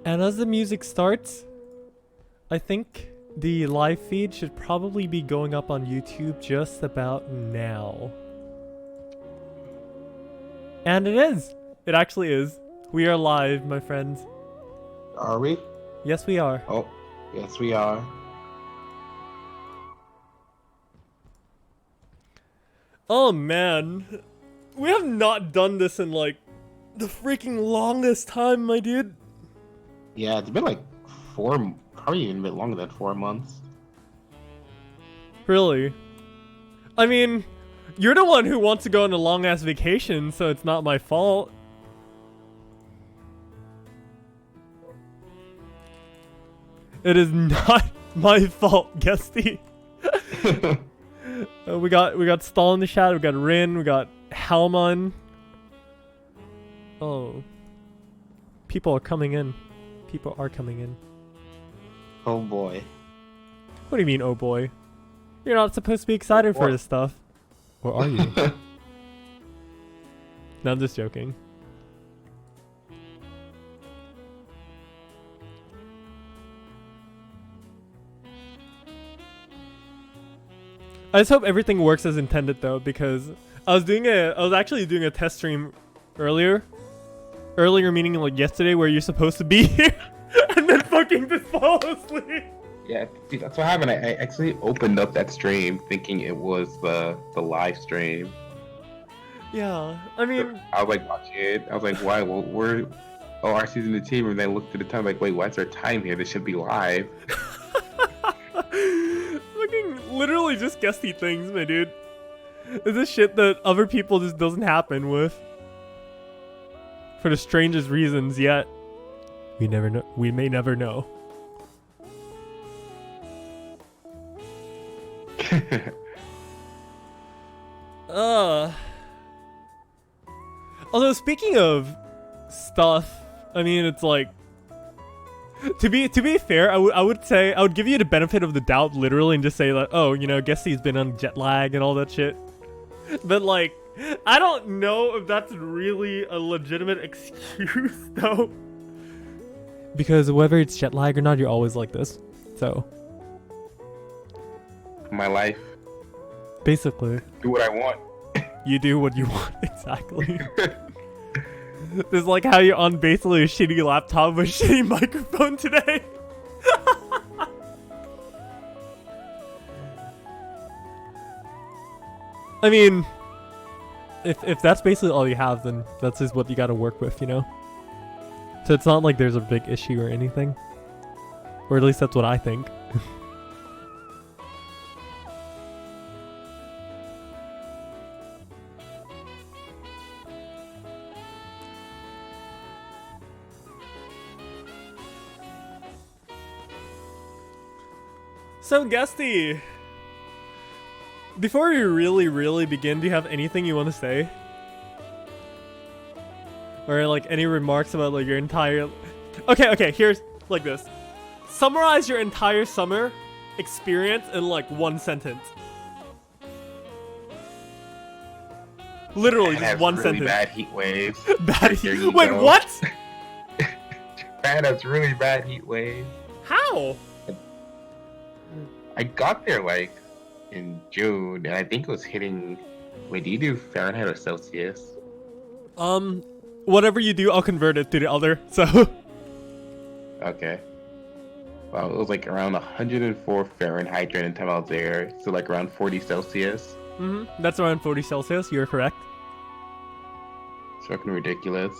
And as the music starts, I think the live feed should probably be going up on YouTube just about now. And it is! It actually is. We are live, my friends. Are we? Yes, we are. Oh, yes we are. Oh man. We have not done this in like the freaking longest time, my dude. Yeah, it's been like probably even a bit longer than 4 months. Really? I mean, you're the one who wants to go on a long ass vacation, so it's not my fault. It is not my fault, Gesti. We got Stall in the chat, we got Rin, we got Halmon. Oh. People are coming in. People are coming in. Oh boy. What do you mean, oh boy? You're not supposed to be excited for this stuff. Or are you? No, I'm just joking. I just hope everything works as intended though, because I was actually doing a test stream earlier meaning like yesterday, where you're supposed to be here and then fucking just fall asleep. Yeah, dude, that's what happened. I actually opened up that stream thinking it was the live stream. Yeah, I mean, I was like watching it. I was like, why? Well, we're RC's in the team, and then I looked at the time like, wait, what's our time here? This should be live. Fucking literally just Gesti things, my dude. It's this shit that other people just doesn't happen with. For the strangest reasons, yet we never know. We may never know. Although speaking of stuff, I mean, it's like, to be fair, I would give you the benefit of the doubt literally and just say like, oh, you know, Gesti's been on jet lag and all that shit. But like, I don't know if that's really a legitimate excuse though. Because whether it's jet lag or not, you're always like this. So My life. basically, Do what I want. you do what you want. Exactly. It's like how you're on basically a shitty laptop with a shitty microphone today. I mean, if that's basically all you have, then that's just what you gotta work with, you know? So it's not like there's a big issue or anything. Or at least that's what I think. So, Gesti, before we really begin, do you have anything you want to say? Or like any remarks about like your entire... Okay, here's like this. Summarize your entire summer experience in like one sentence. Literally just one really sentence. Bad heat waves. Bad There heat... you Wait, go. what? Japan has really bad heat waves. How? I got there like in June, and I think it was hitting. Wait, do you do Fahrenheit or Celsius? Whatever you do, I'll convert it to the other, so... Okay. Well, it was like around 104 Fahrenheit during the time I was there, so like around 40 Celsius. Mm-hmm. That's around 40 Celsius, you're correct. It's fucking ridiculous.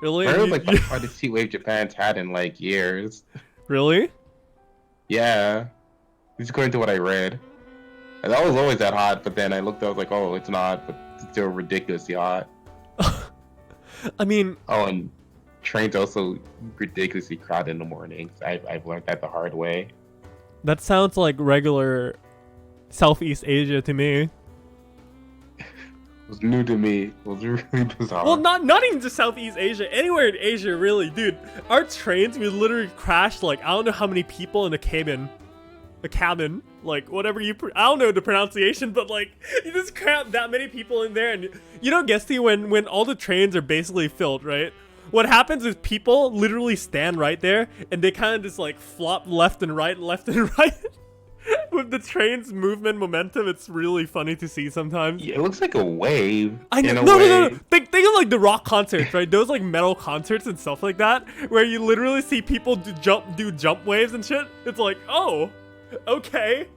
Really? I heard like the hardest heat wave Japan's had in like years. Really? Yeah. Just according to what I read. And that was always that hot, but then I looked, I was like, oh, it's not, but it's still ridiculously hot. I mean... Oh, and trains also ridiculously crowded in the mornings. I've learned that the hard way. That sounds like regular Southeast Asia to me. It was new to me. It was really bizarre. Well, not even just Southeast Asia. Anywhere in Asia, really, dude. Our trains, we literally crashed like I don't know how many people in the cabin. a cabin, like whatever I don't know the pronunciation, but like you just cramp that many people in there, and you know, Gesti, when all the trains are basically filled, right? What happens is people literally stand right there, and they kind of just like flop left and right, with the train's movement momentum. It's really funny to see sometimes. Yeah, it looks like a wave. I know. No. Think of like the rock concerts, right? Those like metal concerts and stuff like that, where you literally see people do jump waves and shit. It's like, oh, okay.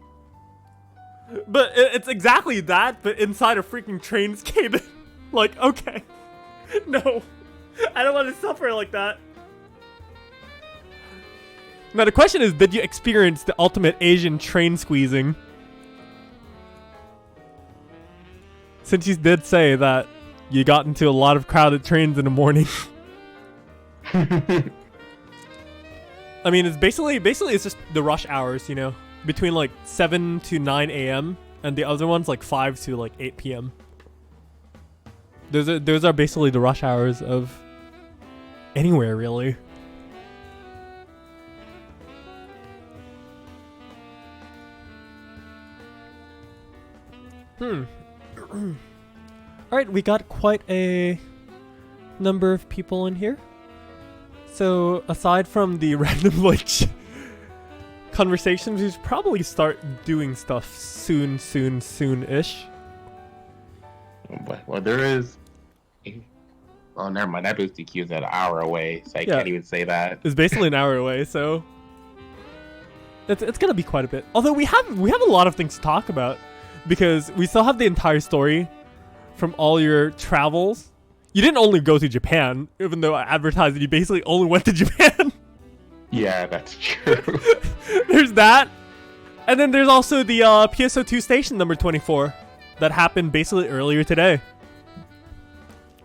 But it's exactly that, but inside a freaking train's cabin. Like, okay, no, I don't want to suffer like that. Now the question is, did you experience the ultimate Asian train squeezing? Since you did say that you got into a lot of crowded trains in the morning. I mean, it's basically it's just the rush hours, you know, between like 7 to 9 a.m. and the other one's like 5 to like 8 p.m. Those are basically the rush hours of anywhere, really. Alright, we got quite a number of people in here. So, aside from the random, like, conversations, we should probably start doing stuff soon-ish. Well, there is... Oh, never mind. That boost EQ is an hour away, so I can't even say that. It's basically an hour away, so... It's gonna be quite a bit. Although we have a lot of things to talk about. Because we still have the entire story from all your travels. You didn't only go to Japan, even though I advertised that you basically only went to Japan. Yeah, that's true. There's that. And then there's also the PSO2 station number 24 that happened basically earlier today.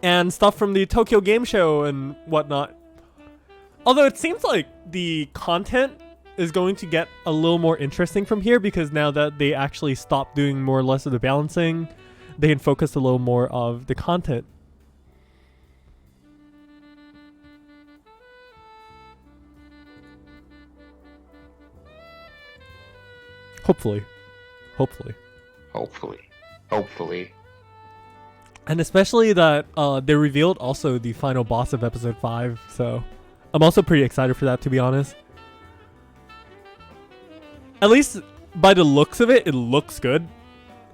And stuff from the Tokyo Game Show and whatnot. Although it seems like the content is going to get a little more interesting from here, because now that they actually stopped doing more or less of the balancing, they can focus a little more of the content. Hopefully. And especially that they revealed also the final boss of episode 5, so I'm also pretty excited for that, to be honest. At least by the looks of it, it looks good.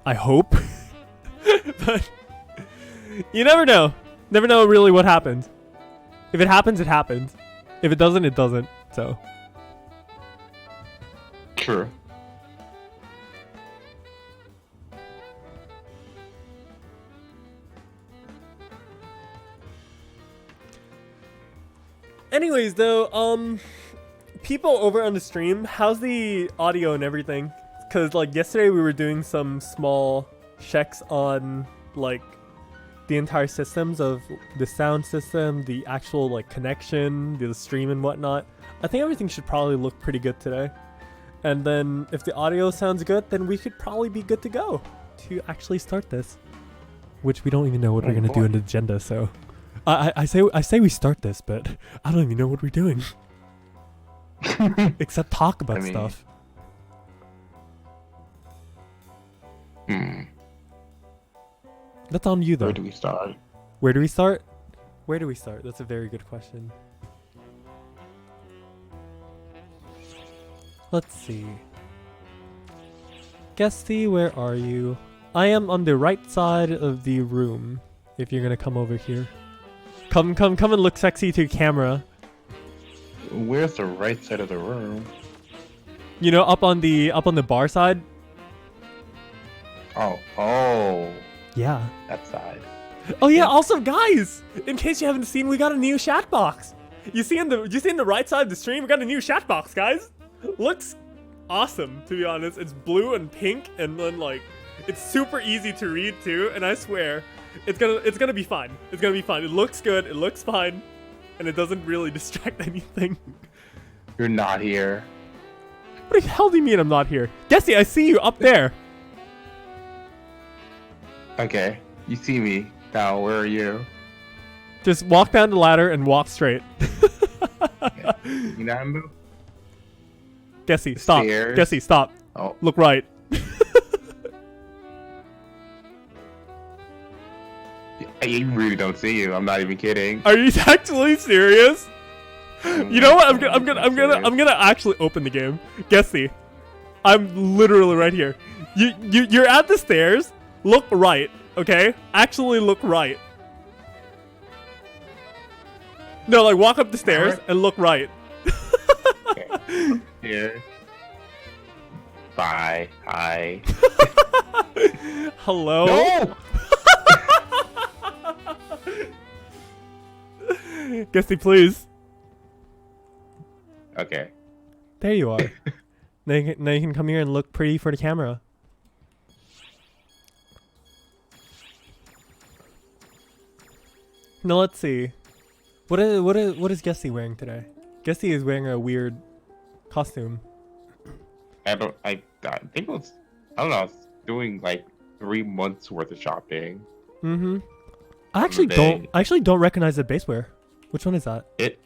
I hope. But you never know. Never know really what happens. If it happens, it happens. If it doesn't, it doesn't. So. True. Anyways, though, people over on the stream, how's the audio and everything? Because like yesterday we were doing some small checks on like the entire systems of the sound system, the actual like connection, the stream and whatnot. I think everything should probably look pretty good today. And then if the audio sounds good, then we could probably be good to go to actually start this. Which we don't even know what we're gonna do in the agenda, so I say we start this, but I don't even know what we're doing. Except talk about stuff. That's on you, though. Where do we start? Where do we start? Where do we start? That's a very good question. Let's see. Gesti, where are you? I am on the right side of the room. If you're gonna come over here, come and look sexy to camera. Where's the right side of the room? You know, up on the bar side. Oh. Yeah. That side. Oh yeah. Also, guys, in case you haven't seen, we got a new chat box. You see in the right side of the stream, we got a new chat box, guys. Looks awesome, to be honest. It's blue and pink, and then like it's super easy to read too. And I swear, it's gonna be fine. It's gonna be fine. It looks good. It looks fine. And it doesn't really distract anything. You're not here. What the hell do you mean I'm not here? Gesti, I see you up there. Okay, you see me. Now, where are you? Just walk down the ladder and walk straight. You know how to move? Gesti, stop. Stairs. Gesti, stop. Oh. Look right. I really don't see you. I'm not even kidding. Are you actually serious? You know what? I'm gonna actually open the game. Gesti, I'm literally right here. You're at the stairs. Look right, okay? Actually look right. No, like walk up the stairs and look right. Okay. Here. Bye. Hi. Hello? No! Gesti, please. Okay. There you are. now you can come here and look pretty for the camera. Now let's see. What is Gesti wearing today? Gesti is wearing a weird costume. I think it was, I don't know, it's doing like 3 months worth of shopping. Mm-hmm. I actually don't recognize the baseware. Which one is that? It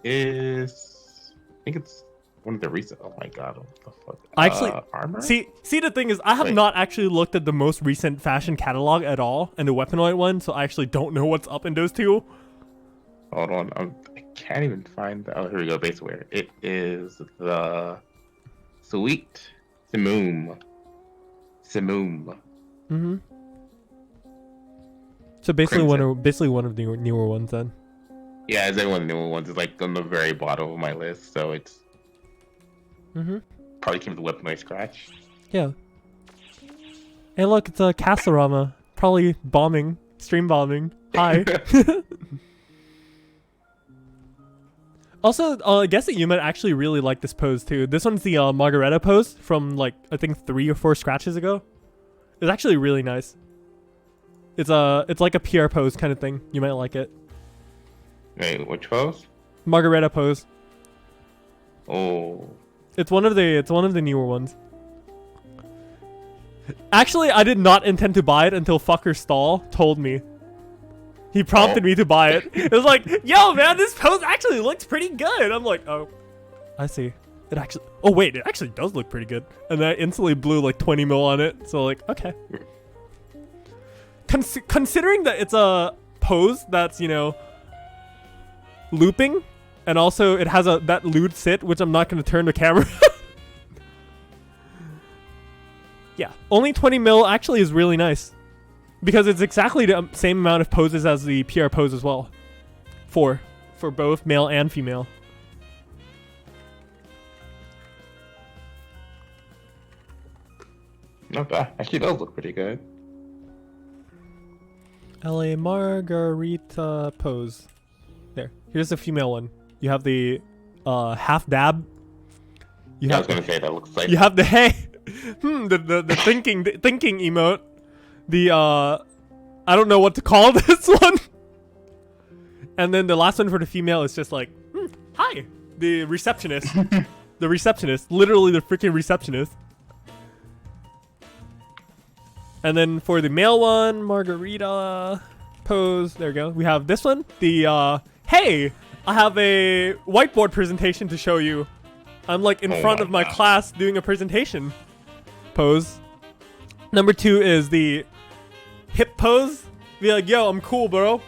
is, I think it's one of the recent, oh my god, what the fuck? Armor? See the thing is, I have not actually looked at the most recent fashion catalog at all, and the weaponoid one, so I actually don't know what's up in those two. Hold on, I can't even find the, oh here we go, baseware. It is the Sweet Simoom. Mm-hmm. So basically one of the newer ones then. Yeah, it's one of the newer ones. It's like on the very bottom of my list, so it's probably came with a weaponoid scratch. Yeah. Hey look, it's a Castlorama. Probably bombing. Stream bombing. Hi. Also, I guess that you might actually really like this pose too. This one's the Margareta pose from like I think 3 or 4 scratches ago. It's actually really nice. It's like a PR pose kind of thing. You might like it. Wait, which pose? Margareta pose. Oh. It's one of the newer ones. Actually, I did not intend to buy it until fucker Stall told me. He prompted me to buy it. It was like, yo, man, this pose actually looks pretty good. I'm like, oh, I see. It actually, oh wait, it actually does look pretty good. And then I instantly blew like 20 mil on it. So like, okay. Considering that it's a pose that's, you know, looping, and also it has that lewd sit, which I'm not going to turn the camera. Yeah, only 20 mil actually is really nice. Because it's exactly the same amount of poses as the PR pose as well. For both male and female. Not bad. Actually, those look pretty good. LA Margarita pose. There. Here's the female one. You have the half dab. I was gonna say that looks like. You have the hey. The thinking emote. The I don't know what to call this one. And then the last one for the female is just like, hi, the receptionist. The receptionist, literally the freaking receptionist. And then for the male one, Margarita pose, there we go. We have this one, the hey, I have a whiteboard presentation to show you. I'm like in front of my class doing a presentation pose. Number 2 is the hip pose. Be like, yo, I'm cool, bro.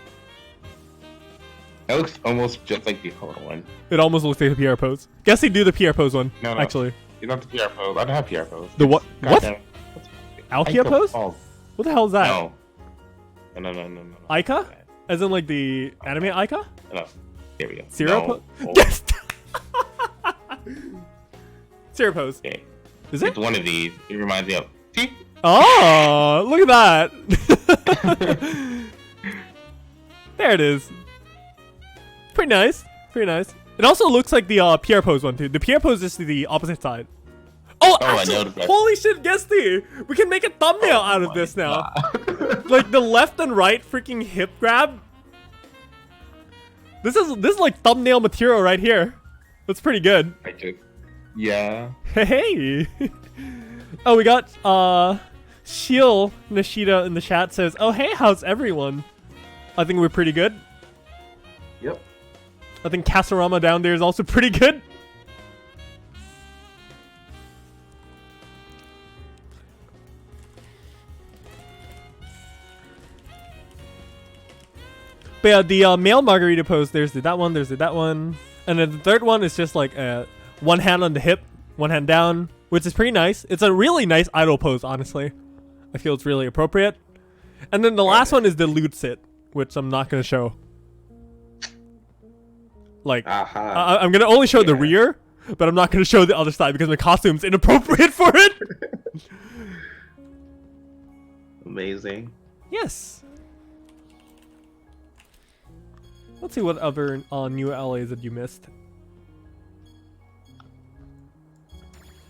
It looks almost just like the other one. It almost looks like a PR pose. Guess they do the PR pose one. No, actually. You don't have the PR pose. I don't have PR pose. The what? What? Alkia pose? What the hell is that? No. Aika? As in like the anime Aika? No. Here we go. Zero pose? Yes! Zero pose. Okay. Is it? It's one of these. It reminds me of. See? Oh, look at that. There it is. Pretty nice. Pretty nice. It also looks like the PR pose one too. The PR pose is the opposite side. Oh, actually, I noticed that. Holy shit, Gesti! We can make a thumbnail out of this now. Like the left and right freaking hip grab. This is like thumbnail material right here. That's pretty good. Yeah. Hey. Oh, we got Shiel Nishida in the chat says, "Oh hey, how's everyone?" I think we're pretty good. Yep. I think Castorama down there is also pretty good. But yeah, the male margarita pose, there's that one, there's that one. And then the third one is just like one hand on the hip, one hand down, which is pretty nice. It's a really nice idle pose, honestly. I feel it's really appropriate. And then the last one is the lewd sit, which I'm not going to show. Like, I'm going to only show the rear, but I'm not going to show the other side because my costume's inappropriate for it. Amazing. Yes. Let's see what other new LAs that you missed.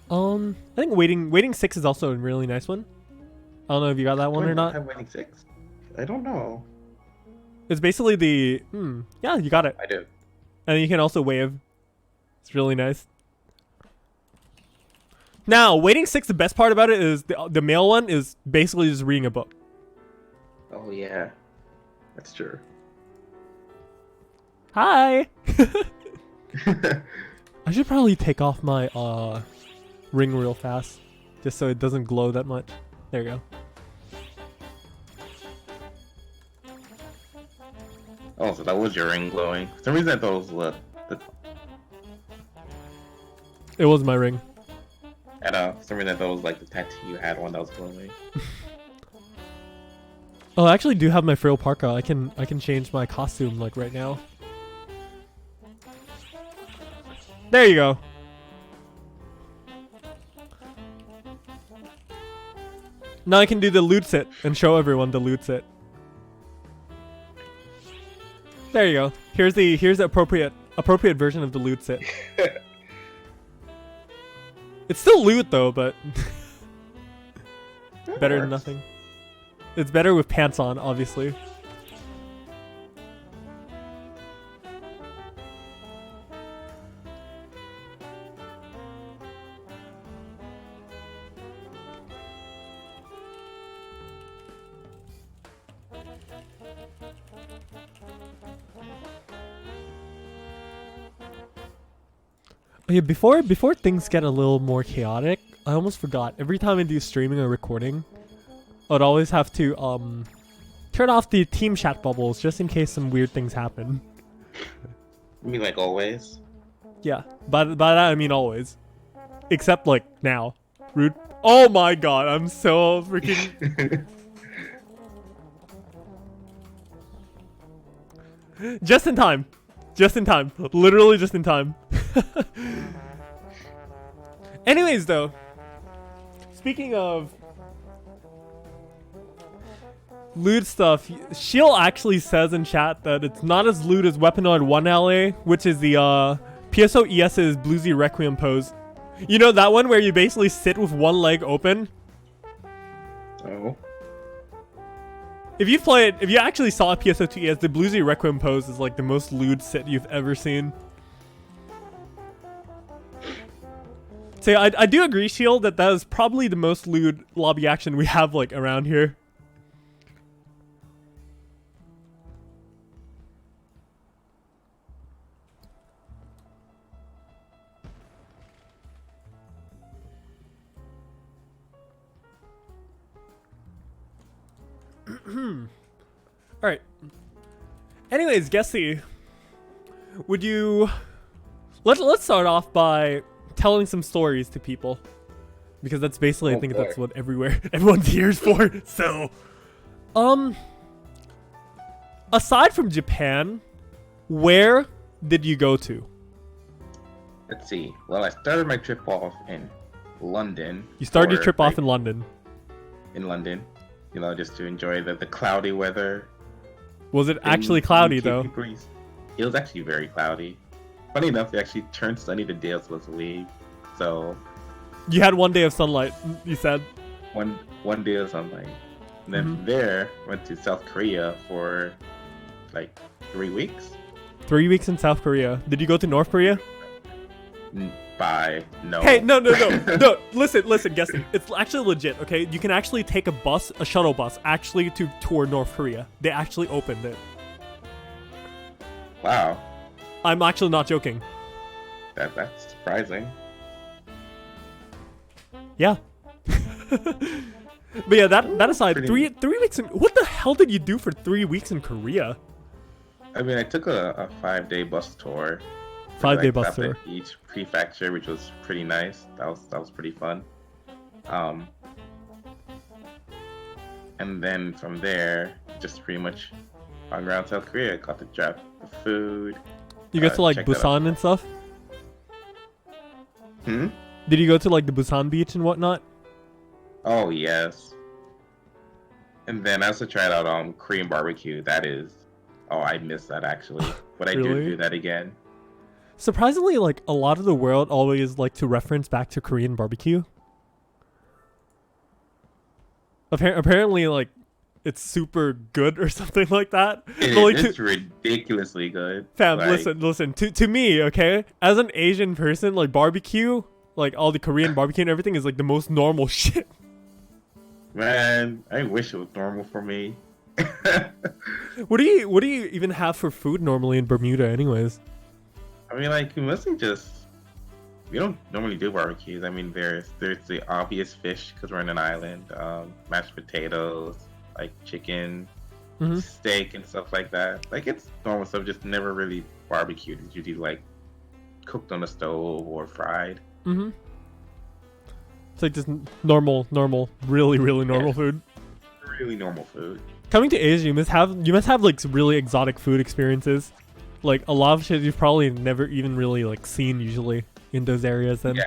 I think waiting 6 is also a really nice one. I don't know if you got that one or not. I'm waiting 6. I don't know. It's basically the yeah, you got it. I do. And you can also wave. It's really nice. Now, waiting 6, the best part about it is the male one is basically just reading a book. Oh yeah, that's true. Hi. I should probably take off my ring real fast, just so it doesn't glow that much. There you go. Oh, so that was your ring glowing. For some reason I thought it was It was my ring. for some reason I thought it was like the tattoo you had one that was glowing. Oh, I actually do have my frill parka. I can change my costume like right now. There you go. Now I can do the lewd sit and show everyone the lewd sit. There you go. Here's the appropriate version of the lewd sit. It's still lewd though, but better than nothing. It's better with pants on, obviously. Oh yeah, before things get a little more chaotic, I almost forgot. Every time I do streaming or recording, I'd always have to turn off the team chat bubbles just in case some weird things happen. You mean like always? Yeah, by that I mean always, except like now. Rude. Oh my god, I'm so freaking. Just in time. Just in time. Literally just in time. Anyways, though, speaking of lewd stuff, Shield actually says in chat that it's not as lewd as Weaponoid 1 LA, which is the PSO ES's Bluesy Requiem pose. You know that one where you basically sit with one leg open? Oh. If you actually saw a PSO2 ES, the Bluesy Requiem pose is like the most lewd sit you've ever seen. So yeah, I do agree, Shield, that is probably the most lewd lobby action we have like around here. Alright. Anyways, Gesti, would you... Let's start off by telling some stories to people. Because that's basically, I think that's what everyone's here for. So, aside from Japan, where did you go to? Let's see. Well, I started my trip off in London. You started your trip off in London. In London. You know, just to enjoy the cloudy weather. Was it actually cloudy, though? Breeze. It was actually very cloudy. Funny enough, it actually turned sunny the day I was supposed to leave. So... You had one day of sunlight, you said? One day of sunlight. And then from there, went to South Korea for, like, 3 weeks. 3 weeks in South Korea. Did you go to North Korea? No. Hey, no. No, listen, Gesti. It's actually legit, okay? You can actually take a shuttle bus, actually to tour North Korea. They actually opened it. Wow. I'm actually not joking. That's surprising. Yeah. But yeah, that aside, three weeks in... What the hell did you do for 3 weeks in Korea? I mean, I took a 5-day bus tour. 5-day bus stopped tour. at each prefecture, which was pretty nice. That was pretty fun. And then from there, just pretty much hung around South Korea. Got to try the food. You go to like check that out. Busan and stuff? Hmm? Did you go to like the Busan beach and whatnot? Oh yes. And then I also tried out Korean barbecue. That is, oh, I missed that actually. But I Really? do that again. Surprisingly, like a lot of the world always like to reference back to Korean barbecue. Apparently, like it's super good or something like that. But, like, It's ridiculously good. fam, Like, listen. To me, okay, as an Asian person, like barbecue, like all the Korean barbecue and everything is like the most normal shit. Man, I wish it was normal for me. What do you even have for food normally in Bermuda, anyways? I mean, like, mostly just, we don't normally do barbecues. I mean, there's the obvious fish because we're in an island, mashed potatoes, like chicken, Mm-hmm. steak, and stuff like that. Like, it's normal stuff, just never really barbecued. It's usually like cooked on the stove or fried. Mm-hmm. It's like just normal, really normal Yeah. food. Really normal food. Coming to Asia, you must have like some really exotic food experiences. Like a lot of shit you've probably never even really like seen usually in those areas. Then Yeah.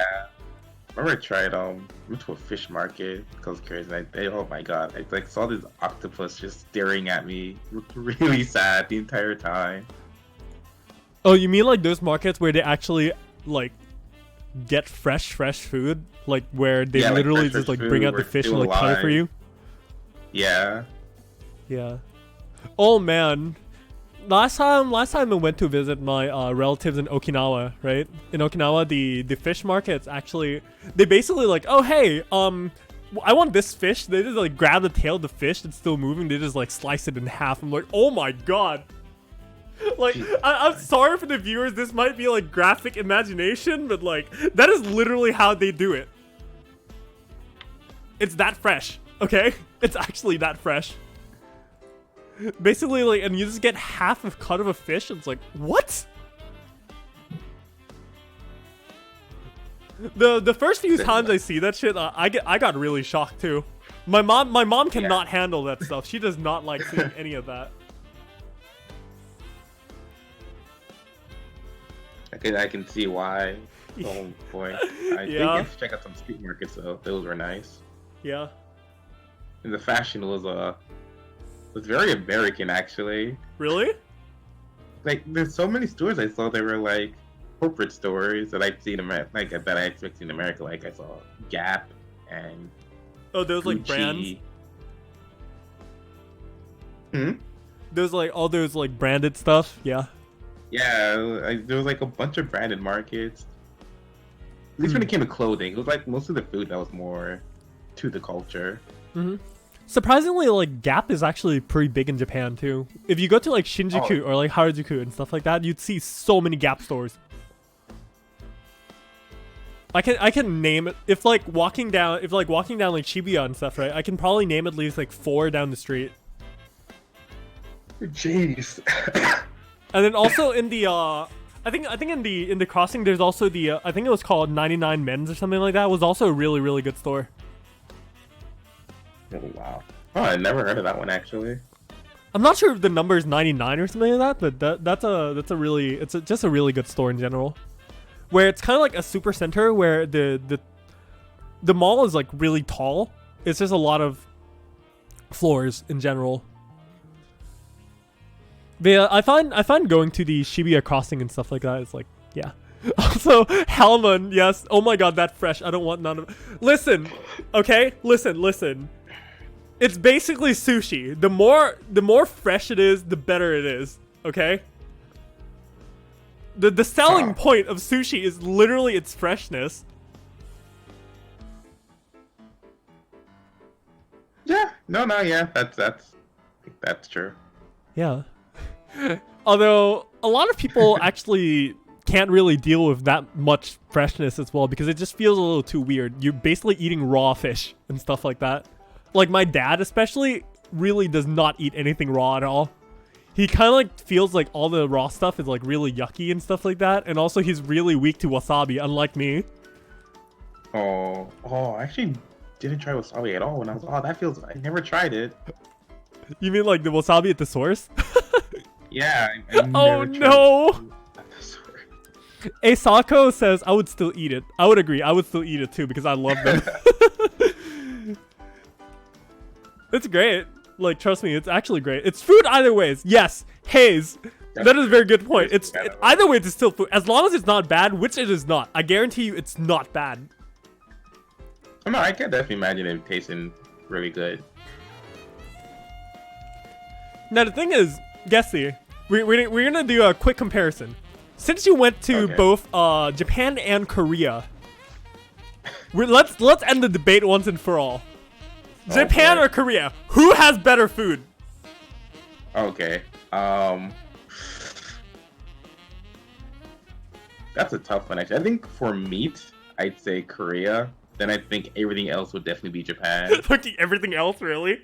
Remember I tried went to a fish market because I was curious, and oh my god, I like saw this octopus just staring at me. It looked really sad the entire time. Oh, you mean like those markets where they actually like get fresh food, like where they Yeah, like literally fresh just like food bring out where the it's fish and still like cut it for alive. you? Yeah. Yeah. Oh man. Last time I went to visit my relatives in Okinawa, right? In Okinawa, the fish markets actually, they basically like, oh hey, I want this fish. They just like grab the tail of the fish that's still moving. They just like slice it in half. I'm like, oh my god. Like, I'm sorry for the viewers. This might be like graphic imagination, but like that is literally how they do it. It's that fresh, okay? It's actually that fresh. Basically, like, and you just get half a cut of a fish. And it's like, what? The first few times I see that shit, I got really shocked too. My mom cannot handle that stuff. She does not like seeing any of that. I can see why. Oh boy. I think Yeah. you have to check out some street markets though. Those were nice. Yeah. And the fashion was very American actually. Really? Like there's so many stores I saw that were like corporate stores that I've seen in America, like that I expected in America. Like I saw Gap and Oh, those like brands. Gucci. Hmm? Those like all those like branded stuff. Yeah. Yeah, there was like a bunch of branded markets. At least when it came to clothing, it was like most of the food that was more to the culture. Mm-hmm. Surprisingly, like Gap is actually pretty big in Japan too. If you go to like Shinjuku or like Harajuku and stuff like that, you'd see so many Gap stores. I can name it if like walking down like Shibuya and stuff, right? I can probably name at least like 4 down the street. Jeez. And then also in the I think in the crossing there's also the I think it was called 99 Men's or something like that. It was also a really good store. Oh wow. Oh, I never heard of that one actually. I'm not sure if the number is 99 or something like that, but that's a really just a really good store in general. Where it's kind of like a super center where the mall is like really tall. It's just a lot of floors in general. But yeah, I find going to the Shibuya crossing and stuff like that is like, yeah. Also, Halmon, yes. Oh my god, that fresh. I don't want none of. Listen, okay. Listen. It's basically sushi. The more fresh it is, the better it is. Okay. The selling point of sushi is literally its freshness. Yeah. No. Yeah. That's true. Yeah. Although a lot of people actually can't really deal with that much freshness as well because it just feels a little too weird. You're basically eating raw fish and stuff like that. Like my dad especially really does not eat anything raw at all. he kind of like feels like all the raw stuff is like really yucky and stuff like that, and also he's really weak to wasabi, unlike me. Oh, I actually didn't try wasabi at all when I was. Oh, that feels. I never tried it. You mean like the wasabi at the source? Yeah. I Oh never tried no! at the source. Asako says I would still eat it. I would agree. I would still eat it too because I love them. It's great. Like, trust me, it's actually great. It's food either ways. Yes, Hayes. That is a very good point. Either way, it's still food. As long as it's not bad, which it is not. I guarantee you it's not bad. No, I can definitely imagine it tasting really good. Now, the thing is, Gesti, we're going to do a quick comparison. Since you went to both Japan and Korea, let's end the debate once and for all. Japan or Korea? Who has better food? Okay. That's a tough one, actually. I think for meat, I'd say Korea. Then I think everything else would definitely be Japan. Fucking everything else, really?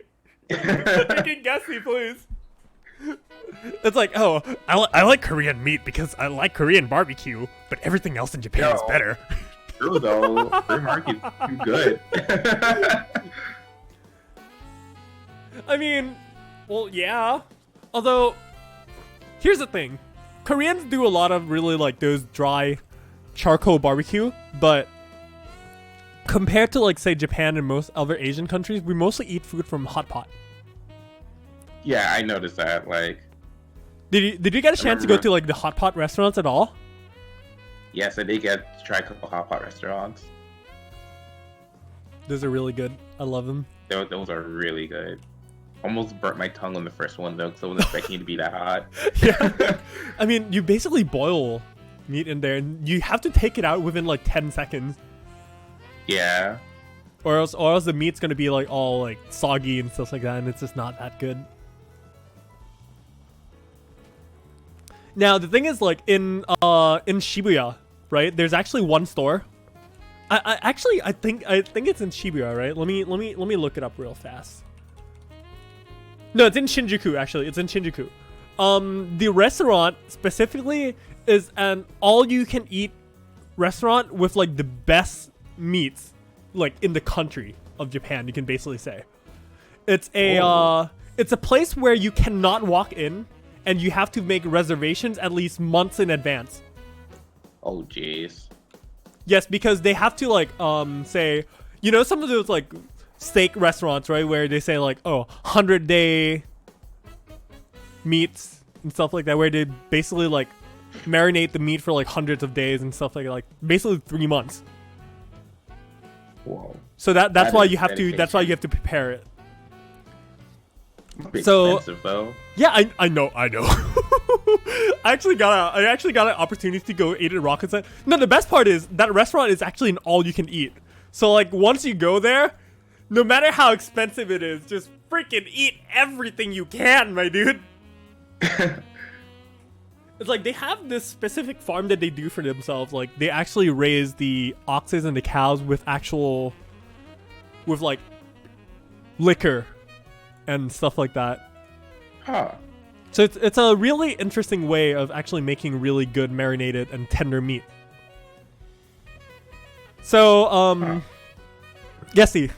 Fucking Gesti, please. It's like, oh, I like Korean meat because I like Korean barbecue, but everything else in Japan is better. True, though. Korean barbecue is too good. I mean, well, yeah. Although, here's the thing. Koreans do a lot of really like those dry charcoal barbecue, but compared to like say Japan and most other Asian countries, we mostly eat food from hot pot. Yeah, I noticed that. Like, did you get a chance to go to like the hot pot restaurants at all? Yes, I did get to try a couple hot pot restaurants. Those are really good. I love them. Those are really good. Almost burnt my tongue on the first one though, because I wasn't expecting it to be that hot. Yeah, I mean, you basically boil meat in there, and you have to take it out within like 10 seconds. Yeah. Or else the meat's gonna be like all like soggy and stuff like that, and it's just not that good. Now the thing is, like in Shibuya, right? There's actually one store. I think it's in Shibuya, right? Let me look it up real fast. No, it's in Shinjuku, actually. It's in Shinjuku. The restaurant specifically is an all-you-can-eat restaurant with like the best meats, like in the country of Japan. You can basically say it's a place where you cannot walk in, and you have to make reservations at least months in advance. Oh, jeez. Yes, because they have to like say, you know, some of those like steak restaurants, right, where they say like, oh, 100-day meats and stuff like that, where they basically like marinate the meat for like hundreds of days and stuff like basically 3 months. Whoa. So that's why you have to prepare it. So expensive, though. Yeah, I know. I actually got an opportunity to go eat at Rocket Set. No, the best part is that restaurant is actually an all you can eat. So like once you go there, no matter how expensive it is, just freaking eat everything you can, my dude. It's like they have this specific farm that they do for themselves. Like they actually raise the oxes and the cows with like liquor and stuff like that. Huh. So it's a really interesting way of actually making really good marinated and tender meat. So, Gesti,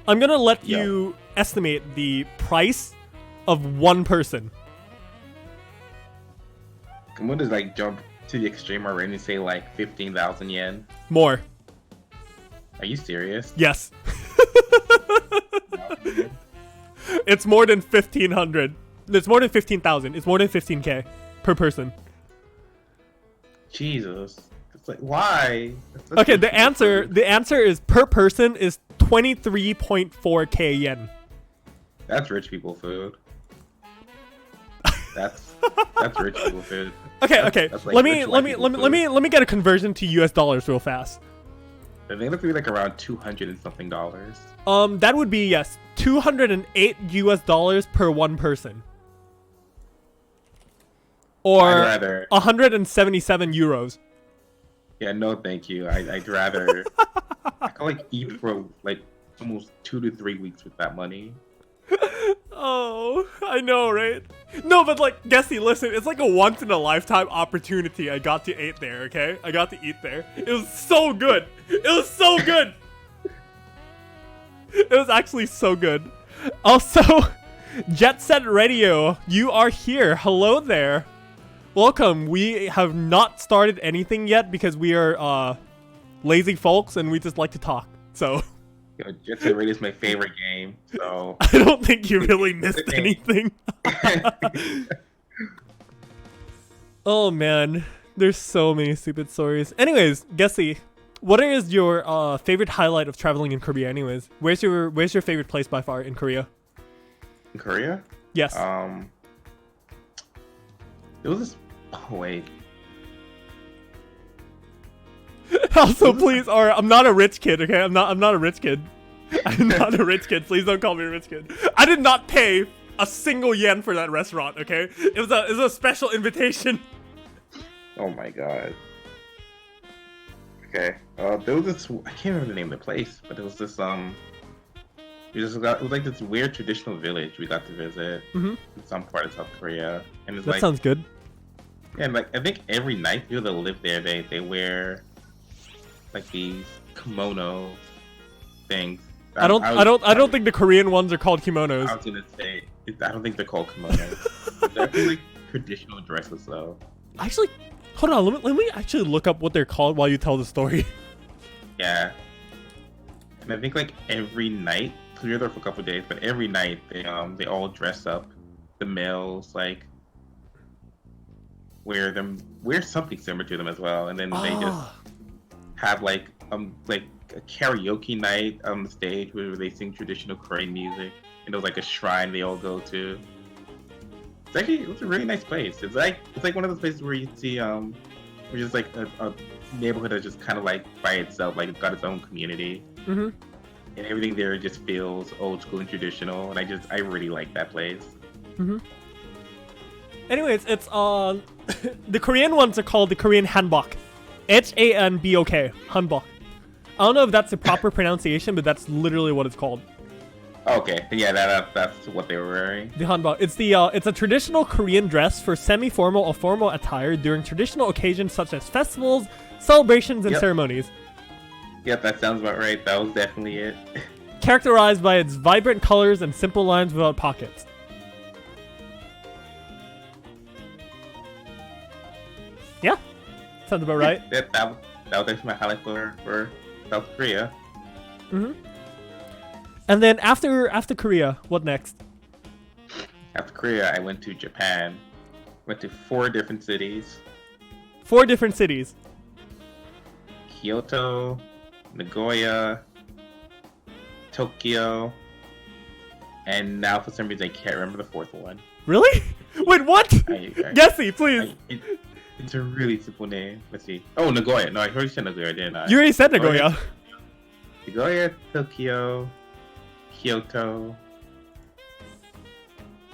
I'm gonna let you estimate the price of one person. I'm gonna like jump to the extreme already and say like 15,000 yen. More. Are you serious? Yes. It's more than 1,500. It's more than 15,000. It's more than 15K per person. Jesus. It's like, why? Okay, the answer is per person is 23.4K yen. That's rich people food. That's rich people food. Okay. That's like let me get a conversion to US dollars real fast. I think it's gonna be like around 200 and something dollars. That would be, yes, 208 US dollars per one person. Or 177 euros. Yeah, no thank you. I'd rather I can like eat for like almost 2 to 3 weeks with that money. Oh, I know, right? No, but like, Gesti, listen, it's like a once in a lifetime opportunity. I got to eat there, okay? I got to eat there. It was so good. It was so good. It was actually so good. Also, Jet Set Radio, you are here. Hello there. Welcome. We have not started anything yet because we are lazy folks and we just like to talk. So. Yo, Jet Set Radio is my favorite game, so I don't think you really missed anything. Oh man, there's so many stupid stories. Anyways, Gesti, what is your favorite highlight of traveling in Korea? Anyways, where's your favorite place by far in Korea? In Korea? Yes. It was this. Oh wait. Also, please, or I'm not a rich kid, okay? I'm not a rich kid. I'm not a rich kid. Please don't call me a rich kid. I did not pay a single yen for that restaurant, okay? It was a special invitation. Oh my god. Okay. There was this. I can't remember the name of the place, but it was this. It was like this weird traditional village we got to visit in some part of South Korea, and it's That sounds good. Yeah, and like I think every night people that live there, they wear like these kimono things. I don't think the Korean ones are called kimonos. I was gonna say I don't think they're called kimonos. They're actually like traditional dresses though. Actually, hold on. Let me actually look up what they're called while you tell the story. Yeah. And I think like every night, because we were there for a couple of days, but every night they all dress up. The males like wear something similar to them as well, and then they just have like a karaoke night on the stage where they sing traditional Korean music, and it was like a shrine they all go to. It was a really nice place. It's like one of those places where you see which is like a neighborhood that's just kind of like by itself, like it's got its own community, and everything there just feels old school and traditional, and I really like that place. Anyways, it's the Korean ones are called the Korean hanbok, Hanbok, hanbok. I don't know if that's the proper pronunciation, but that's literally what it's called. Okay, yeah, that's what they were wearing. The hanbok. It's a traditional Korean dress for semi-formal or formal attire during traditional occasions such as festivals, celebrations, and ceremonies. Yep, that sounds about right. That was definitely it. Characterized by its vibrant colors and simple lines without pockets. Yeah, sounds about right. that was actually my highlight for South Korea. And then after Korea, what next? After Korea, I went to Japan. Went to 4 different cities. 4 different cities. Kyoto, Nagoya, Tokyo, and now for some reason I can't remember the 4th one. Really? Wait, what? Gesti, please. It's a really simple name. Let's see. Oh, Nagoya. No, I already said Nagoya, didn't I? You already said Nagoya. Nagoya, Tokyo, Kyoto.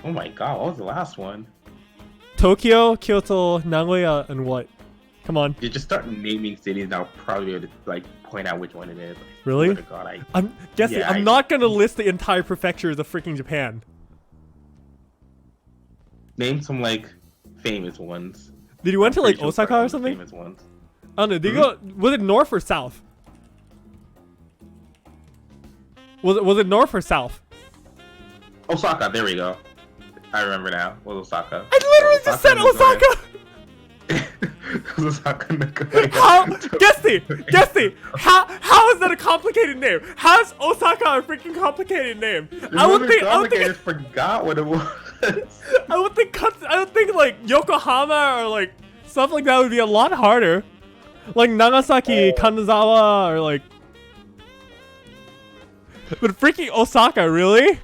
Oh my god, what was the last one? Tokyo, Kyoto, Nagoya, and what? Come on. You just start naming cities and I'll probably be able to like point out which one it is. Really? God, I'm not gonna list the entire prefectures of freaking Japan. Name some like famous ones. Did you went to like Osaka or something? Famous ones. I don't know. Did you go? Was it north or south? Was it north or south? Osaka. There we go. I remember now. It was Osaka. I literally just said Osaka. Osaka, Nagoya. How? Gesti. How is that a complicated name? How is Osaka a freaking complicated name? I would think. I just forgot what it was. I would think like Yokohama or like stuff like that would be a lot harder. Like Nagasaki, Kanazawa, or like. But freaking Osaka, really?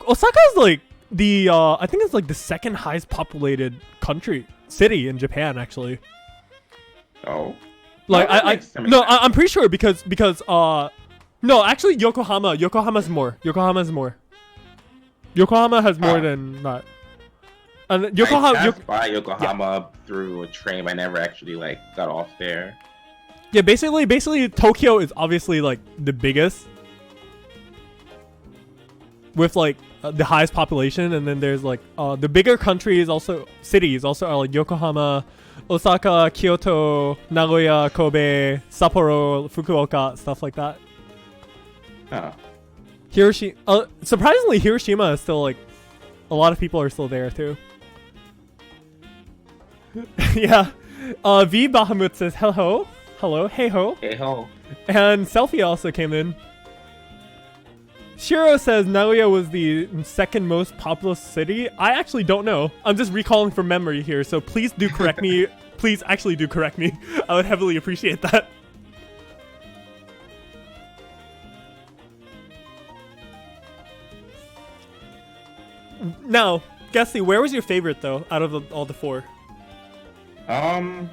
Osaka's like the I think it's like the second highest populated city in Japan actually. Oh. Like I'm pretty sure because no, actually Yokohama's more. Yokohama has more than that. And Yokohama I passed by Yokohama through a train. I never actually like got off there. Yeah, basically Tokyo is obviously like the biggest. with like the highest population, and then there's like the bigger countries also cities also are like Yokohama, Osaka, Kyoto, Nagoya, Kobe, Sapporo, Fukuoka, stuff like that. Oh. Hiroshima, surprisingly, Hiroshima is still like a lot of people are still there too. Yeah. V Bahamut says hello, hey ho, and Selfie also came in. Shiro says Nagoya was the second most populous city. I actually don't know. I'm just recalling from memory here, so please do correct me. Please actually do correct me. I would heavily appreciate that. Now, Gesti, where was your favorite though, out of all the 4? I'm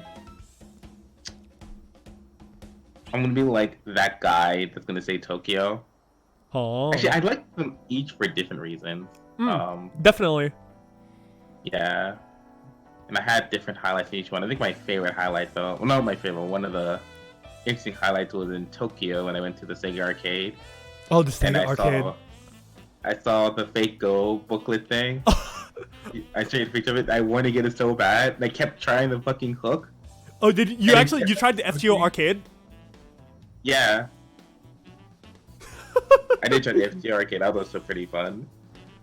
gonna be like that guy that's gonna say Tokyo. Oh. Actually, I like them each for different reasons. Definitely. Yeah. And I had different highlights in each one. I think my favorite highlight, though, well, not my favorite, one of the interesting highlights was in Tokyo when I went to the SEGA arcade. Oh, the SEGA arcade. I saw the fake Go booklet thing. I showed a picture of it. I wanted to get it so bad, and I kept trying the fucking hook. Oh, did you actually? You tried the FGO arcade? Yeah. I did try the FGO arcade. That was also pretty fun.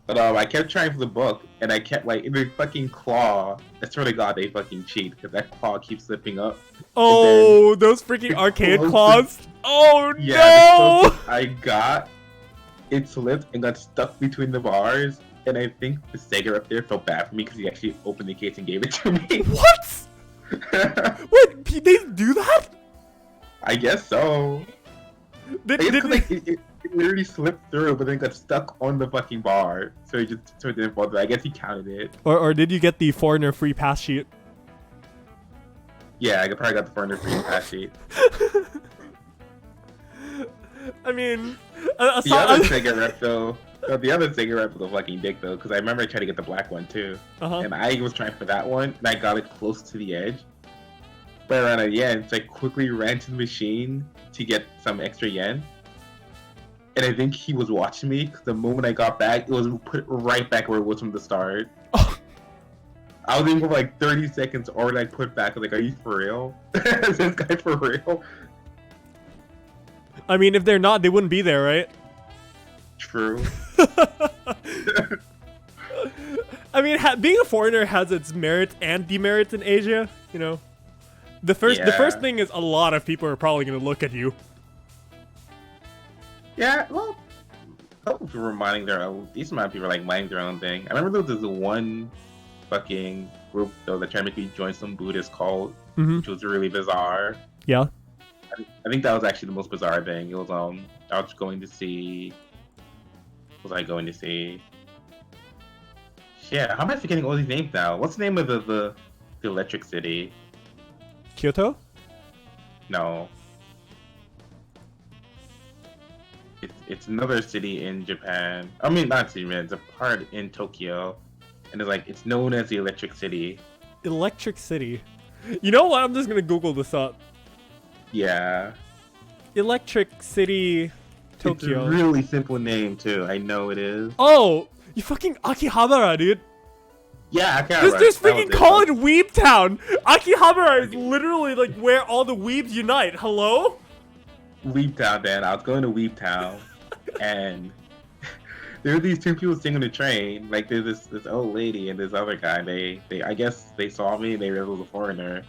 But I kept trying for the book, and I kept like in the fucking claw. I swear to God, they fucking cheat because that claw keeps slipping up. Oh, those freaking arcade claws! Oh yeah, no! The closest I got, it slipped and got stuck between the bars. And I think the Sega up there felt bad for me because he actually opened the case and gave it to me. What? Wait, they do that? I guess so. It literally slipped through, but then got stuck on the fucking bar. So it didn't fall through. I guess he counted it. Or did you get the foreigner free pass sheet? Yeah, I probably got the foreigner free pass sheet. I mean, the other Sega rep though. No, the other Sega rep was a fucking dick though, because I remember I tried to get the black one too, and I was trying for that one, and I got it close to the edge. But around a yen, so I quickly ran to the machine to get some extra yen. And I think he was watching me, because the moment I got back, it was put right back where it was from the start. I was in for like 30 seconds, or I put back, I was like, are you for real? Is this guy for real? I mean, if they're not, they wouldn't be there, right? True. I mean, being a foreigner has its merits and demerits in Asia, you know? The first thing is a lot of people are probably going to look at you. Yeah, well, a couple people were minding their own. Decent amount of people are like minding their own thing. I remember there was one fucking group though that tried to make me join some Buddhist cult, which was really bizarre. Yeah. I think that was actually the most bizarre thing. It was I was going to see. What was I going to see? Yeah, how am I forgetting all these names now? What's the name of the electric city? Kyoto? No. It's another city in Japan. I mean, not city, man. It's a part in Tokyo, and it's known as the Electric City. Electric City. You know what? I'm just gonna Google this up. Yeah. Electric City, Tokyo. It's a really simple name too. I know it is. Oh, you fucking Akihabara, dude. Yeah, Akihabara. This freaking call it Weeb Town. Akihabara is literally like where all the weebs unite. Hello? Weeb Town, Dan. I was going to Weeb Town, and there were these two people sitting on the train. Like there's this old lady and this other guy. They I guess they saw me and they realized I was a foreigner.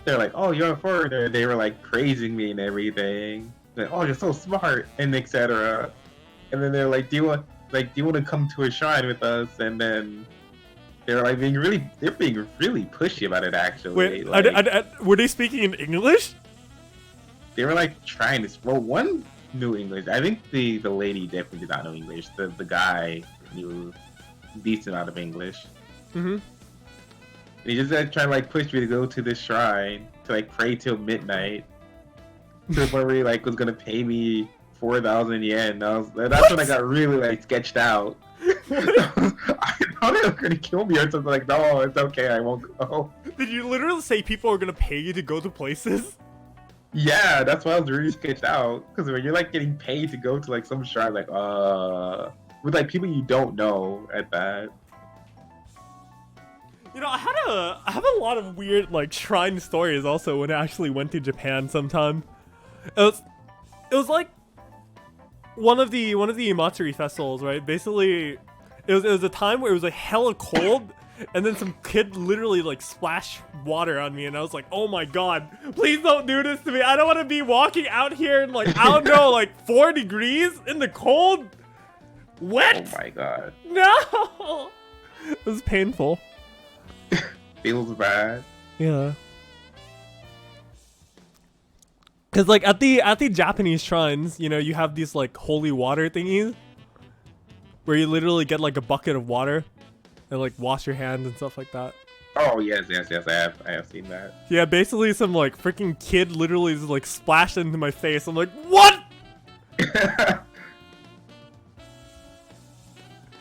They're like, "Oh, you're a foreigner." They were like praising me and everything. Like, "Oh, you're so smart," and etc. And then they're like, "Do you want to come to a shrine with us?" And then they're like being really pushy about it. Actually, wait, like, were they speaking in English? They were like trying to. Well, one knew English. I think the lady definitely did not know English. The guy knew a decent amount of English. Mm-hmm. And he just tried to like push me to go to this shrine to like pray till midnight. To the point where he like was gonna pay me 4,000 yen. That's when I got really like sketched out. I thought they were gonna kill me or something. Like, no, it's okay. I won't go. Did you literally say people are gonna pay you to go to places? Yeah, that's why I was really sketched out. Because when you're like getting paid to go to like some shrine, like, with like people you don't know at that. You know, I have a lot of weird like shrine stories also when I actually went to Japan sometime. It was like one of the Matsuri festivals, right? Basically, it was a time where it was like hella cold, and then some kid literally like splashed water on me, and I was like, oh my god, please don't do this to me. I don't want to be walking out here in like, I don't know, like 4 degrees in the cold. Wet. Oh my god. No. It was painful. Feels bad. Yeah. Cause like at the Japanese shrines, you know, you have these like holy water thingies where you literally get like a bucket of water and like wash your hands and stuff like that. Oh yes, I have seen that. Yeah, basically some like freaking kid literally just like splashed into my face. I'm like, what?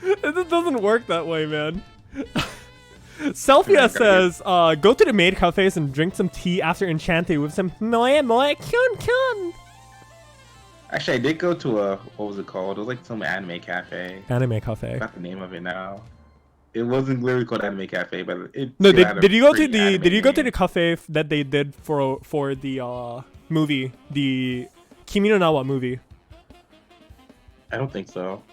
It doesn't work that way, man. Selfia says, go to the maid cafes and drink some tea after Enchanted with some moe moe kyun kyun. Actually, I did go to a, what was it called? It was like some anime cafe. Anime cafe. I forgot the name of it now. It wasn't literally called Anime Cafe, but it. No, still had a did you go to pretty the anime did you go to name. the cafe that they did for the movie, the Kimi no Na wa movie? I don't think so.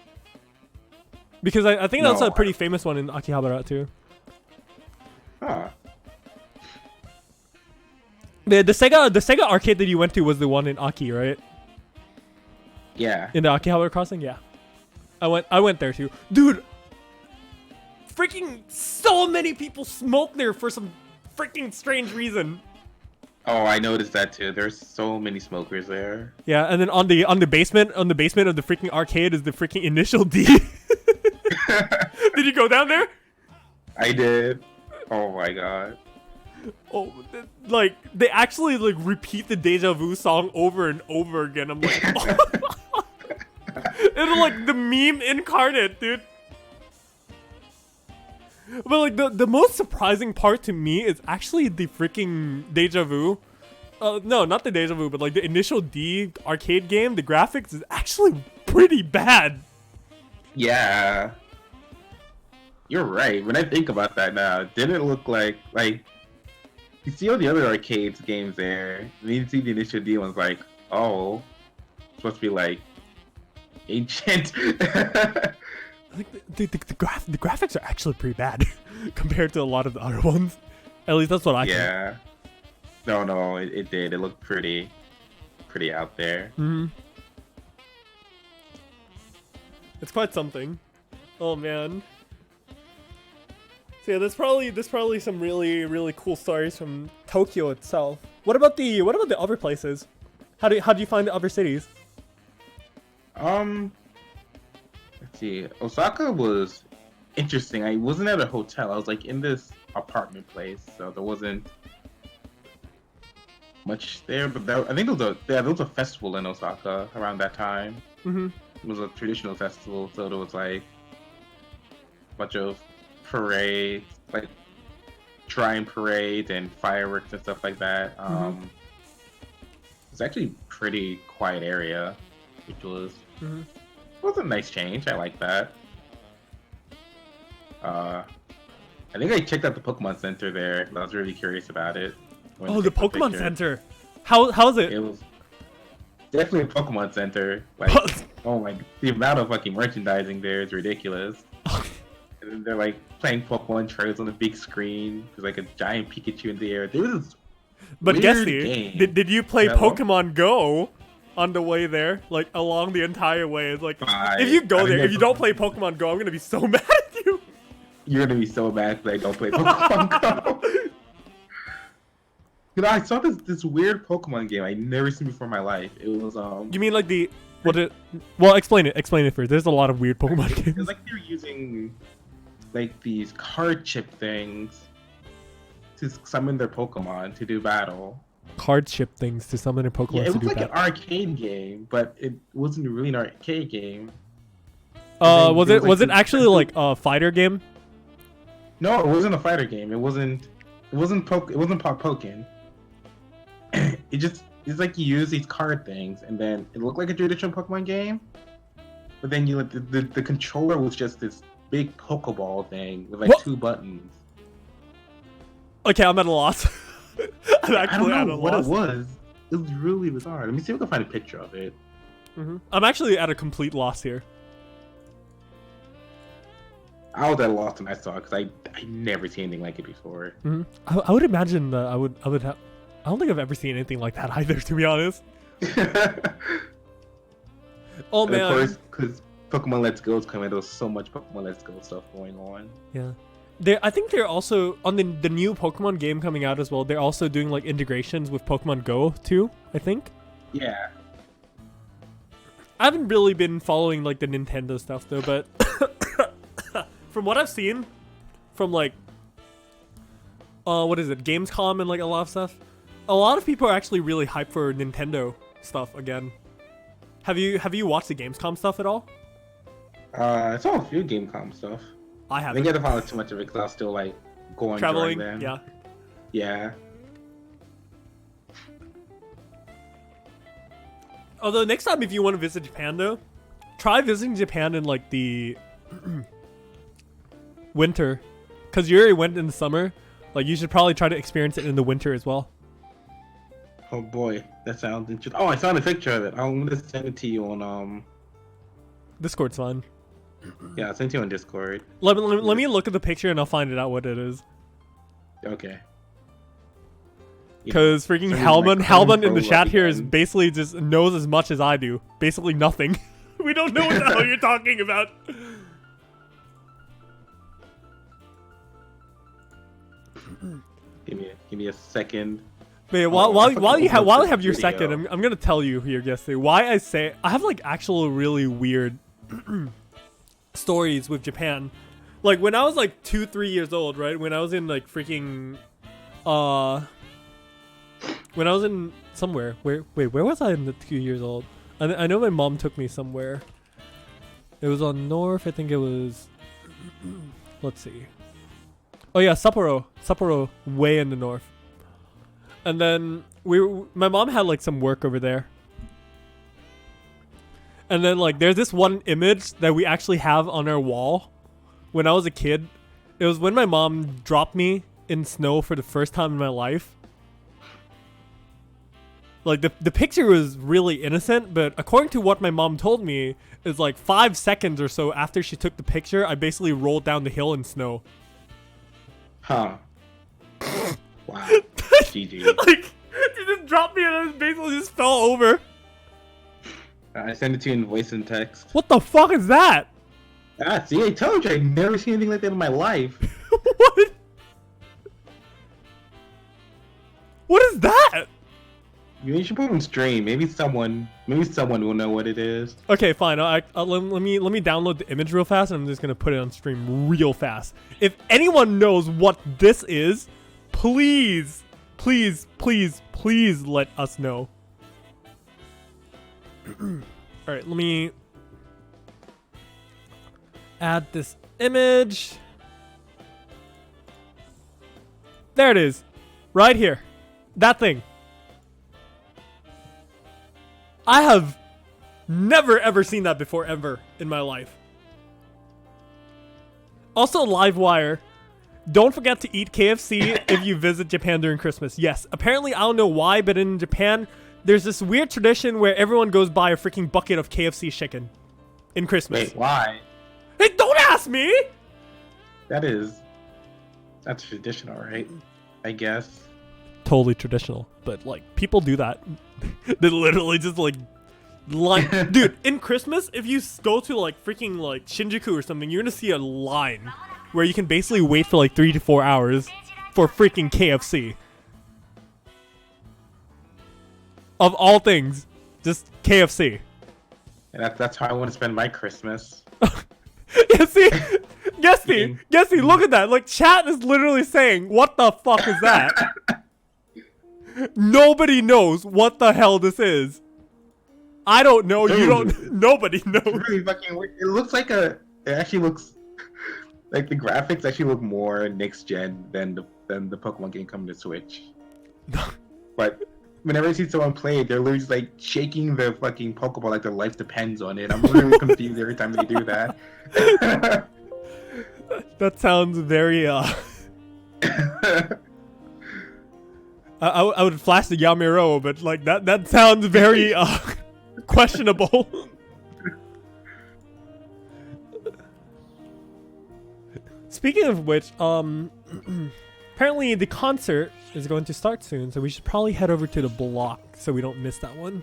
Because I think that's No, a pretty famous one in Akihabara too. Huh. The Sega arcade that you went to was the one in Aki, right? Yeah. In the Akihabara Crossing, yeah. I went there too, dude. Freaking so many people smoke there for some freaking strange reason. Oh, I noticed that too. There's so many smokers there. Yeah, and then on the basement of the freaking arcade is the freaking Initial D. Did you go down there? I did. Oh my god. Oh, like they actually like repeat the Deja Vu song over and over again. I'm like, oh. It's like the meme incarnate, dude. But like the most surprising part to me is actually the freaking Deja Vu. No, not the Deja Vu, but like the Initial D arcade game. The graphics is actually pretty bad. Yeah. You're right. When I think about that now, it didn't look like you see all the other arcades games there, and then you see the Initial D ones like, oh, it's supposed to be like ancient. I think the graphics are actually pretty bad compared to a lot of the other ones. At least that's what I think. Yeah. No, it did. It looked pretty out there. Mm-hmm. It's quite something. Oh man. So yeah, there's probably some really cool stories from Tokyo itself. What about the other places? How do you find the other cities? Let's see. Osaka was interesting. I wasn't at a hotel. I was like in this apartment place, so there wasn't much there. But I think there was a festival in Osaka around that time. Mm-hmm. It was a traditional festival, so there was like a bunch of parades, like shrine parades and fireworks and stuff like that. It's actually a pretty quiet area, which was a nice change. I like that. I think I checked out the Pokemon Center there. I was really curious about it. Oh, the Pokemon Center. How's it? It was definitely a Pokemon Center. Like, oh my, the amount of fucking merchandising there is ridiculous. And then they're like playing Pokemon trails on the big screen. There's like a giant Pikachu in the air. There was this But weird Gesti, game. did you play Hello? Pokemon Go on the way there? Like along the entire way? It's like I- if you go I there, if never- you don't play Pokemon Go, I'm gonna be so mad at you. You're gonna be so mad that I don't play Pokemon Go. You know, I saw this weird Pokemon game I never seen before in my life. It was You mean like the what? Well, explain it first. There's a lot of weird Pokemon It's games. like they're using like these card chip things to summon their Pokemon to do battle. Card ship things to summon their Pokemon Yeah, it to was do like that. an arcade game, but it wasn't really an arcade game. Was there it was, like, was it some actually special- like a fighter game? No, it wasn't a fighter game. It wasn't Pop Pokken. It's like you use these card things, and then it looked like a traditional Pokemon game. But then the controller was just this big Pokeball thing with like What? 2 buttons. Okay, I'm at a loss. I'm I actually don't at know a what loss. it was. It was really bizarre. Let me see if I can find a picture of it. I'm actually at a complete loss here. I was at a loss when I saw it because I never seen anything like it before. I would imagine that I would have. I don't think I've ever seen anything like that either, to be honest. Oh And man. of course, because Pokemon Let's Go is coming, there was so much Pokemon Let's Go stuff going on. Yeah. I think they're also on the new Pokemon game coming out as well. They're also doing like integrations with Pokemon Go too, I think. Yeah. I haven't really been following like the Nintendo stuff though, but from what I've seen from like what is it, Gamescom and like a lot of stuff, a lot of people are actually really hyped for Nintendo stuff again. Have you watched the Gamescom stuff at all? I saw a few Gamecom stuff. I I haven't. didn't get to follow too much of it because I was still like going Traveling, during then. yeah. Yeah. Although next time if you want to visit Japan though, try visiting Japan in like the winter, because you already went in the summer. Like you should probably try to experience it in the winter as well. Oh boy, that sounds interesting. Oh, I found a picture of it. I'm gonna send it to you on Discord's fun. Yeah, I sent you on Discord. Let me look at the picture and I'll find it out what it is. Okay. Because freaking So he's Halman like in the Chrome chat here is again. basically just knows as much as I do. Basically nothing. We don't know what the hell you're talking about. Give me a second. Wait, I while fucking you have opened your the second, video. I'm gonna tell you here, Gesti, why I say I have like actual really weird stories with Japan. Like when I was like 2-3 years old, right? When I was in like freaking when I was in somewhere, where was I in the 2 years old? I know my mom took me somewhere. It was on north, I think it was let's see. Oh yeah, Sapporo, way in the north. And then my mom had like some work over there. And then like there's this one image that we actually have on our wall when I was a kid. It was when my mom dropped me in snow for the first time in my life. Like the picture was really innocent, but according to what my mom told me, is like 5 seconds or so after she took the picture, I basically rolled down the hill in snow. Huh. Wow. GG. Like she just dropped me and I basically just fell over. I sent it to you in voice and text. What the fuck is that? Ah, see, I told you I've never seen anything like that in my life. What? What is that? You should put it on stream. Maybe someone will know what it is. Okay, fine. Let me download the image real fast, and I'm just gonna put it on stream real fast. If anyone knows what this is, please let us know. All right, let me add this image. There it is, right here. That thing. I have never ever seen that before ever in my life. Also, Livewire. Don't forget to eat KFC if you visit Japan during Christmas. Yes, apparently I don't know why, but in Japan, there's this weird tradition where everyone goes buy a freaking bucket of KFC chicken in Christmas. Wait, why? Hey, don't ask me! That's traditional, right? I guess. Totally traditional, but like people do that. They literally just like dude, in Christmas, if you go to like freaking like Shinjuku or something, you're gonna see a line where you can basically wait for like 3 to 4 hours for freaking KFC. Of all things, just KFC. And that's how I want to spend my Christmas. Yeah, see? Gesti, look at that. Like, chat is literally saying, what the fuck is that? Nobody knows what the hell this is. I don't know. You don't. Nobody knows. It's really fucking weird. It looks like it actually looks like the graphics actually look more next gen than the Pokemon game coming to Switch. But whenever I see someone play, they're literally just, like shaking the fucking Pokeball like their life depends on it. I'm really confused every time they do that. That sounds very I would flash the Yamiro, but like that sounds very questionable. Speaking of which, apparently the concert is going to start soon, so we should probably head over to the block so we don't miss that one.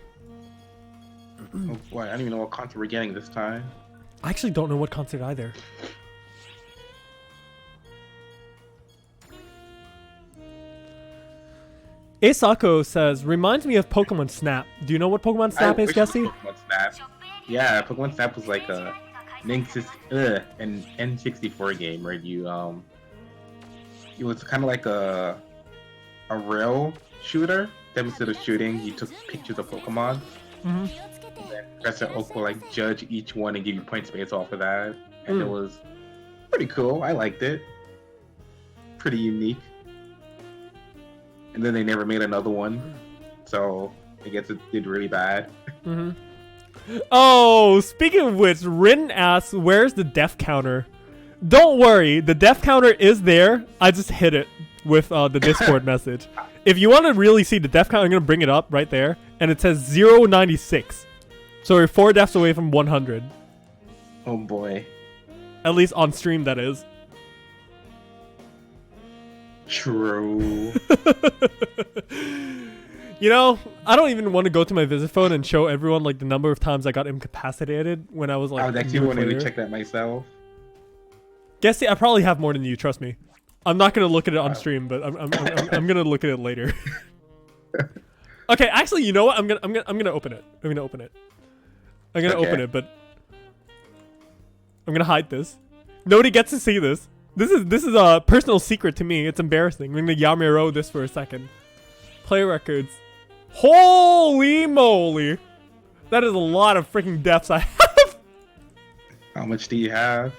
Oh boy, I don't even know what concert we're getting this time. I actually don't know what concert either. Asako says, reminds me of Pokemon Snap. Do you know what Pokemon Snap is, Gesti? Pokemon Snap. Yeah, Pokemon Snap was like an N64 game where you it was kind of like a rail shooter. That instead of shooting, you took pictures of Pokemon. Mm-hmm. And then Professor Oak will like judge each one and give you points based off of that. And it was pretty cool. I liked it. Pretty unique. And then they never made another one, so I guess it did really bad. Mm-hmm. Oh, speaking of which, Rin asks, where's the death counter? Don't worry, the death counter is there. I just hit it with the Discord message. If you want to really see the death counter, I'm going to bring it up right there. And it says 096. So we're 4 deaths away from 100. Oh boy. At least on stream, that is. True. You know, I don't even want to go to my visit phone and show everyone like the number of times I got incapacitated when I was like. I was actually wanting to check that myself. Guess I probably have more than you. Trust me. I'm not gonna look at it on stream, but I'm gonna look at it later. Okay, actually, you know what? I'm gonna open it. I'm gonna open it. I'm gonna open it, but I'm gonna hide this. Nobody gets to see this. This is a personal secret to me. It's embarrassing. I'm gonna Yamiro this for a second. Play records. Holy moly! That is a lot of freaking deaths I have. How much do you have?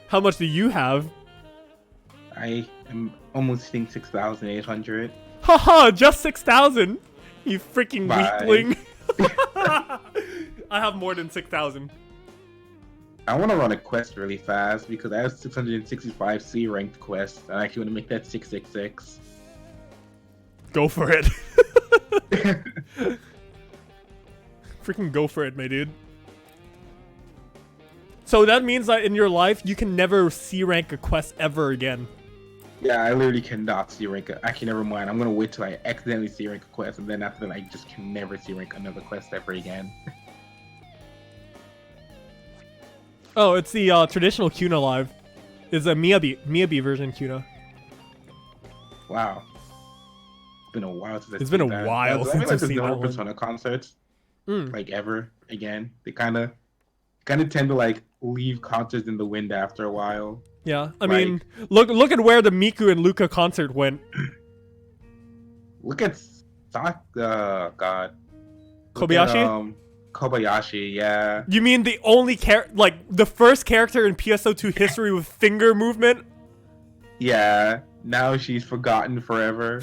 How much do you have? I am almost hitting 6,800. Haha, just 6,000. You freaking Bye. weakling. I have more than 6,000. I want to run a quest really fast because I have 665 C ranked quests. And I actually want to make that 666. Go for it. Freaking go for it, my dude. So that means that in your life, you can never C rank a quest ever again. Yeah, I literally cannot C rank it. Actually, never mind. I'm going to wait till I accidentally C rank a quest. And then after that, I just can never C rank another quest ever again. Oh, it's the traditional Cuna live. It's a Miyabi version Cuna. Wow. It's been a while since It's been a while since I've seen that one. Persona concerts, like ever again. They kind of tend to like leave concerts in the wind after a while. Yeah, I mean, look at where the Miku and Luca concert went. Look at God. Kobayashi? Kobayashi, yeah. You mean the only the first character in PSO2 history with finger movement? Yeah. Now she's forgotten forever.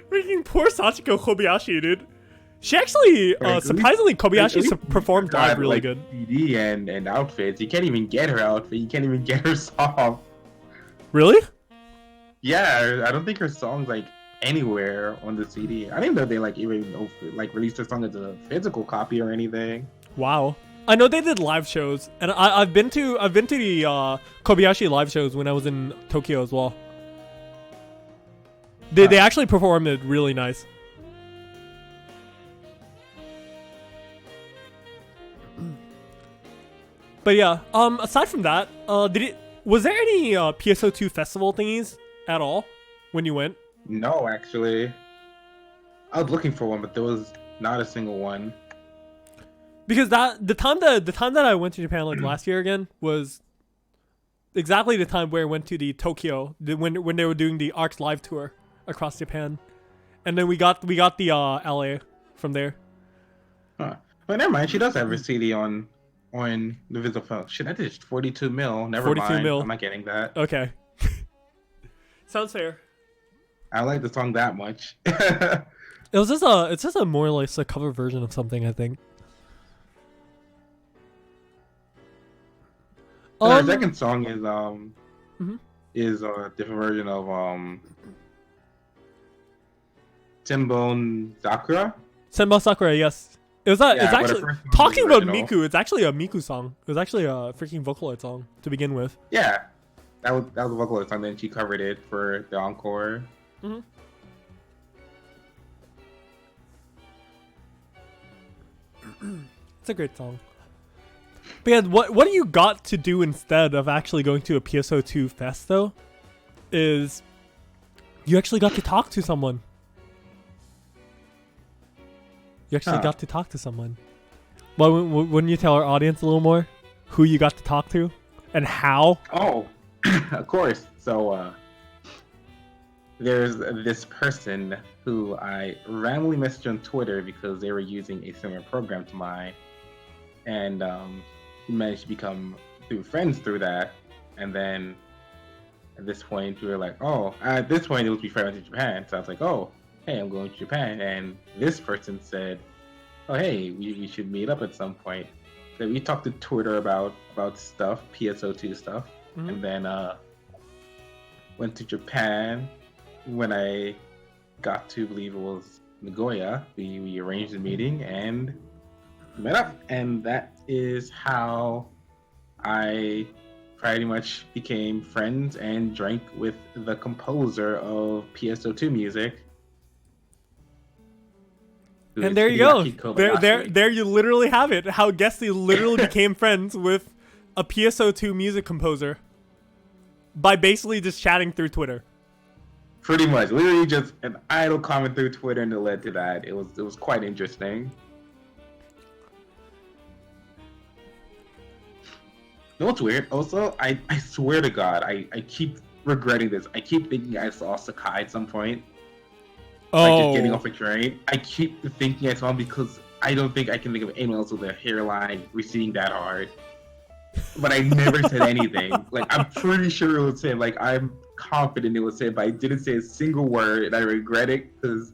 Freaking poor Sachiko Kobayashi, dude. She actually, surprisingly, Kobayashi performed live really good. CD and outfits. You can't even get her outfit. You can't even get her song. Really? Yeah, I don't think her song's like anywhere on the CD. I didn't know they like even like released her song as a physical copy or anything. Wow. I know they did live shows, and I've been to the Kobayashi live shows when I was in Tokyo as well. They actually performed it really nice. But yeah, aside from that, was there any PSO2 festival thingies at all when you went? No, actually. I was looking for one, but there was not a single one. Because the time that I went to Japan like last year again was exactly the time where I went to the Tokyo when they were doing the ARC's live tour across Japan, and then we got the LA from there. Huh. But never mind. She does have her CD on the Visual phone. Shit, that is 42 mil. Never 42 mind. I'm not getting that. Okay. Sounds fair. I like the song that much. It's just a more like a cover version of something, I think. The second song Mhm. is a different version of Timbone Sakura. Senbou Sakura, yes. It was that. Yeah, It's but the actually first one was talking the about original. Miku. It's actually a Miku song. It was actually a freaking Vocaloid song to begin with. Yeah, that was a vocalist song. Then she covered it for the encore. Mm-hmm. It's a great song. But yeah, what you got to do instead of actually going to a PSO2 fest though, is you actually got to talk to someone. You actually got to talk to someone. Well, wouldn't you tell our audience a little more who you got to talk to and how? Oh, of course. So there's this person who I randomly messaged on Twitter because they were using a similar program to mine, and we managed to become friends through that. And then at this point, we were like, oh, at this point, it was before I went to Japan. So I was like, oh, hey, I'm going to Japan. And this person said, oh, hey, we should meet up at some point. So we talked to Twitter about stuff, PSO2 stuff. Mhm. And then went to Japan. When I got to, believe it was Nagoya, we arranged a meeting and met up. And that is how I pretty much became friends and drank with the composer of PSO2 music. And there you go. There you literally have it. How Gesti literally became friends with a PSO2 music composer by basically just chatting through Twitter. Pretty much, literally just an idle comment through Twitter, and it led to that. It was quite interesting. You know what's weird? Also, I swear to God, I keep regretting this. I keep thinking I saw Sakai at some point. Like just getting off a train. I keep thinking I saw him because I don't think I can think of anyone else with a hairline receding that hard. But I never said anything. Like, I'm pretty sure it was him. Like, I'm confident it was him, but I didn't say a single word, and I regret it because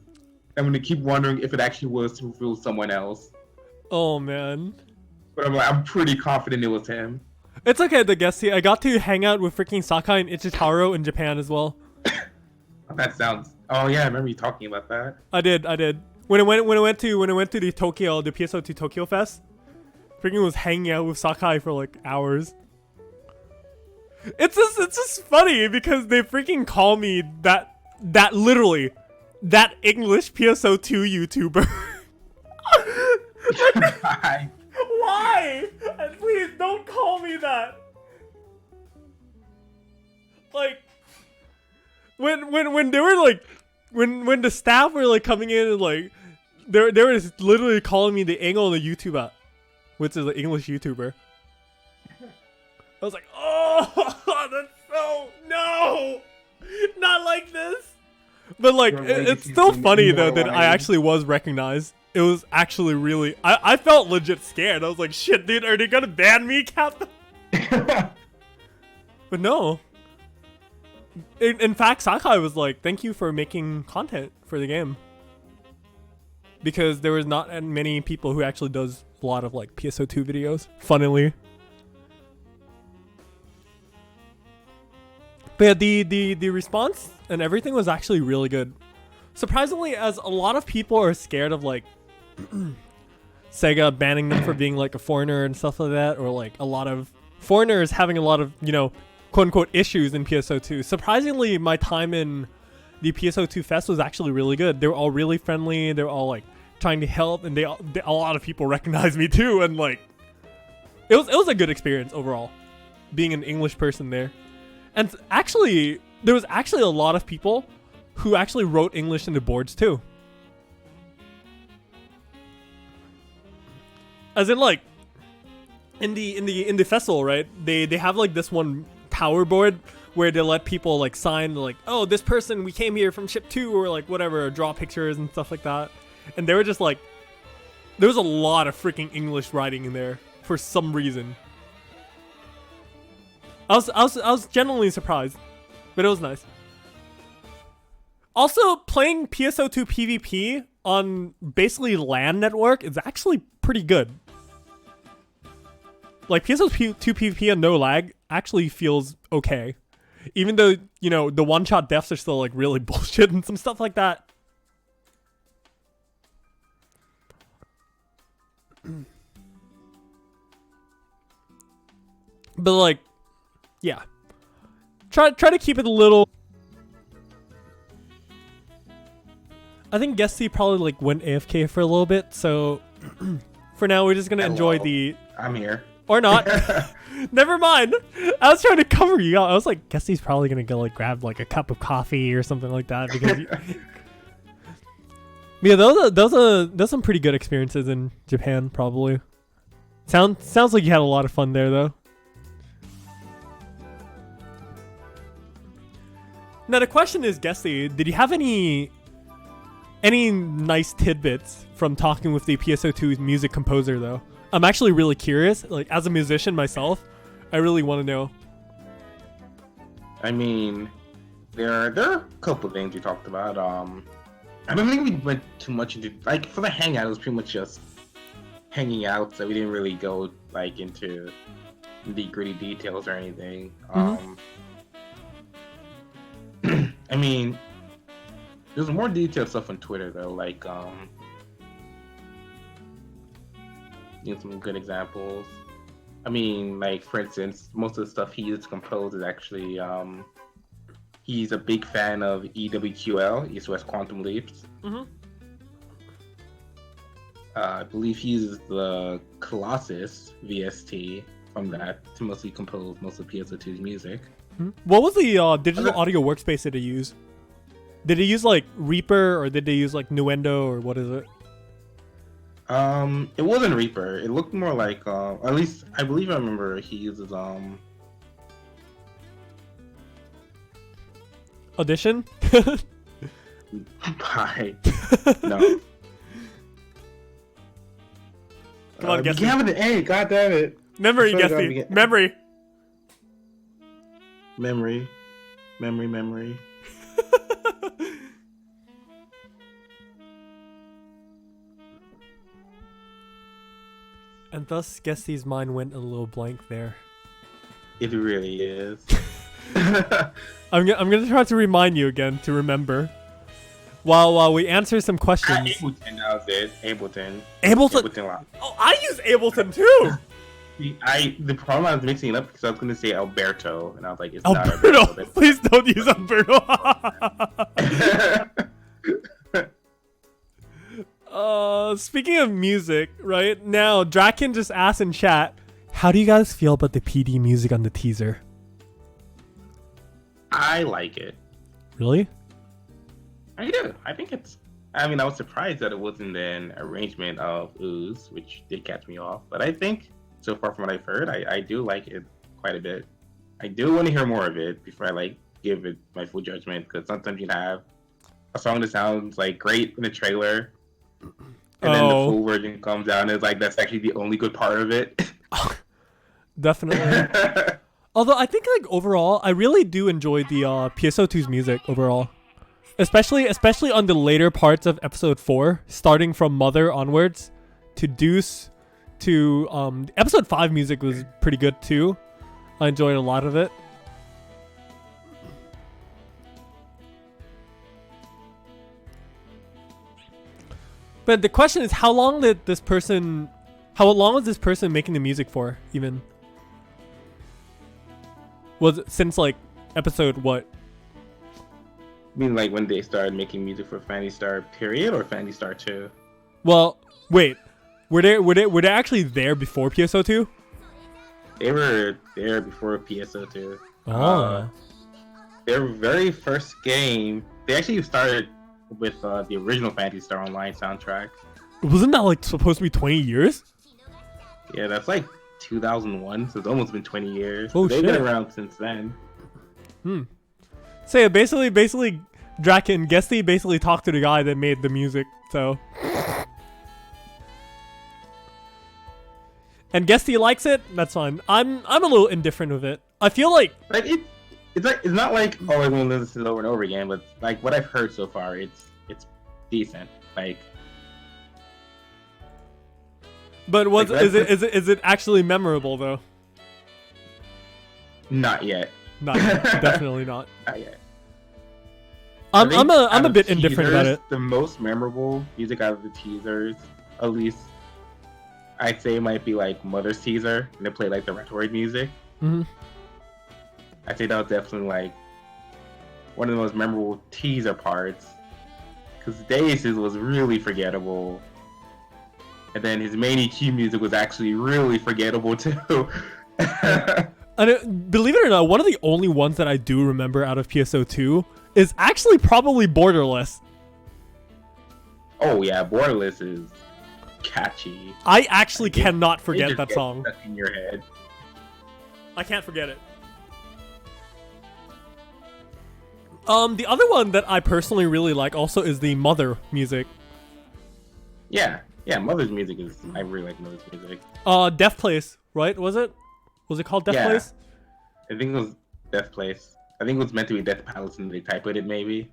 I'm gonna keep wondering if it actually was someone else. Oh man. But I'm pretty confident it was him. It's okay, the Gesti. I got to hang out with freaking Sakai and Ichitaro in Japan as well. That sounds. Oh yeah, I remember you talking about that. I did. When I went to the Tokyo, the PSO2 Tokyo Fest, freaking was hanging out with Sakai for like hours. It's just funny because they freaking call me that literally that English PSO2 YouTuber. Why? And please don't call me that. Like when they were like when the staff were like coming in and like they were literally calling me the angle on the YouTube app, which is an English YouTuber. I was like, oh, that's so no, not like this. But like, it's still funny though that I actually was recognized. It was actually really, I felt legit scared. I was like, shit, dude, are they gonna ban me, Captain? But no. In fact, Sakai was like, thank you for making content for the game. Because there was not many people who actually does a lot of like PSO2 videos, funnily. But yeah, the response and everything was actually really good. Surprisingly, as a lot of people are scared of like SEGA banning them for being like a foreigner and stuff like that, or like a lot of foreigners having a lot of, you know, quote unquote issues in PSO2. Surprisingly, my time in the PSO2 fest was actually really good. They were all really friendly. They were all like trying to help, and a lot of people recognized me too. And like, it was a good experience overall, being an English person there. And actually, there was actually a lot of people who actually wrote English in the boards too. As in like, in the festival, right? They have like this one tower board where they let people like sign like, oh, this person, we came here from ship 2, or like whatever, draw pictures and stuff like that. And they were just like, there was a lot of freaking English writing in there for some reason. I was genuinely surprised, but it was nice. Also, playing PSO2 PvP on basically LAN network is actually pretty good. Like, PSO2 PvP on no lag actually feels okay. Even though, you know, the one-shot deaths are still, like, really bullshit and some stuff like that. But, like, yeah. Try to keep it a little... I think Gesti probably, like, went AFK for a little bit, so... for now, we're just gonna enjoy the... I'm here. Or not. Never mind. I was trying to cover you. I was like, Gesti's probably gonna go, like, grab, like, a cup of coffee or something like that, because... Yeah, those are some pretty good experiences in Japan, probably. Sounds like you had a lot of fun there, though. Now the question is, Gesti, did you have any nice tidbits from talking with the PSO2's music composer, though? I'm actually really curious. Like, as a musician myself, I really want to know. I mean, there are a couple of things we talked about. I don't think we went too much into, like, for the hangout, it was pretty much just hanging out, so we didn't really go, like, into the gritty details or anything. I mean, there's more detailed stuff on Twitter, though, like, some good examples. I mean, like, for instance, most of the stuff he used to compose is actually, he's a big fan of EWQL, East West Quantum Leaps. I believe he uses the Colossus VST from that to mostly compose most of PSO2's music. What was the digital audio workspace that they use? Did they use, like, Reaper, or did they use, like, Nuendo, or what is it? It wasn't Reaper. It looked more like, at least I believe I remember he uses, Audition? Bye. No. Come on, Gesti. Give it an A, god damn it. Memory, Gesti. Memory. Memory. And thus, Gesti's mind went a little blank there. It really is. I'm gonna try to remind you again to remember. While we answer some questions. Ableton, that was it. Ableton. Ableton. Oh, I use Ableton too. The problem I was mixing it up because I was going to say Alberto, and I was like, it's Alberto. not Alberto. Please don't use Alberto. Speaking of music, right now, Draken just asked in chat, how do you guys feel about the PD music on the teaser? I like it. Really? I do. I think it's. I mean, I was surprised that it wasn't an arrangement of Ooze, which did catch me off. But I think, so far from what I've heard, I do like it quite a bit. I do want to hear more of it before I, like, give it my full judgment, because sometimes you have a song that sounds, like, great in the trailer, and then the full version comes out, and it's like, that's actually the only good part of it. Definitely. Although I think, like, overall, I really do enjoy the PSO2's music overall. Especially on the later parts of episode 4, starting from Mother onwards to Deuce to episode 5 music was pretty good too. I enjoyed a lot of it. But the question is, how long was this person making the music for, even? Was it since, like, episode what? I mean, like, when they started making music for Phantasy Star period or Phantasy Star 2? Well, wait. Were they actually there before PSO2? They were there before PSO2. Oh. Their very first game, they actually started with the original Phantasy Star Online soundtrack. Wasn't that, like, supposed to be 20 years? Yeah, that's like 2001, so it's almost been 20 years. Oh, They've shit. been around since then. So yeah, basically, Draken Gesti basically talked to the guy that made the music. So, and Gesti likes it. That's fine. I'm a little indifferent with it. I feel like it's not like oh I'm gonna listen to it over and over again, but like what I've heard so far, it's decent. Like, But what like, is it actually memorable though? not yet. Not yet. Definitely not. Not yet. I'm I think a out of bit indifferent about teasers, it. The most memorable music out of the teasers, at least I'd say, might be like Mother's teaser, and they play like the Retroid music. Hmm. I'd say that was definitely like one of the most memorable teaser parts, because Dace's was really forgettable, and then his main EQ music was actually really forgettable too. And believe it or not, one of the only ones that I do remember out of PSO2 is actually probably Borderless. Oh yeah, Borderless is catchy. I actually It- cannot it forget just that gets song. stuck in your head. I can't forget it. The other one that I personally really like also is the Mother music. Yeah, Mother's music is. I really like Mother's music. Death Place, right? Was it called Death Yeah. Place? I think it was Death Place. I think it was meant to be Death Palace, and they typed it maybe.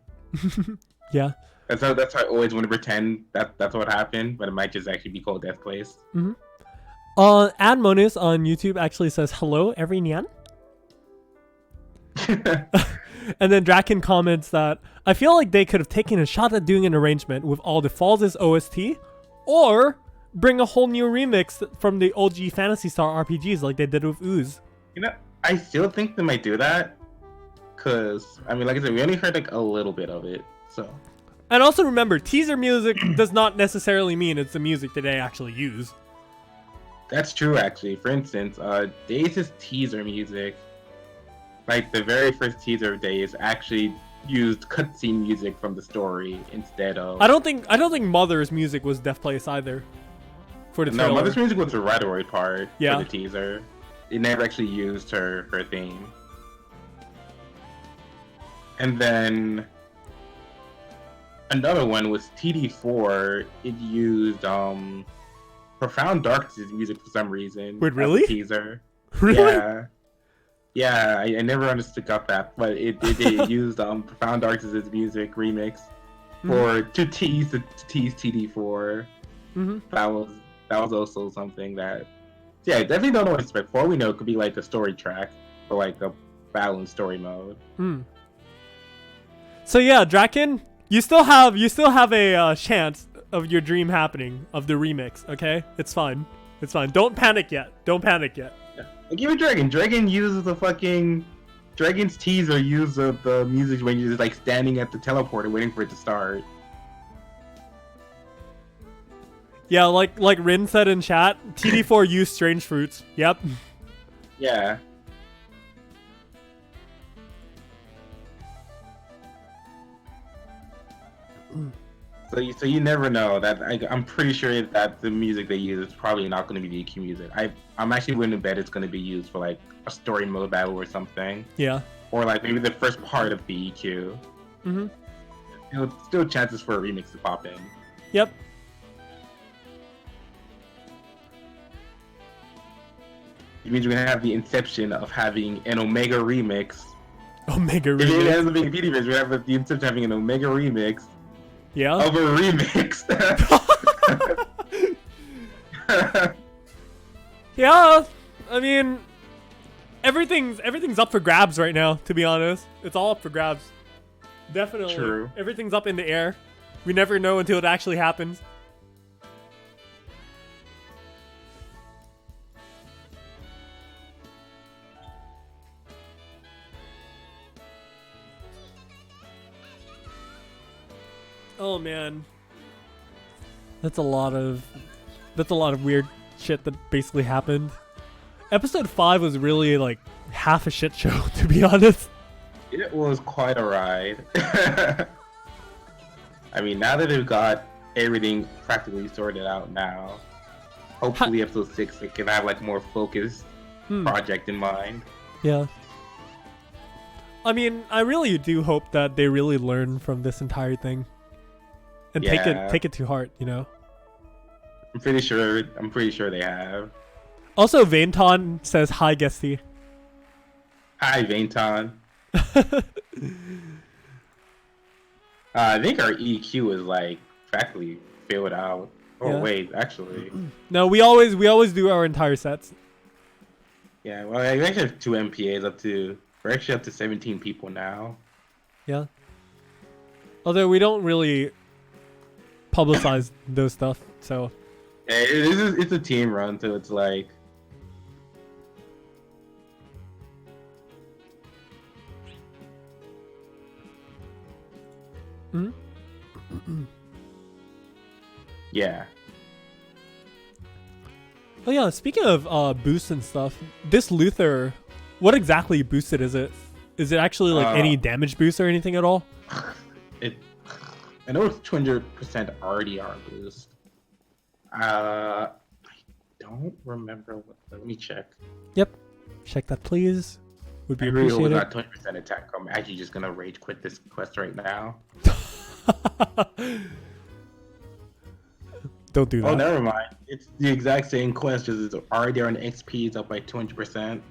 Yeah. That's how I always want to pretend that's what happened, but it might just actually be called Death Place. Admonis on YouTube actually says hello, every nyan. And then Draken comments that I feel like they could have taken a shot at doing an arrangement with all the Falls as OST, or bring a whole new remix from the OG Phantasy Star RPGs like they did with Ooze. You know, I still think they might do that, cause I mean, like I said, we only heard like a little bit of it, so. And also remember, teaser music does not necessarily mean it's the music that they actually use. That's true, actually. For instance, Days' teaser music, like the very first teaser of Days, actually used cutscene music from the story instead of. I don't think Mother's music was Death Place either. For the No, trailer. Mother's music was the Retroid part Yeah. for the teaser. It never actually used her theme. And then another one was TD4. It used Profound Darkness music for some reason. Wait, as really? a teaser. Really? Yeah, I never understood that, but it used Profound Darkness' music remix for to tease TD4. Mm-hmm. That was also something that, yeah, definitely don't know what to expect. For all we know, it could be like a story track or like a battle in story mode. So yeah, Draken, you still have a chance of your dream happening of the remix. Okay, it's fine. It's fine. Don't panic yet. Like even Dragon uses the fucking Dragon's teaser uses the music when you're just like standing at the teleporter waiting for it to start. Yeah, like Rin said in chat, TD4 used Strange Fruits. Yep. Yeah. So you never know. That I'm pretty sure that the music they use is probably not going to be the EQ music. I'm actually willing to bet it's going to be used for like a story mode battle or something. Yeah. Or like maybe the first part of the EQ. Mm-hmm. Still chances for a remix to pop in. Yep. It means we're gonna have the inception of having an Omega remix. Omega If it remix. ends up being a PD remix, we're gonna have the inception of having an Omega remix Yeah. of a remix. Yeah. I mean, everything's up for grabs right now. To be honest, it's all up for grabs. Definitely. True. Everything's up in the air. We never know until it actually happens. Oh man, that's a lot of weird shit that basically happened. Episode 5 was really like half a shit show, to be honest. It was quite a ride. I mean, now that they've got everything practically sorted out now, hopefully episode 6 they can have like more focused project in mind. Yeah. I mean, I really do hope that they really learn from this entire thing. And take it to heart, you know. I'm pretty sure they have. Also, Vainton says hi, Gesti. Hi, Vainton. I think our EQ is like practically filled out. Oh Yeah. wait, actually, No, we always do our entire sets. yeah. Well, I actually have 2 MPAs up to. We're actually up to 17 people now. Yeah. Although we don't really publicize those stuff, so Yeah, it's a team run, so it's like. Mhm. Yeah. Oh yeah, speaking of boosts and stuff, this Luther, what exactly boosted is it? Is it actually like any damage boost or anything at all? I know it's 200% RDR boost. I don't remember what. Let me check. Yep. Check that, please. Would I be really hope it's appreciated. not 20% attack. I'm actually just gonna rage quit this quest right now. Don't do that. Oh, never mind. It's the exact same quest, just it's RDR and XP is up by 200%.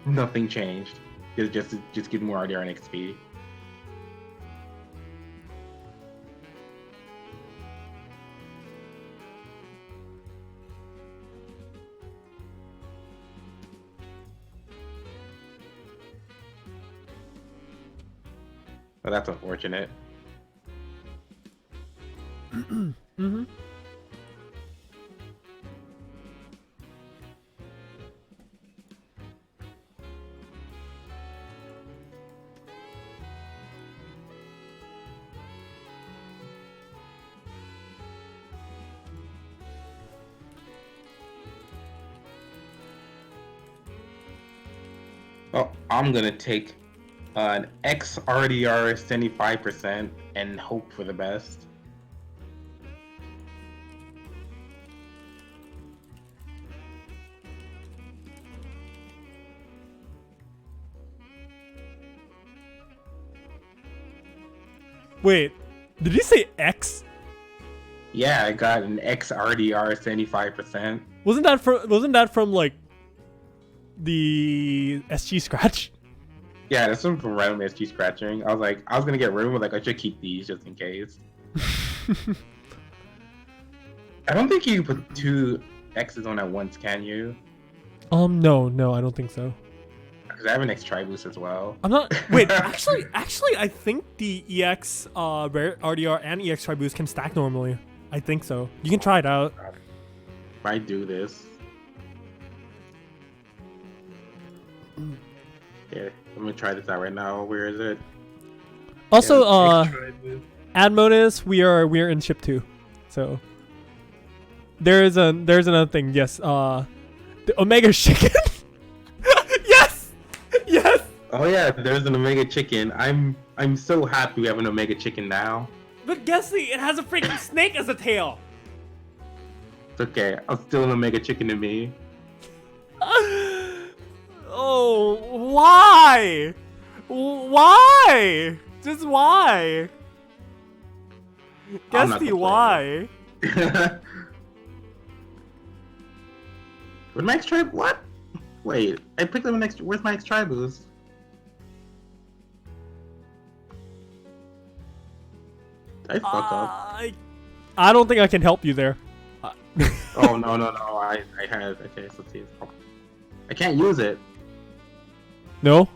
Nothing changed. It's just give more RDR and XP. Well, that's unfortunate. Mm-hmm. Well, I'm gonna take an XRDR 75% and hope for the best. Wait, did you say X? Yeah, I got an XRDR 75%. Wasn't that from like the SG scratch? Yeah, that's from random SG scratching. I was gonna get room, but like I should keep these just in case. I don't think you can put 2 X's on at once, can you? No, I don't think so. Because I have an X Triboost as well. I'm not. Wait, actually, I think the EX RDR and EX Tri Boost can stack normally. I think so. You can try it out. If I do this, yeah, I'm gonna try this out right now. Where is it? Also, Yeah, X Triboost. add bonus. We are in ship 2, so there's another thing. Yes, the Omega chicken. Yes. Oh yeah, there's an Omega Chicken. I'm so happy we have an Omega Chicken now. But Gesti, it has a freaking snake as a tail. It's okay. I'm still an Omega Chicken to me. Oh, why? Why? Just why? I'm not Gesti, complaining. why? Where's my X Tribe? What? Wait, I picked up an X. Where's my X Triboost? Did I fuck up? I don't think I can help you there. Oh no. I had. Okay, so let's see. I can't use it. No?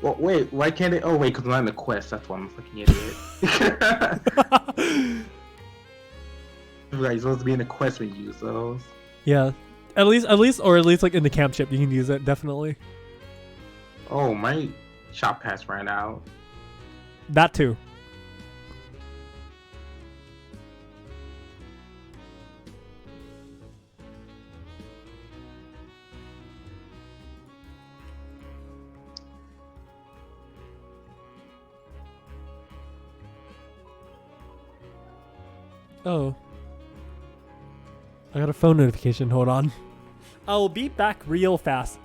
Well, wait. Why can't it? Oh wait, because I'm not in the quest. That's why I'm a fucking idiot. You're supposed to be in the quest when you use those. Yeah. At least like in the camp ship you can use it, definitely. Oh, my shop pass ran out. That too. Oh. I got a phone notification. Hold on. I'll be back real fast.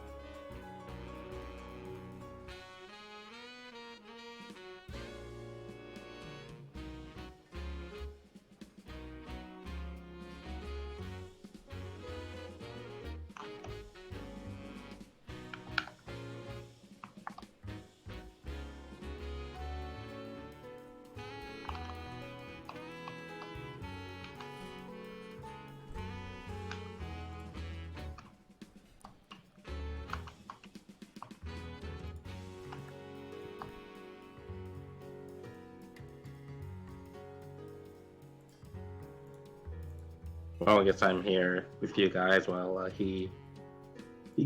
Well, I guess I'm here with you guys while he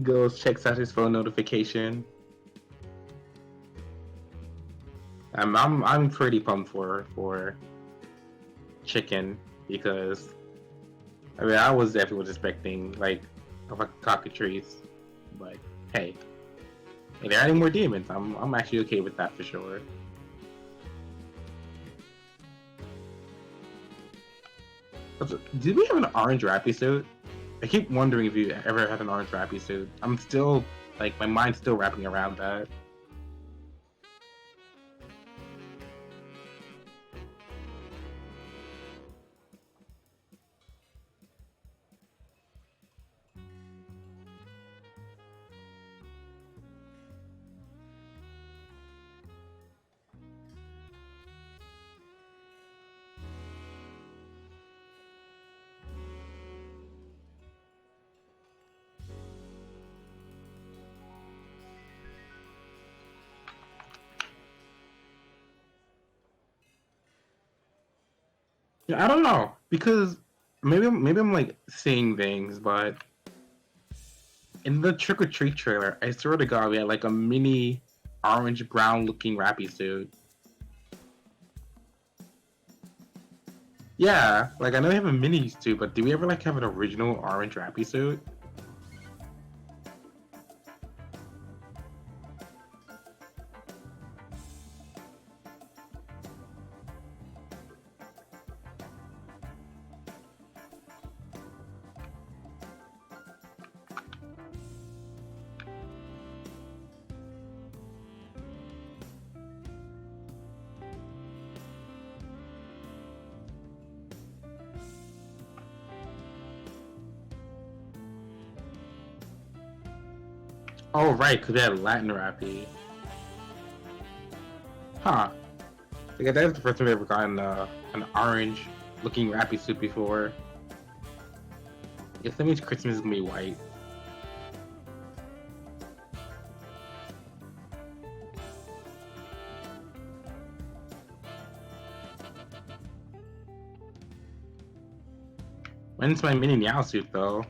goes checks out his phone notification. I'm pretty pumped for chicken because I mean I was definitely expecting like a cockatrice, but hey, if there are any more demons, I'm actually okay with that for sure. Did we have an orange rappy suit? I keep wondering if you ever had an orange rappy suit. I'm still like my mind's still wrapping around that. Yeah, I don't know because maybe I'm like seeing things, but in the Trick or Treat trailer, I swear to God, we had like a mini orange brown looking rappy suit. Yeah, like I know they have a mini suit, but do we ever like have an original orange rappy suit? Oh right, because they had Latin rappy. Huh. Like, that's the first time I've ever gotten an orange looking rappy suit before. I guess that means Christmas is gonna be white. When's my mini Meow suit though?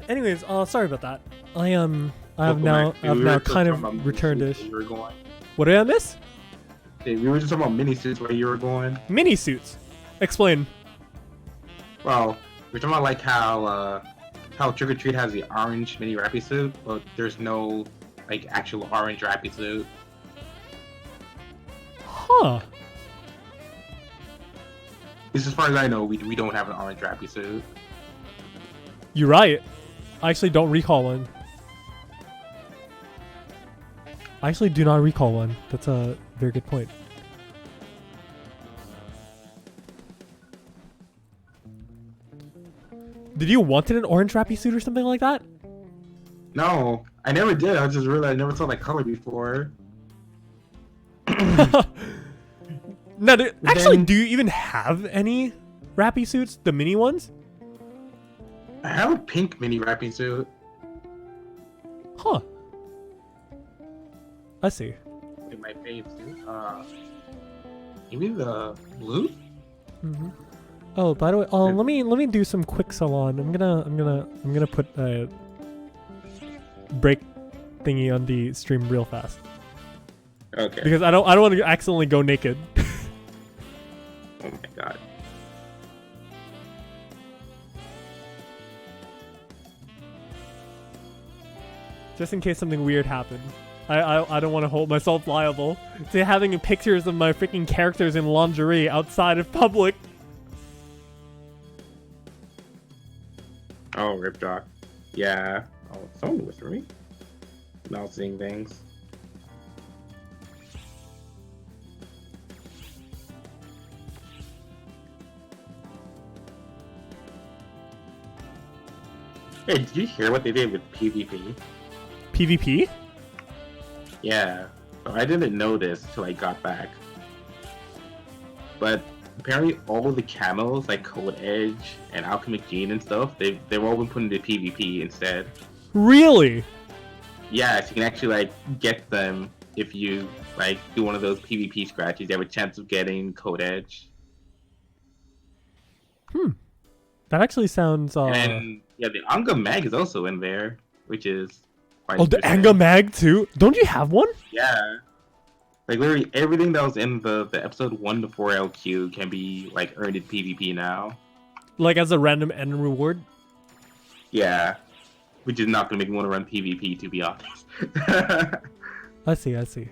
Anyways, sorry about that. I've now kind of returned-ish. What did I miss? Hey, we were just talking about mini suits where you were going. Mini suits. Explain. Well, we're talking about like how Trick or Treat has the orange mini rappy suit, but there's no like actual orange rappy suit. Huh. As far as I know, we don't have an orange rappy suit. You're right. I actually don't recall one. I actually do not recall one. That's a very good point. Did you wanted an orange rappy suit or something like that? No, I never did. I just realized I never saw that color before. No, actually, do you even have any rappy suits? The mini ones? I have a pink mini rappy suit. Huh. I see. In my fave suit. Maybe the blue? Mm-hmm. Oh, by the way, let me do some quick salon. I'm gonna put a break thingy on the stream real fast. Okay. Because I don't want to accidentally go naked. Oh my god. Just in case something weird happened. I don't want to hold myself liable to having pictures of my freaking characters in lingerie outside of public. Oh, Ripjock. Yeah. Oh, someone was me. Now seeing things. Hey, did you hear what they did with PvP? PvP? Yeah. So I didn't know this till I got back. But apparently all of the camos, like Code Edge and Alchemic Gene and stuff, they've all been put into PvP instead. Really? Yeah, so you can actually like get them if you like do one of those PvP scratches. You have a chance of getting Code Edge. That actually sounds And yeah, the Anga Mag is also in there, which is quite oh, the interesting. Anga Mag too? Don't you have one? Yeah. Like literally everything that was in the episode 1 to 4 LQ can be like earned in PvP now. Like as a random end reward? Yeah. Which is not gonna make me want to run PvP, to be honest. I see.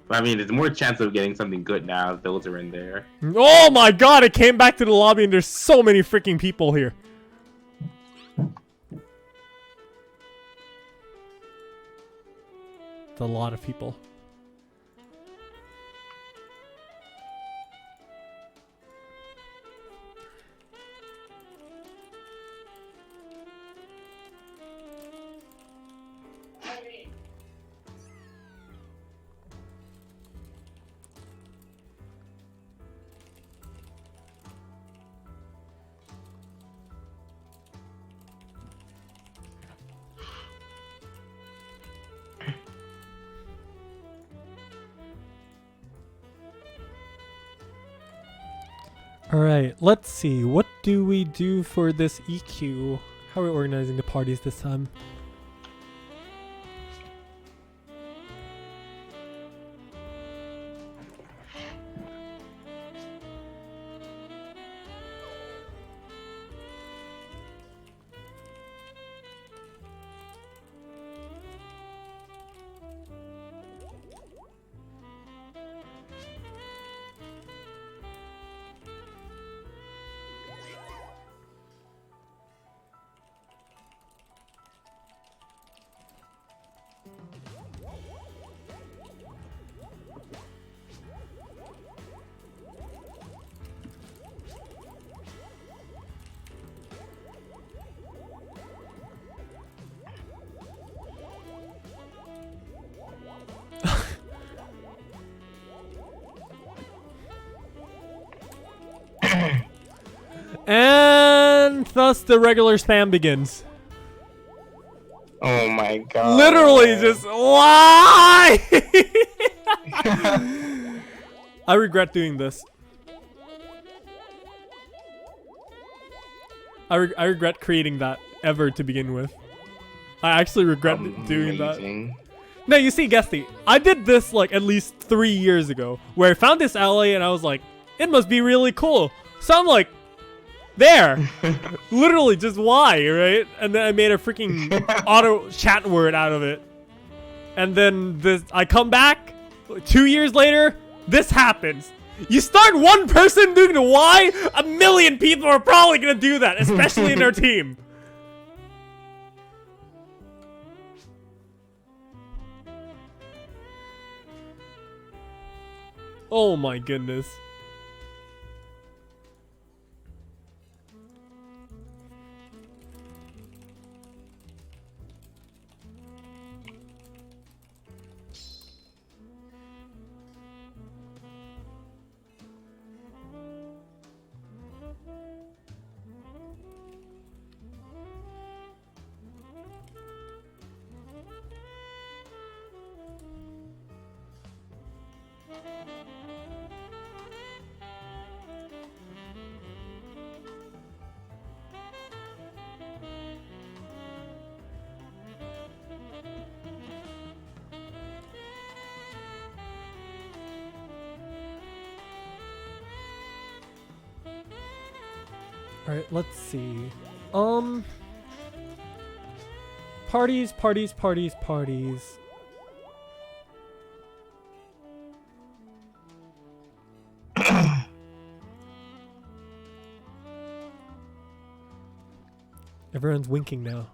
But I mean, there's more chance of getting something good now if those are in there. Oh my god, it came back to the lobby and there's so many freaking people here. It's a lot of people. Alright, let's see. What do we do for this EQ? How are we organizing the parties this time? And thus the regular spam begins. Oh my god. Literally just why? I regret doing this. I regret creating that ever to begin with. I actually regret doing that. Amazing. No, you see, Gesti, I did this like at least 3 years ago, where I found this alley and I was like, it must be really cool. So I'm like, there. Literally, just why, right? And then I made a freaking auto chat word out of it. And then I come back 2 years later, this happens. You start one person doing the why, 1 million people are probably gonna do that, especially in our team. Oh my goodness. Alright, let's see. Parties, parties, parties, parties. Everyone's winking now.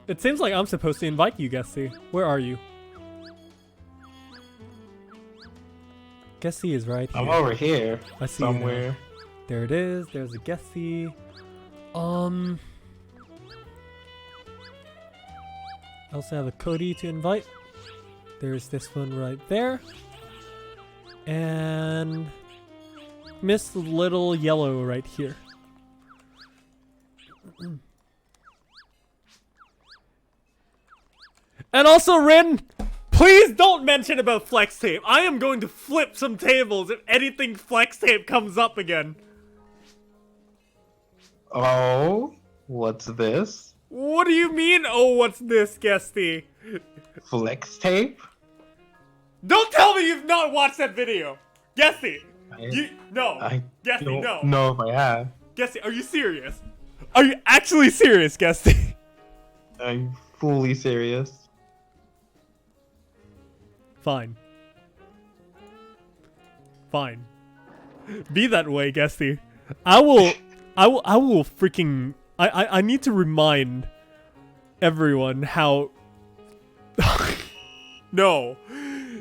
It seems like I'm supposed to invite you, Gesti. Where are you? Gesti is right here. I'm over here. I see somewhere. You now. There it is. There's a Gesti. I also have a Cody to invite. There's this one right there. And Miss Little Yellow right here. And also, Rin, please don't mention about flex tape. I am going to flip some tables if anything flex tape comes up again. Oh, what's this? What do you mean, oh, what's this, Gesti? Flex tape? Don't tell me you've not watched that video. Gesti, no. I Gesti, don't no. know if I have. Gesti, are you serious? Are you actually serious, Gesti? I'm fully serious. Fine. Fine. Be that way, Gesti. I will freaking... I need to remind everyone how... No.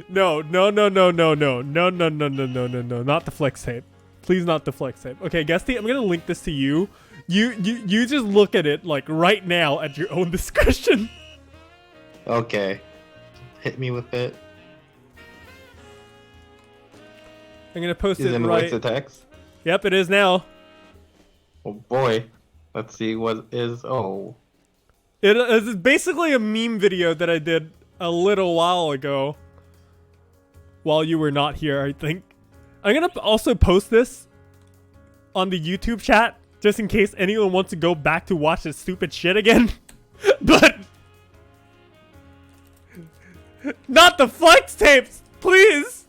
No, not the flex tape. Please not the flex tape. Okay, Gesti, I'm gonna link this to you. You just look at it, like, right now at your own discretion. Okay. Hit me with it. I'm gonna post Is it it right... voice to text? Yep, it is now. Oh boy. Let's see what is... Oh. It is basically a meme video that I did a little while ago. While you were not here, I think. I'm gonna also post this on the YouTube chat, just in case anyone wants to go back to watch this stupid shit again. But... not the flex tapes, please!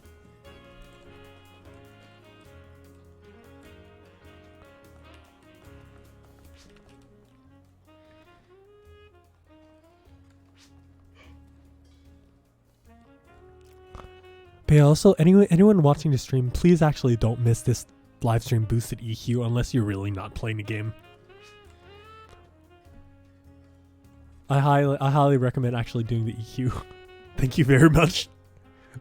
But yeah, also, anyone watching the stream, please actually don't miss this live stream boosted EQ unless you're really not playing the game. I highly recommend actually doing the EQ. Thank you very much.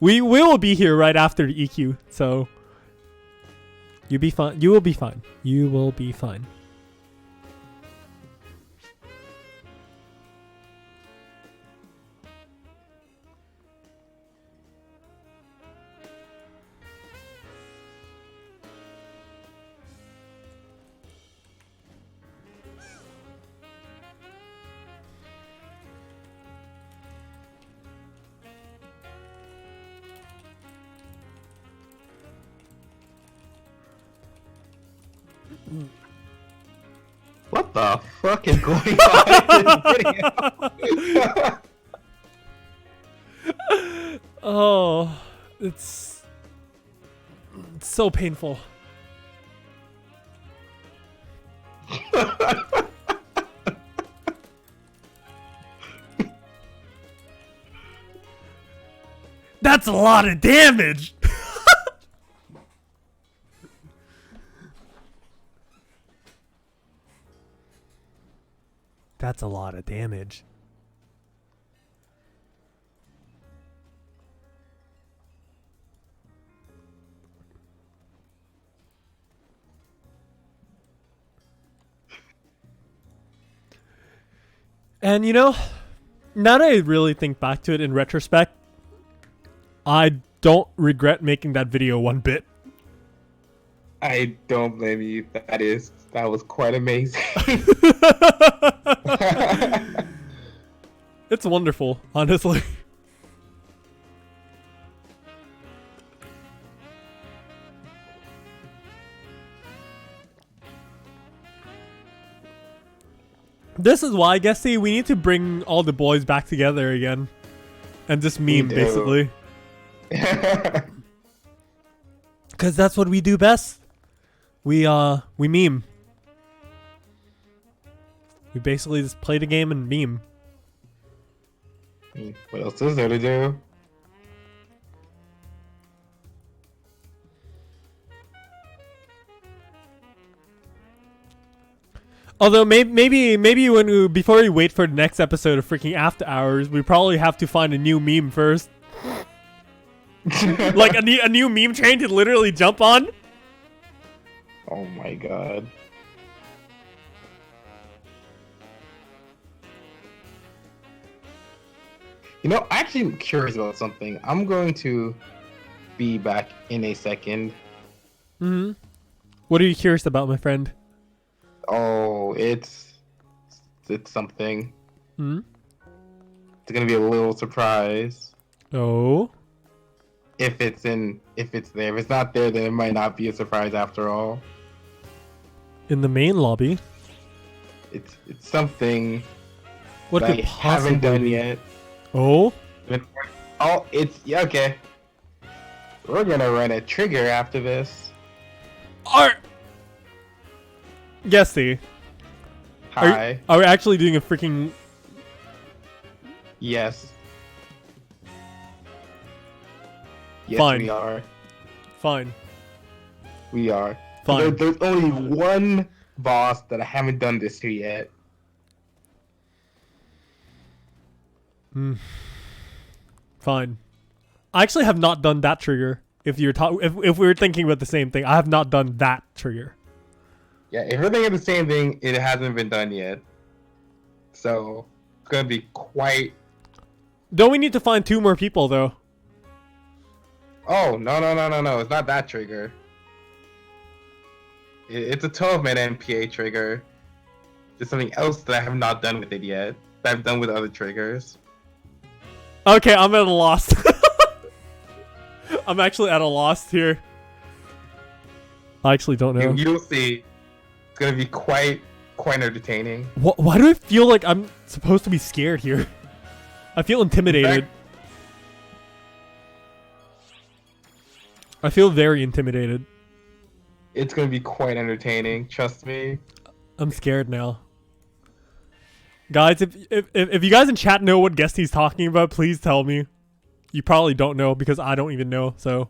We will be here right after the EQ, so you'll be fine. You will be fine. You will be fine. What the fuck is going on in this video? Oh, it's so painful. That's a lot of damage. That's a lot of damage. And you know, now that I really think back to it in retrospect, I don't regret making that video one bit. I don't blame you. That was quite amazing. It's wonderful, honestly. This is why, Gesti, we need to bring all the boys back together again. And just meme, basically. Because that's what we do best. We meme. We basically just play the game and meme. I mean, what else is there to do? Although maybe before we wait for the next episode of freaking After Hours, we probably have to find a new meme first. Like a new meme train to literally jump on. Oh my god. You know, actually, I'm curious about something. I'm going to be back in a second. What are you curious about, my friend? Oh, it's something. It's gonna be a little surprise. Oh. If it's there. If it's not there, then it might not be a surprise after all. In the main lobby. It's something What that could I haven't possibly done be? yet. Oh. Oh, yeah, okay. We're gonna run a trigger after this. Gesti. Hi. Are we actually doing a freaking... Yes. Yes, Fine. we are. Fine. We are. Fine. There's only one boss that I haven't done this to yet. Fine. I actually have not done that trigger. If we're thinking about the same thing, I have not done that trigger. Yeah, if we're thinking the same thing, it hasn't been done yet. So, it's gonna be quite... Don't we need to find 2 more people, though? Oh, no. It's not that trigger. It's a 12-man MPA trigger. There's something else that I have not done with it yet. That I've done with other triggers. Okay, I'm at a loss. I'm actually at a loss here. I actually don't know. You'll see. It's gonna be quite entertaining. Why do I feel like I'm supposed to be scared here? I feel intimidated. I feel very intimidated. It's gonna be quite entertaining, trust me. I'm scared now. Guys, if you guys in chat know what Gesti's talking about, please tell me. You probably don't know because I don't even know, so.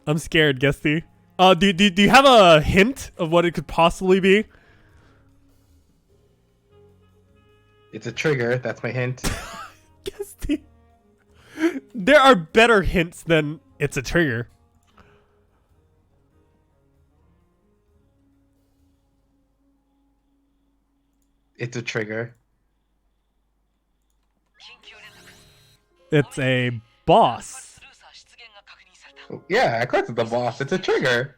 I'm scared, Gesti. Do you have a hint of what it could possibly be? It's a trigger, that's my hint. Gesti. There are better hints than it's a trigger. It's a trigger. It's a boss. Yeah, of course it's a boss. It's a trigger.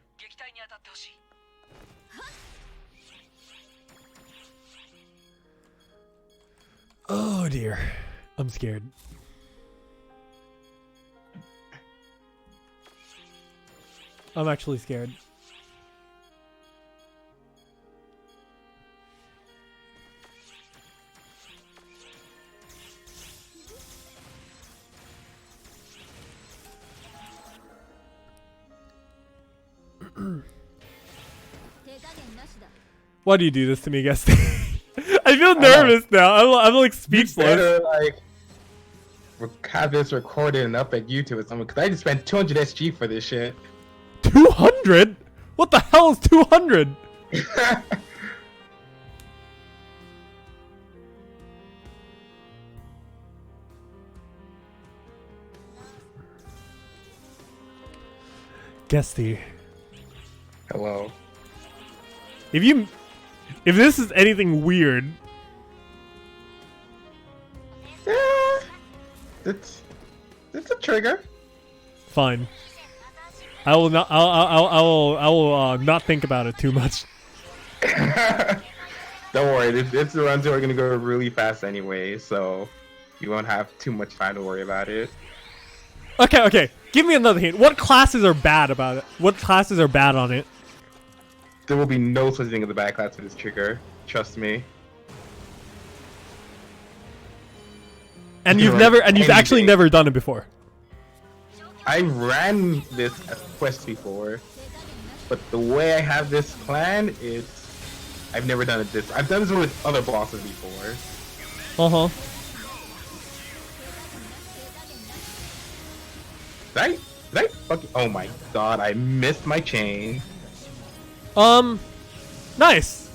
Oh dear. I'm scared. I'm actually scared. Why do you do this to me, Gesti? I feel nervous now. I'm like speechless. You better like have this recorded and up at YouTube or something, because I just spent 200 SG for this shit. 200? What the hell is 200? Gesti. Hello. If this is anything weird, it's a trigger. Fine. I will not. I will not think about it too much. Don't worry. This runs are gonna go really fast anyway, so you won't have too much time to worry about it. Okay. Give me another hint. What classes are bad about it? What classes are bad on it? There will be no such thing as a bad class for this trigger. Trust me. And you've actually never done it before. I ran this quest before, but the way I have this plan is I've never done it this. I've done this with other bosses before. Uh-huh. Did I fucking, oh my god, I missed my chain. Nice.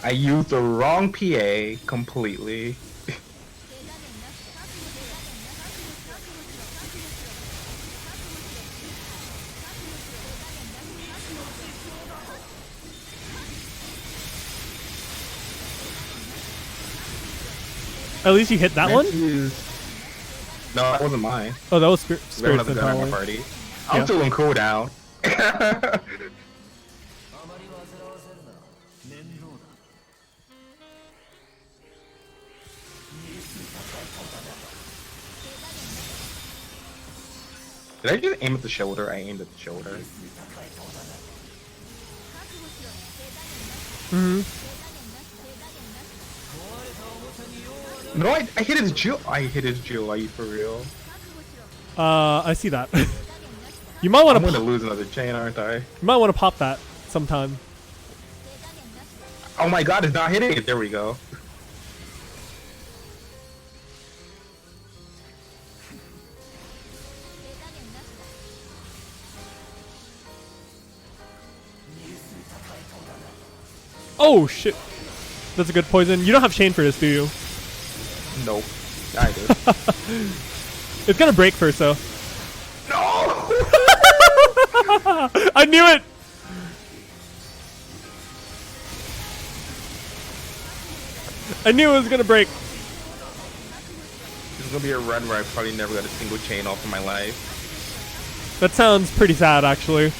I used the wrong PA completely. At least you hit that one? No, that wasn't mine. Oh, that was There's Spirit another gun in my Mentality. party. I'm Yeah. still on cooldown. Did I just aim at the shoulder? I aimed at the shoulder. No, I hit his jewel. I hit his jewel. Are you for real? I see that. You might want I'm to. gonna lose another chain, aren't I? You might want to pop that sometime. Oh my god, it's not hitting it. There we go. Oh shit. That's a good poison. You don't have chain for this, do you? Nope. I do. It's gonna break first, though. No! I knew it! I knew it was gonna break. This is gonna be a run where I probably never got a single chain off in my life. That sounds pretty sad, actually.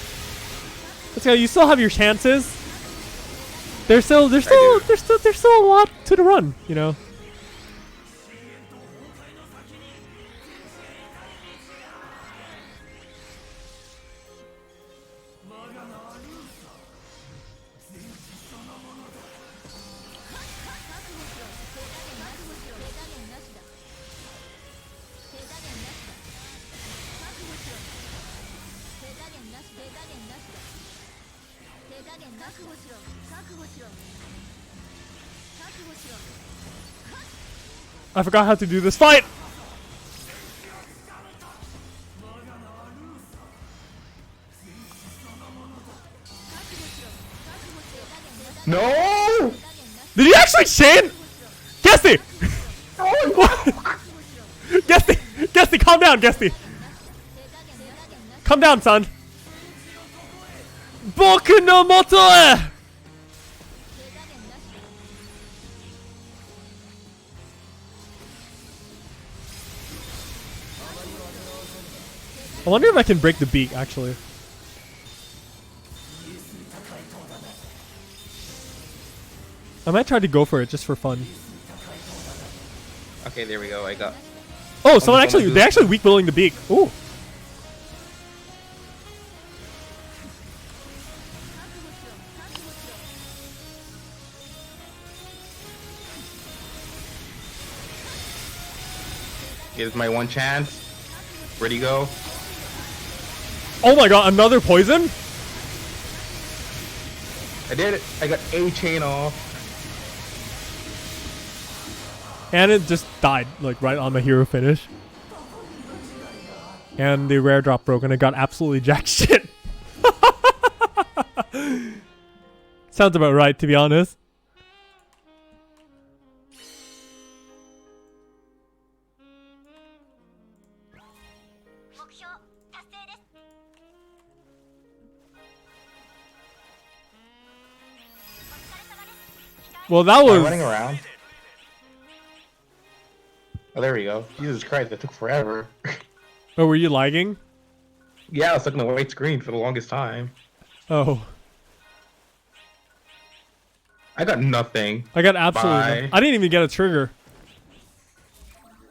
Let's go. You still have your chances. There's still a lot to the run, you know. I forgot how to do this fight! No! Did you actually chain? Gesti! Gesti! Gesti, calm down, Gesti! Calm down, son. Boku no moto e! I wonder if I can break the beak, actually. I might try to go for it just for fun. Okay, there we go. I got. Oh, someone actually, they actually weak willing the beak. Ooh. Here's my one chance. Ready, go. Oh my god, another poison? I did it. I got a chain off. And it just died, like right on the hero finish. And the rare drop broke and it got absolutely jack shit. Sounds about right, to be honest. Well, that I'm was... running around. Oh, there we go. Jesus Christ, that took forever. Oh, were you lagging? Yeah, I was stuck in the white screen for the longest time. Oh. I got nothing. I got absolutely Bye. nothing. I didn't even get a trigger.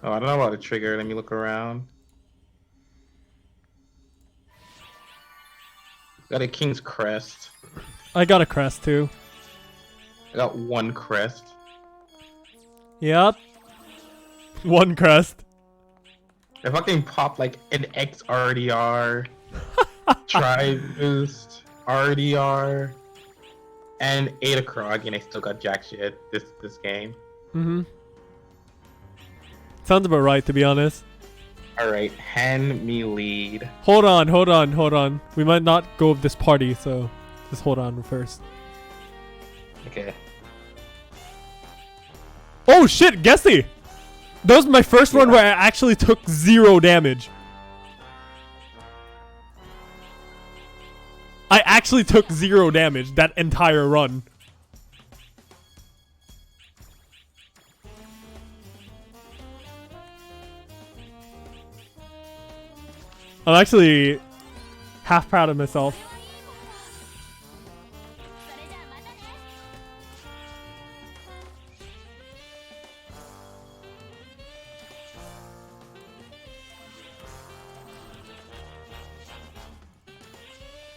Oh, I don't know about a trigger. Let me look around. Got a King's Crest. I got a crest too. I got one crest. Yep. One crest. If I can pop like an XRDR, Tri Boost, RDR, and Ada Krog, and I still got jack shit this game. Mm-hmm. Sounds about right, to be honest. Alright, hand me lead. Hold on. We might not go with this party, so just hold on first. Okay. Oh shit, Gesti! That was my first run where I actually took 0 damage. I actually took 0 damage that entire run. I'm actually half proud of myself.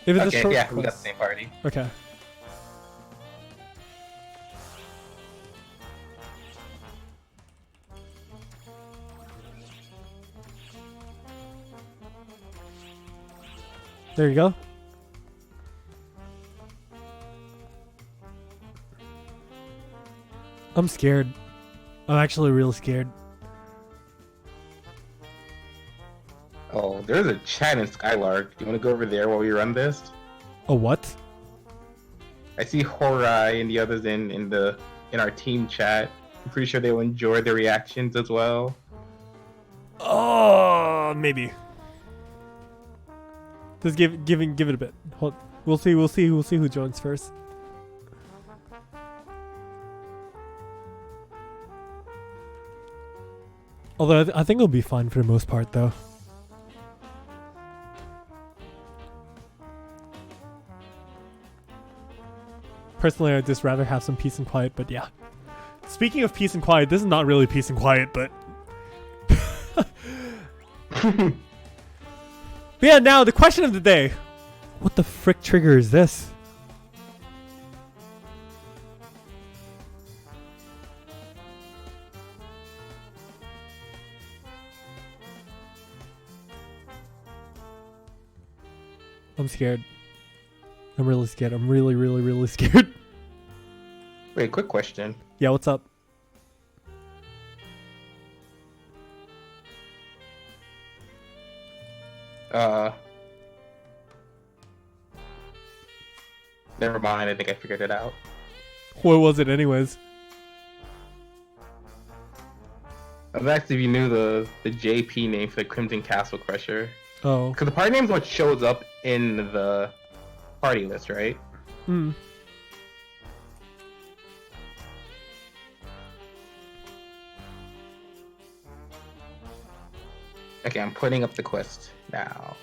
If it's a Okay, short yeah, we got the quest. same party. Okay. There you go. I'm scared. I'm actually real scared. Oh, there's a chat in Skylark. Do you want to go over there while we run this? A what? I see Horai and the others in our team chat. I'm pretty sure they will enjoy the reactions as well. Oh, maybe. Just give it a bit. Hold. We'll see who joins first. Although I think it'll be fine for the most part, though. Personally, I'd just rather have some peace and quiet, but yeah. Speaking of peace and quiet, this is not really peace and quiet, but... But yeah, now the question of the day. What the frick trigger is this? I'm scared. I'm really scared. I'm really scared. Wait, quick question. Yeah, what's up? Never mind, I think I figured it out. What was it anyways? That's if you knew the JP name for the Crimson Castle Crusher. Oh. Because the party name is what shows up in the party list, right? Hmm. Okay, I'm putting up the quest now.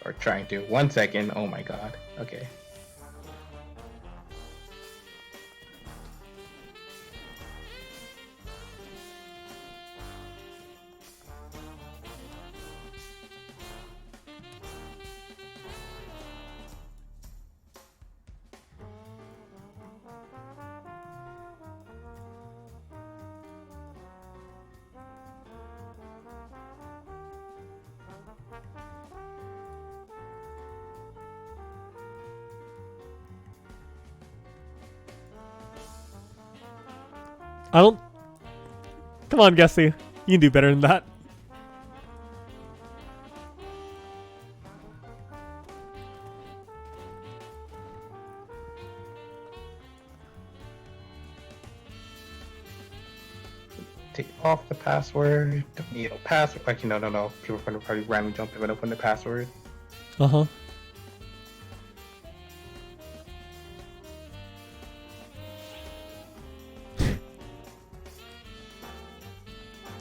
Or trying to. 1 second. Oh my god. Okay. I don't... Come on, Gesti. You can do better than that. Take off the password. Don't need a password. Actually, no. People from the party randomly jump in and open the password. Uh-huh.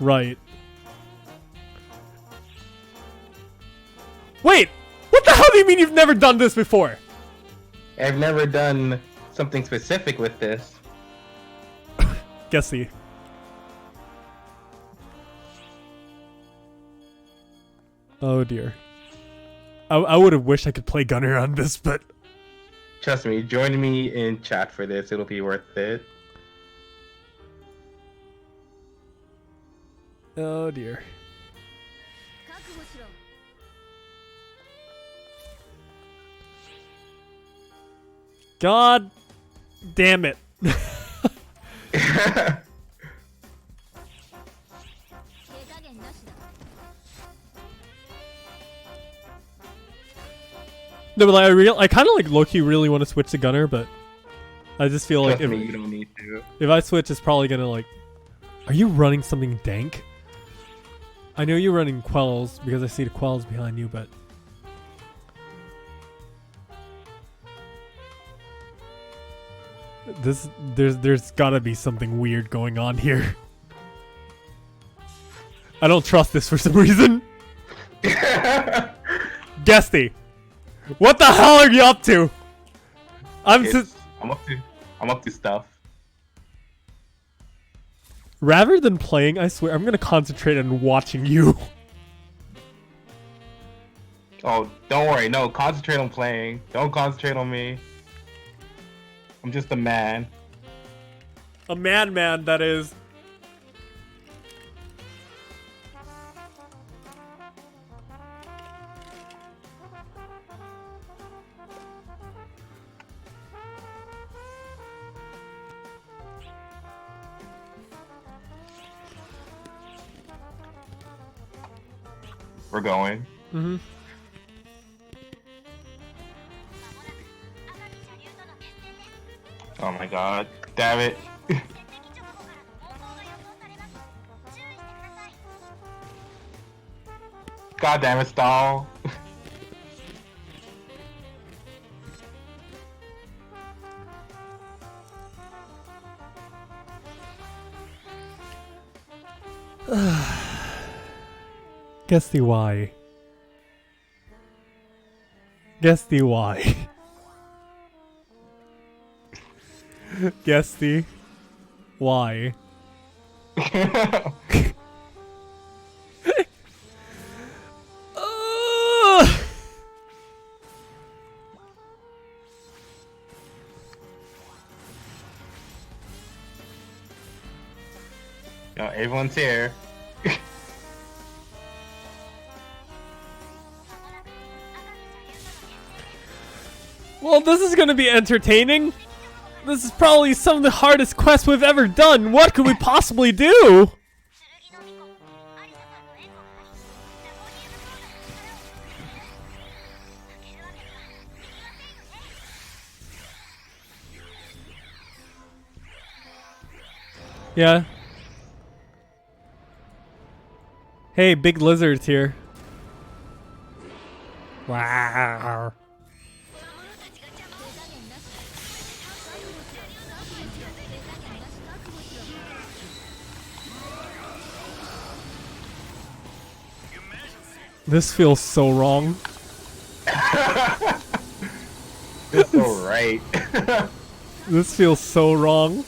Right. Wait! What the hell do you mean you've never done this before? I've never done something specific with this. Gesti. Oh dear. I would have wished I could play Gunner on this, but... Trust me, join me in chat for this. It'll be worth it. Oh dear. God damn it. No, but like, I kind of like low-key really want to switch to Gunner, but I just feel like Trust me, you don't need to. if I switch, it's probably gonna like... Are you running something dank? I know you're running Quells because I see the Quells behind you, but... There's gotta be something weird going on here. I don't trust this for some reason. Gesti, what the hell are you up to? I'm up to stuff. Rather than playing, I swear I'm gonna concentrate on watching you. Oh, don't worry. No, concentrate on playing. Don't concentrate on me. I'm just a man. A man, that is. We're going. Mm-hmm. Oh my god. Damn it. God damn it, stall. Gesti, why? Gesti, why? Gesti, why? Yo, everyone's here. Well, this is gonna be entertaining. This is probably some of the hardest quests we've ever done. What could we possibly do? Yeah. Hey, big lizard's here. Wow. This feels so wrong. It's so right. This feels so wrong.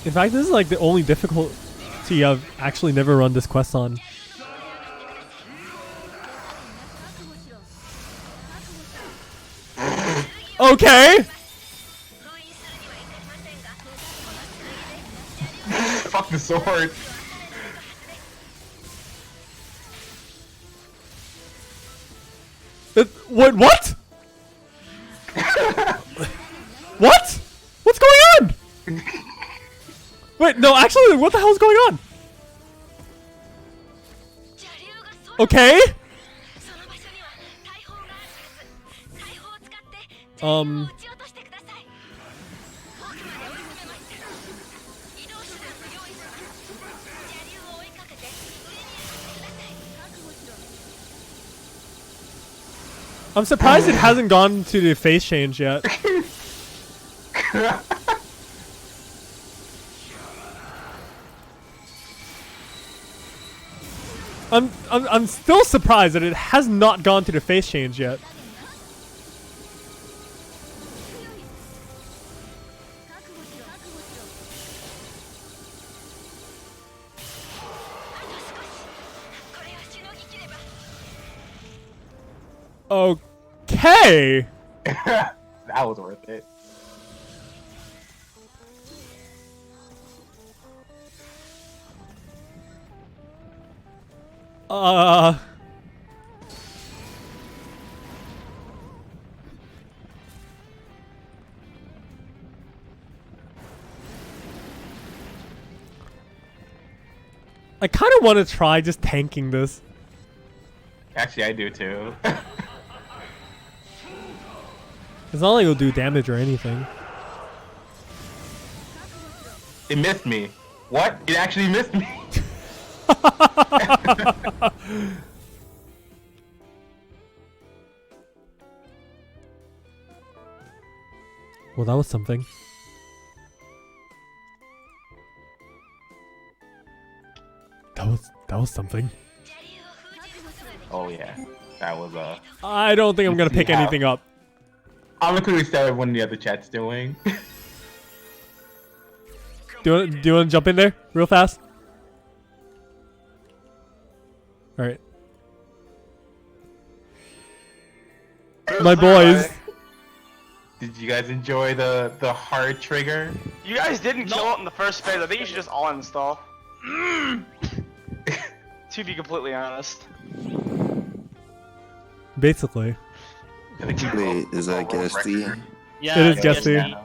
In fact, this is like the only difficulty I've actually never run this quest on. Okay! Fuck the sword. What? What? What? What's going on? Wait, no, actually, what the hell is going on? Okay. I'm surprised it hasn't gone to the face change yet. I'm still surprised that it has not gone to the face change yet. Okay. That was worth it. I kind of want to try just tanking this. Actually, I do too. It's not like it'll do damage or anything. It missed me. What? It actually missed me. Well, that was something. That was something. Oh yeah, that was I don't think I'm gonna pick anything up. I'm gonna quickly start what the other chat's doing. Do you want to jump in there real fast? All right, my boys. Did you guys enjoy the hard trigger? You guys didn't kill it in the first phase. I think you should just all uninstall. To be completely honest. Basically, Wait, is that Gesti? Yeah, it is Gesti.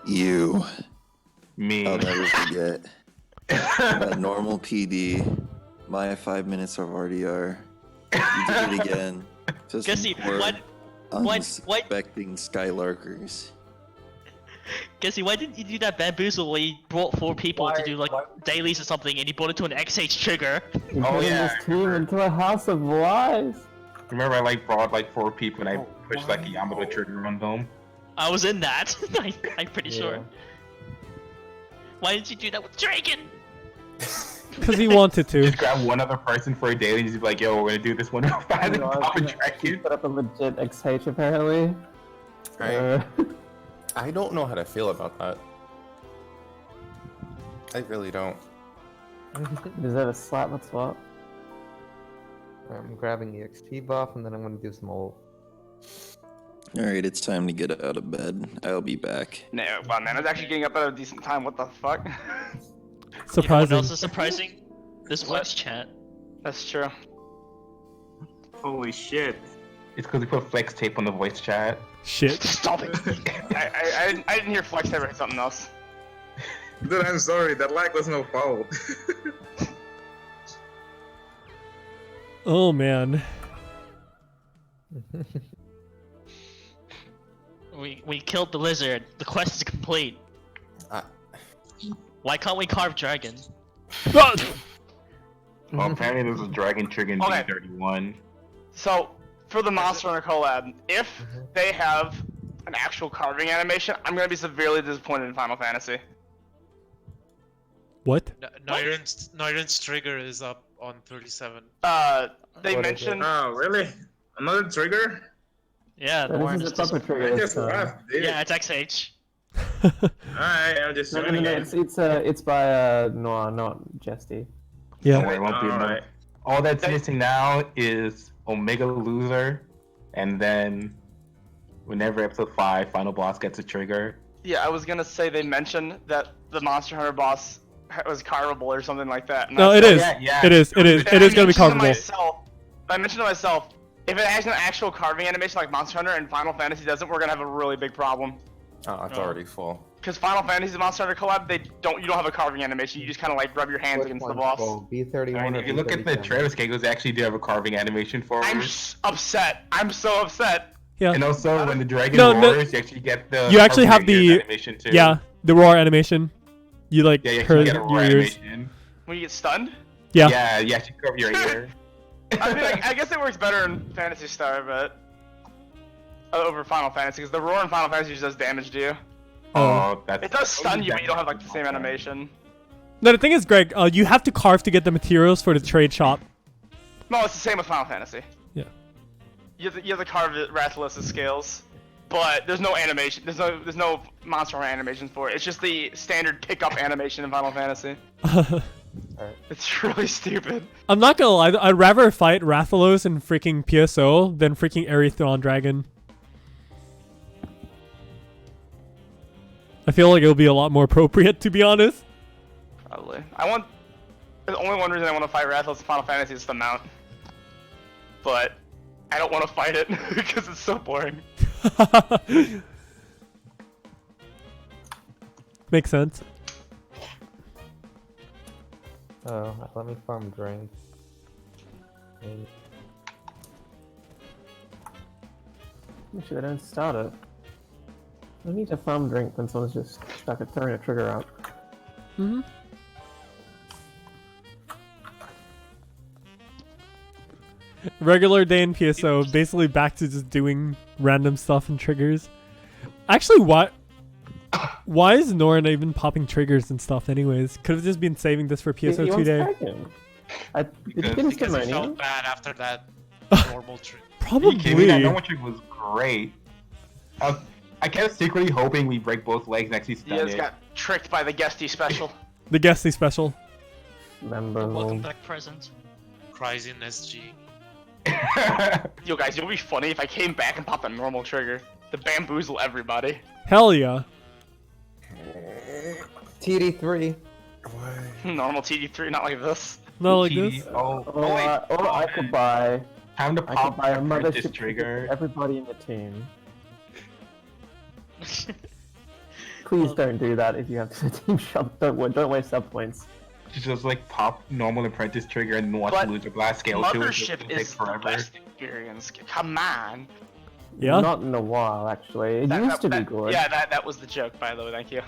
You. Me. I'll never forget. That normal PD. My 5 minutes of RDR. You did it again. Just Gesti, for what? unsuspecting Skylarkers. Gesti, why didn't you do that bamboozle where you brought 4 people to do like dailies or something and you brought it to an XH trigger? Oh yeah. This team into a house of lies. Remember, I brought 4 people and I pushed a Yamato trigger on them. I was in that. I'm pretty sure. Why didn't you do that with Dragon? Because he wanted to. Just grab one other person for a daily and just be like, yo, we're gonna do this one real fast and pop a Dragon. Put up a legit XH apparently. I don't know how to feel about that. I really don't. Is that a slap and swap? I'm grabbing the XP buff and then I'm gonna do some ult. Alright, it's time to get out of bed. I'll be back. No, wow, man, I was actually getting up at a decent time. What the fuck? You know what Surprising. else is surprising? This voice chat. That's true. Holy shit. It's because we put flex tape on the voice chat. Shit. Stop it. I didn't hear Flex ever hit something else. Dude, I'm sorry, that lag was no fault. Oh man. We killed the lizard. The quest is complete. Why can't we carve Dragon? Well, apparently there's a Dragon trigger in Okay. B31. So, for the Monster Hunter collab, if they have an actual carving animation, I'm gonna be severely disappointed in Final Fantasy. What? Nyron's trigger is up on 37. They mentioned. Oh, really? Another trigger? Yeah, the one This is is a proper just... trigger. I just laughed, dude. Yeah, it's XH. Alright, I'll just No, join again. it's by Noah, not Gesti. Yeah. Don't worry, it won't be enough. Alright. All that's missing now is Omega Loser, and then whenever episode 5 final boss gets a trigger. Yeah, I was gonna say they mentioned that the Monster Hunter boss was carvable or something like that. And No, I it said, is. yeah. It is. It is. It is gonna be I mentioned to carvable. myself- I mentioned to myself, if it has an actual carving animation like Monster Hunter and Final Fantasy doesn't, we're gonna have a really big problem. Oh, it's already full. Because Final Fantasy and Monster Hunter collab, you don't have a carving animation. You just kind of like rub your hands Which against the one's boss. full? B31 I mean, or if you look at the B37? trailer schedules, they actually do have a carving animation for I'm it. upset. I'm so upset. Yeah. And also, when the dragon No, roars, you actually get the. You actually have carving the- animation too. Yeah. The roar animation. You like Yeah, you actually heard get a your roar ears. animation. When you get stunned. Yeah. Yeah, you actually cover your ear. I mean, I guess it works better in Phantasy Star, but over Final Fantasy, because the roar in Final Fantasy just does damage to you. Oh, that's. It does stun you, but you don't have like the same animation. No, the thing is, Greg, you have to carve to get the materials for the trade shop. No, it's the same with Final Fantasy. Yeah. You have to carve it Rathalos' scales, but there's no animation. There's no Monster Hunter animation for it. It's just the standard pickup animation in Final Fantasy. It's really stupid. I'm not gonna lie, I'd rather fight Rathalos and freaking PSO than freaking Aerithron Dragon. I feel like it'll be a lot more appropriate, to be honest. Probably. I want The only one reason I want to fight Rathalos in Final Fantasy is the mount. But I don't want to fight it because it's so boring. Makes sense. Oh, let me farm drink. Maybe. Make sure they don't start it. I need to farm drink when someone's just stuck at throwing a trigger out. Mm-hmm. Regular day in PSO, basically back to just doing random stuff and triggers. Actually, why is Nora even popping triggers and stuff anyways? Could have just been saving this for PSO 2 day. Did you get his Because I money? felt bad after that normal trick. Probably. That normal trick was great. I kept secretly hoping we break both legs next to You stun guys it. got tricked by the Gesti special. The Gesti special. Welcome back present. Cries in SG. Yo guys, it would be funny if I came back and popped a normal trigger. To bamboozle everybody. Hell yeah. TD3. Normal TD3, not like this. Not like this. Or I could buy. Time to I could pop buy a this mothership trigger. for everybody in the team. Please don't do that if you have to team shop. Don't waste sub points. Just like pop normal apprentice trigger and watch But Loser Blast scale to it. Mothership It'll take is the best experience. Come on. Yeah. Not in a while, actually. It used to be good. Yeah, that was the joke, by the way. Thank you.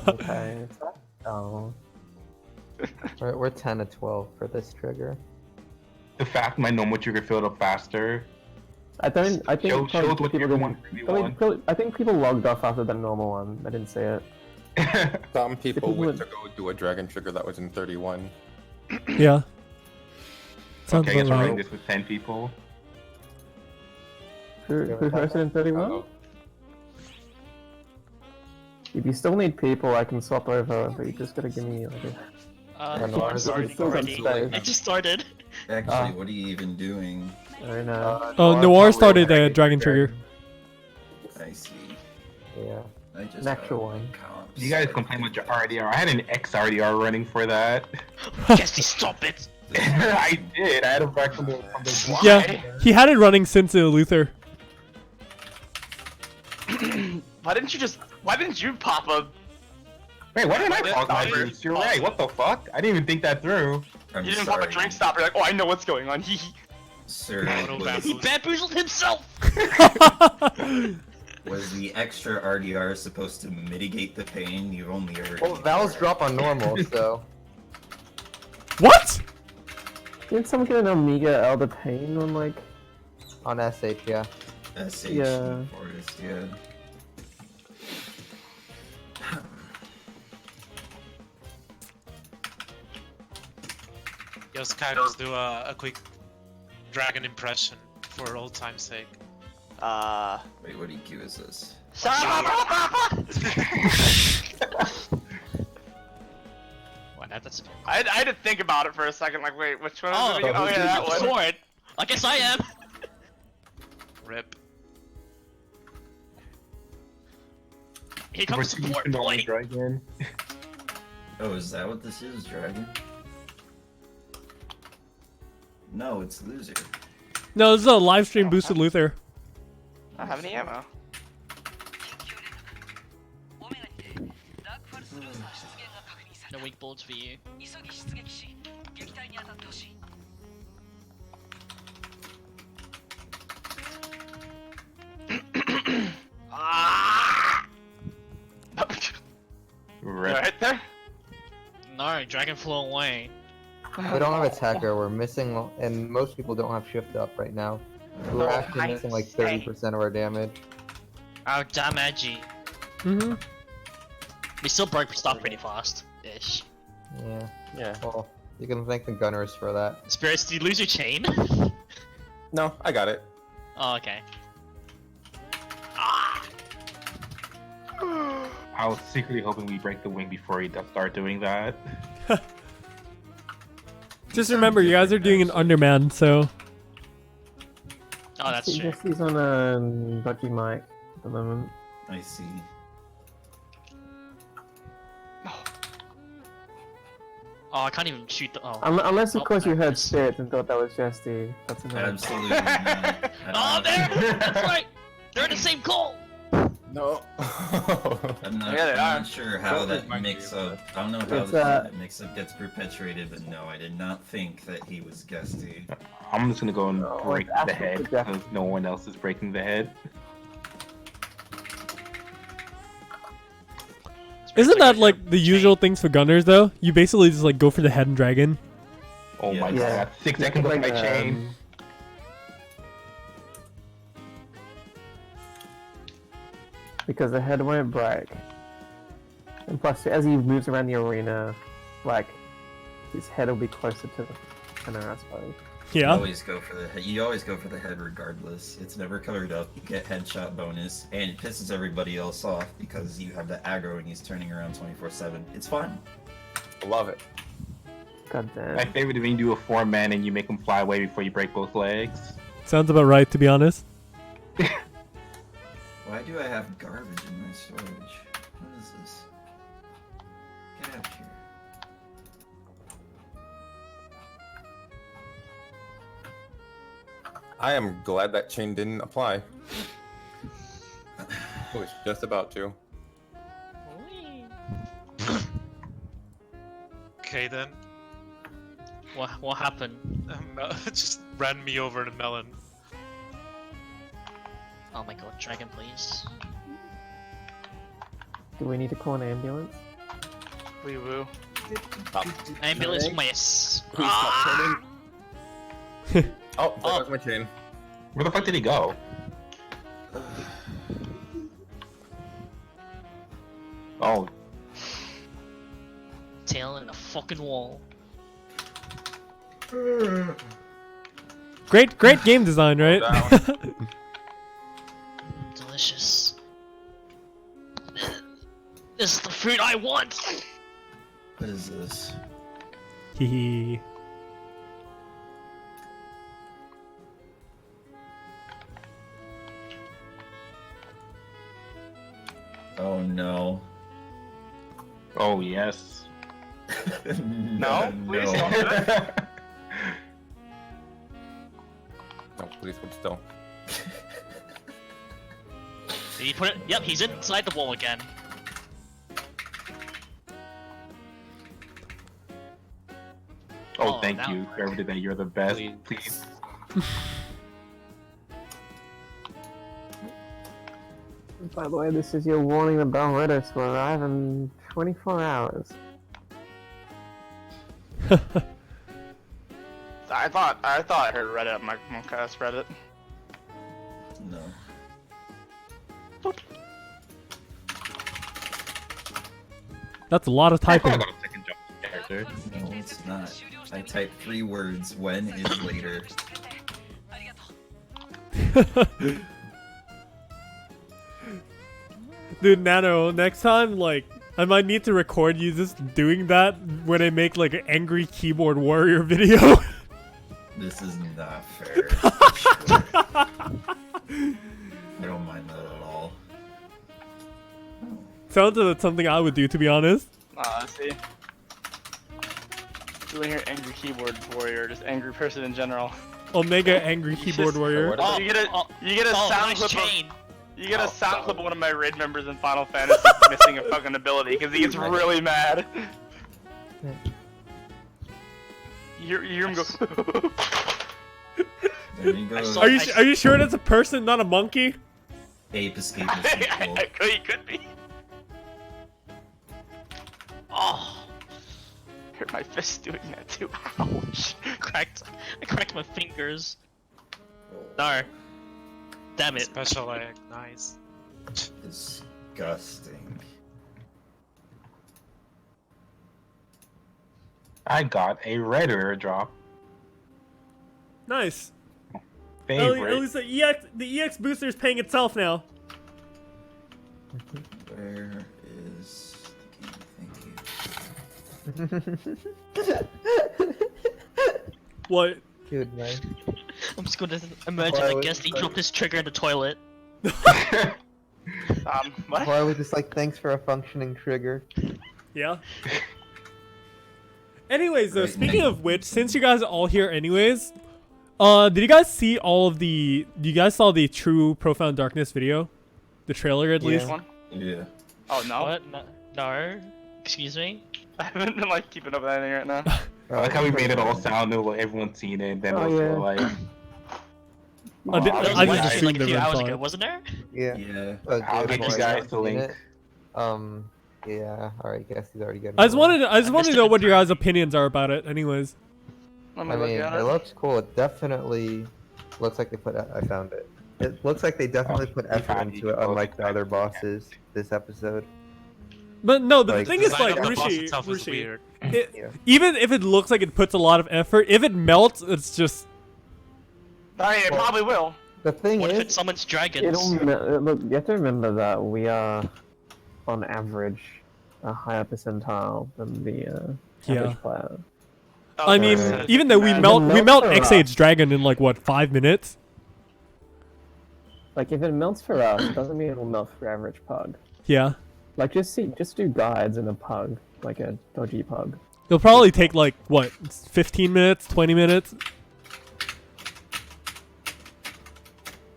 Okay. Oh. We're 10 to 12 for this trigger. The fact my normal trigger filled up faster. I think Shows probably what people everyone didn't. I think people logged off after the normal one. I didn't see it. Some people people went would- to go do a dragon trigger that was in 31. Yeah. Sounds Okay, I guess about we're right. running this with 10 people. Who posted in 31? If you still need people, I can swap over, but you just gotta give me like I'm starting still already. upstairs. I just started. Actually, what are you even doing? I don't know. Oh, Noir started a dragon trigger. I see. Yeah. I just An actual one. You guys complain about your RDR. I had an XRDR running for that. Gesti, stop it! I did. I had him back from the Yeah, he had it running since Luther. Why didn't you pop a... Wait, why didn't I pop my drinks? You're right. What the fuck? I didn't even think that through. I'm You didn't sorry. pop a drink stopper. You're like, oh, I know what's going on. Sir, He bamboozled himself! was the extra RDR supposed to mitigate the pain? You've only heard. Well, Val's drop on normal, so. What? Didn't someone get an Omega Elder Pain on like? On SH, yeah. SH Yeah. Forest, yeah. Yo, Sky, let's do a quick dragon impression for old time's sake. Wait, what EQ is this? Why not? That's I had to think about it for a second. Like, wait, which one is Oh, it again? Oh, yeah, that one. sword! I guess I am! Rip. Here comes support plate! Dragon. Oh, is that what this is, Dragon? No, it's Loser. No, this is a live stream boosted Luther. I don't have any ammo. No weak bullets for you. Right there? No, dragon flew away. We don't have attacker, we're missing, and most people don't have shift up right now. We're actually missing like 30% of our damage. Oh, damage. Mm-hmm. We still broke stuff pretty fast. Ish. Yeah. Yeah. Well, you can thank the gunners for that. Spirits, did you lose your chain? No, I got it. Oh, okay. I was secretly hoping we break the wing before he does start doing that. Just remember, you guys are doing an underman, so. Oh, that's true. He's on a dodgy mic at the moment. I see. Oh, I can't even shoot the. Oh. Unless, of Oh, course, you there it heard is. spirits and thought that was Gesti. That's another. Absolutely not. Oh, there! That's right! They're in the same call! No. I'm not, Yeah, they I'm are. not sure how that mix-up. I don't know how It's, that mix-up gets perpetuated, but no, I did not think that he was Gesti. I'm just gonna go and No, break it's the actual head projection. because no one else is breaking the head. Isn't that like the usual things for gunners though? You basically just like go for the head and dragon. Oh my Yeah. god! 6 seconds on my chain. Because the head won't break. And plus, as he moves around the arena, like, his head will be closer to the center, I suppose. You Yeah. always go for the head. You always go for the head regardless. It's never covered up. You get headshot bonus, and it pisses everybody else off because you have the aggro and he's turning around 24/7. It's fun. Love it. God damn. My favorite is when you do a 4-man and you make him fly away before you break both legs. Sounds about right, to be honest. Why do I have garbage in my storage? What is this? Get out here. I am glad that chain didn't apply. I was just about to. Okay then. What happened? Just ran me over the melon. Oh my god, dragon, please. Do we need to call an ambulance? Wee woo. Ambulance miss. Please stop turning. Oh, there goes my chain. Where the fuck did he go? Oh, Tail in the fucking wall. Great game design, right? Delicious. This is the food I want! What is this? Hehe. Oh no. oh yes. No, please don't. No, please hold still. Did he put it? Yep, he's inside the wall again. Oh, Oh, thank that you, worked. whoever did that. You're the best. Please. Please. By the way, this is your warning that Belrettis will arrive in 24 hours. I thought I heard Reddit on my Moncast Reddit. No. That's a lot of I typing. got a second jump character. No, it's not. I typed 3 words. When is later? Dude, Nano, next time, like, I might need to record you just doing that when I make, like, an angry keyboard warrior video. This is not fair. I don't mind that at all. Sounds like something I would do, to be honest. See. Doing your angry keyboard warrior, just angry person in general. Omega angry keyboard just- warrior. Oh, you get a oh, sound nice clip chain. You get a sound clip of one of my raid members in Final Fantasy missing a fucking ability because he gets really mad. You hear him go. There you go. saw- Are you sure that's a person, not a monkey? Ape escapist people. He could be. Oh, Hurt my fist doing that too. Ouch. I cracked my fingers. No. Damn it. Special egg, nice. Disgusting. I got a red airdrop. Nice. Favorite. At least the EX booster is paying itself now. Where is the game? Thank you. What? Dude, man. I'm just gonna imagine Why I would- guess he dropped his trigger in the toilet. What? Why was just like, thanks for a functioning trigger? Yeah. Anyways, though, Right, speaking Nick. of which, since you guys are all here anyways, did you guys see all of the... You guys saw the True Profound Darkness video? The trailer, at Yeah. least? One? Yeah. Oh no. What? No. Excuse me? I haven't been like keeping up with anything right now. I like how we made it all sound new, like everyone's seen it, and then Oh, also yeah. like, I did- There was I a just live stream like assumed a few everyone hours saw ago, it. wasn't there? Yeah. Yeah. I'll get you guys the Seen link. it. Yeah. All right. Guess he's already good. I just wanted to missed know it what your guys' entirely. opinions are about it, anyways. Let me I look mean, at it it. looks cool. It definitely looks like they put. I found it. It looks like they definitely put effort into it, unlike the other bosses this episode. But no, the Like, thing is, Design like, of the boss Rishi, itself is weird. Yeah. even if it looks like it puts a lot of effort, if it melts, it's just... I mean, it probably will. The thing What if is, it summons dragons? Look, you have to remember that we are, on average, a higher percentile than the Yeah. average player. I mean, Okay. even though we It melt melts for X-Age Dragon in, like, what, 5 minutes? Like, if it melts for us, it doesn't mean it will melt for average pug. Yeah. Like, just do guides in a pug, like a dodgy pug. It'll probably take, like, what, 15 minutes, 20 minutes?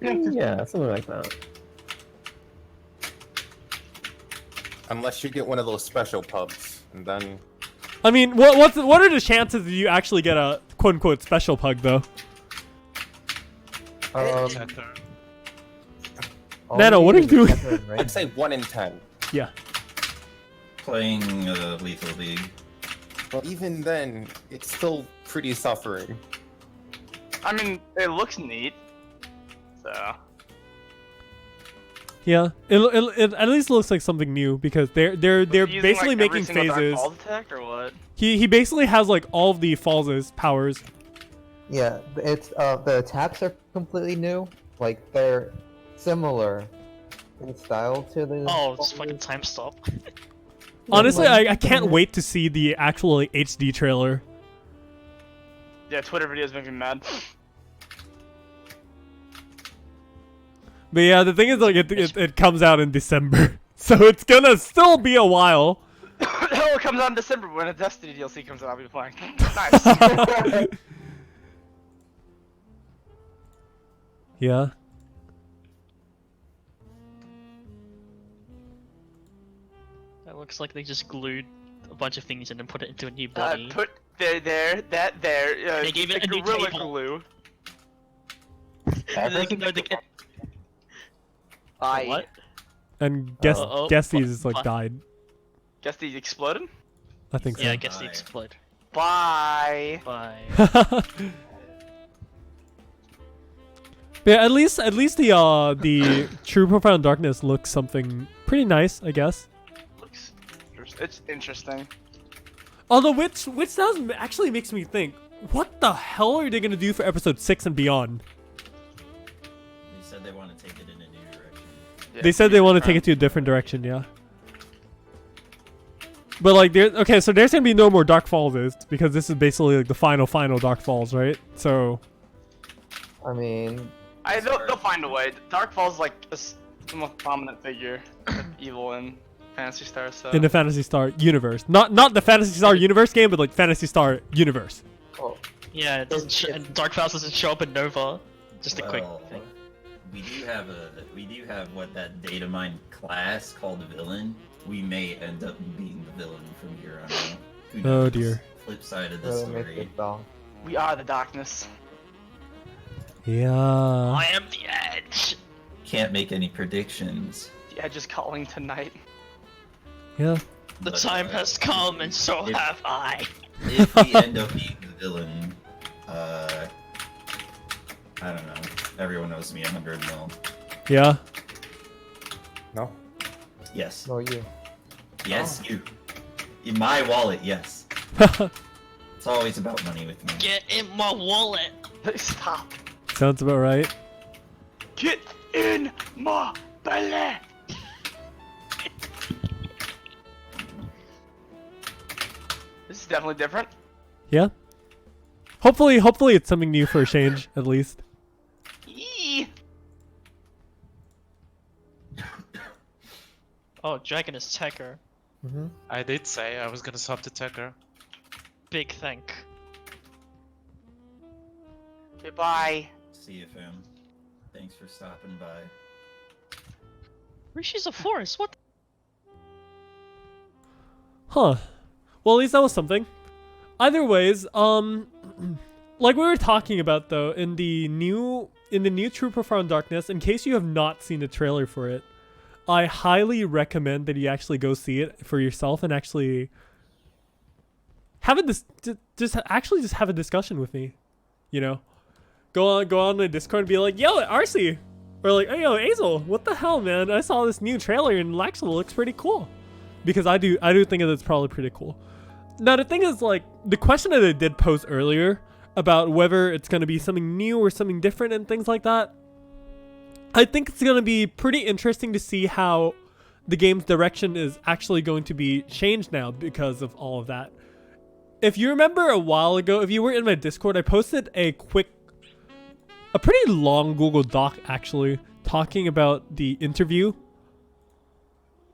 Yeah, something like that. Unless you get one of those special pubs, and then I mean, what are the chances that you actually get a quote-unquote special pug, though? Tecker. Nano, what are you doing? I'd say 1 in 10. Yeah. Playing Lethal League. But even then, it's still pretty suffering. I mean, it looks neat. So. Yeah. It at least looks like something new, because they're Using, basically like, every making single Dark phases. Falls attack or what? He basically has, like, all of the Falls' powers. yeah, it's the attacks are completely new. Like they're similar in style to the. Oh, it's fucking time stop. Honestly, I can't wait to see the actual, like, HD trailer. Yeah, Twitter videos make me mad. But yeah, the thing is, like, it comes out in December, so it's gonna still be a while. Oh, it comes out in December when a Destiny DLC comes out. I'll be playing. Nice. Yeah. That looks like they just glued a bunch of things in and put it into a new body. Put that there. They gave it the a new Gorilla table. Glue. And then they can go to get. What? And Uh-oh. Gesti's is, like, What? died. Guess these exploded? I think so. Yeah, I guess they Bye. explode. Bye. Bye. Yeah, at least the True Profound Darkness looks something pretty nice, I guess. Looks. It's interesting. Although which does actually makes me think, what the hell are they gonna do for episode 6 and beyond? They said they want to take it in a new direction. Yeah, They said they want to take it to a different direction, yeah. But, like, so there's gonna be no more Dark Falls, because this is basically, like, the final Dark Falls, right? So I mean, They'll find a way. Dark Falls is like the most prominent figure of evil in Phantasy Star. So. in the Phantasy Star universe, not the Phantasy Star universe game, but, like, Phantasy Star universe. oh, Yeah, it doesn't and Dark Falls doesn't show up in Nova. Just a quick Well, thing. We do have what that data mine class called villain. We may end up being the villain from here on out. Who Oh, knows? dear. Flip side of the really makes story. it dull. We are the darkness. Yeah. I am the Edge. Can't make any predictions. The Edge is calling tonight. Yeah. The but, time has come, and so if- have I. If we end up being the villain, I don't know. Everyone owes me 100 mil. Yeah. No? Yes. No, you. Yes, you. In my wallet, yes. It's always about money with me. Get in my wallet. Stop. Sounds about right. Get in my belly. This is definitely different. Yeah. Hopefully it's something new for a change, at least. Yee. Oh, Dragon is Tecker. I did say I was gonna swap to Tecker. big thank. Goodbye. See you, fam. Thanks for stopping by. Rishi's a forest. What? Huh. Well, at least that was something. Either ways, like we were talking about though, in the new True Profound Darkness, in case you have not seen the trailer for it, I highly recommend that you actually go see it for yourself and actually have just have a discussion with me. You know, go on the Discord and be like, "Yo, RC," or like, "Hey, yo, Azel, what the hell, man? I saw this new trailer and it actually looks pretty cool." Because I do think that it's probably pretty cool. Now the thing is, like, the question that I did pose earlier about whether it's going to be something new or something different and things like that, I think it's going to be pretty interesting to see how the game's direction is actually going to be changed now because of all of that. If you remember a while ago, if you were in my Discord, I posted a pretty long Google Doc actually talking about the interview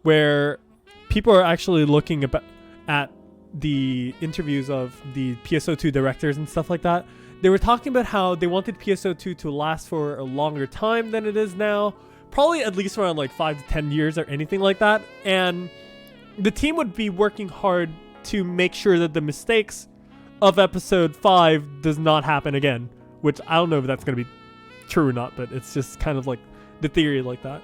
where people are actually looking at the interviews of the PSO2 directors and stuff like that. They were talking about how they wanted PSO2 to last for a longer time than it is now, probably at least around like 5 to 10 years or anything like that, and the team would be working hard to make sure that the mistakes of episode 5 does not happen again, which I don't know if that's going to be true or not, but it's just kind of like the theory like that.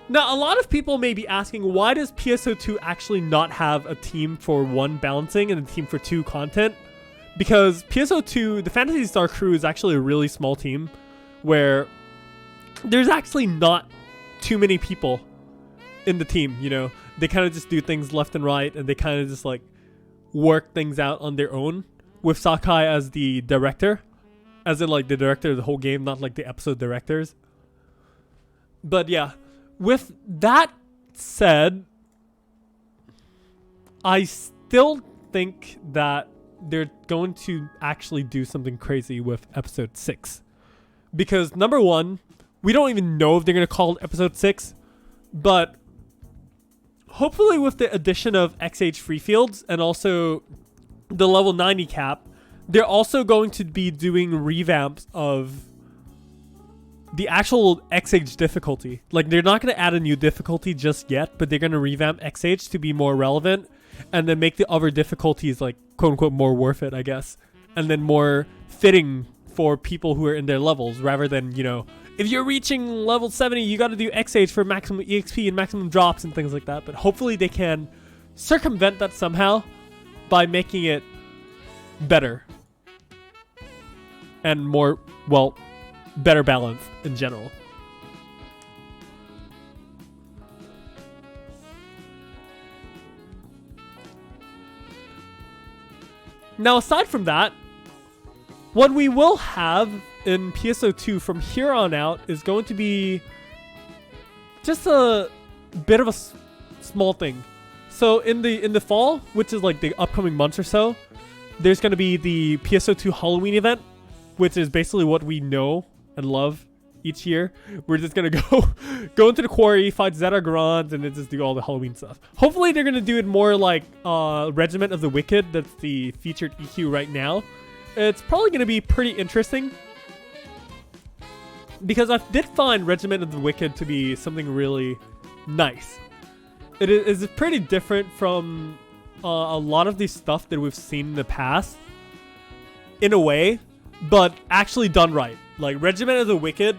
Now, a lot of people may be asking, why does PSO2 actually not have a team for 1 balancing and a team for 2 content? Because PSO2, the Phantasy Star crew, is actually a really small team where there's actually not too many people in the team, you know? They kind of just do things left and right, and they kind of just like work things out on their own, with Sakai as the director, as in like the director of the whole game, not like the episode directors. But yeah. With that said, I still think that they're going to actually do something crazy with episode 6. Because number one, we don't even know if they're going to call it episode 6, but hopefully with the addition of XH free fields and also the level 90 cap, they're also going to be doing revamps of the actual XH difficulty. Like, they're not going to add a new difficulty just yet, but they're going to revamp XH to be more relevant and then make the other difficulties, like, quote-unquote, more worth it, I guess. And then more fitting for people who are in their levels, rather than, you know, if you're reaching level 70, you got to do XH for maximum EXP and maximum drops and things like that. But hopefully they can circumvent that somehow by making it better and more, well, better balanced in general. Now, aside from that, what we will have in PSO2 from here on out is going to be just a bit of a small thing. So in the fall, which is like the upcoming months or so, there's going to be the PSO2 Halloween event, which is basically what we know and love each year. We're just gonna go into the quarry, fight Zetagrons, and then just do all the Halloween stuff. Hopefully they're gonna do it more like Regiment of the Wicked. That's the featured EQ right now. It's probably gonna be pretty interesting, because I did find Regiment of the Wicked to be something really nice. It is pretty different from a lot of the stuff that we've seen in the past, in a way, but actually done right. Like, Regiment of the Wicked,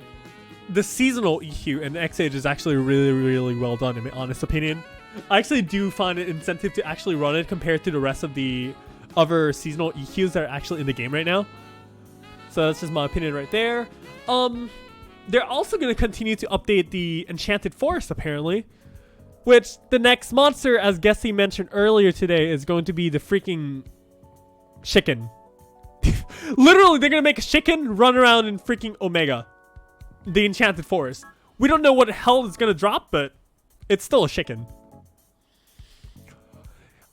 the seasonal EQ and XH is actually really, really well done, in my honest opinion. I actually do find it incentive to actually run it compared to the rest of the other seasonal EQs that are actually in the game right now. So that's just my opinion right there. They're also going to continue to update the Enchanted Forest, apparently, which the next monster, as Gesti mentioned earlier today, is going to be the freaking chicken. Literally, they're gonna make a chicken run around in freaking Omega, the Enchanted Forest. We don't know what the hell is gonna drop, but it's still a chicken.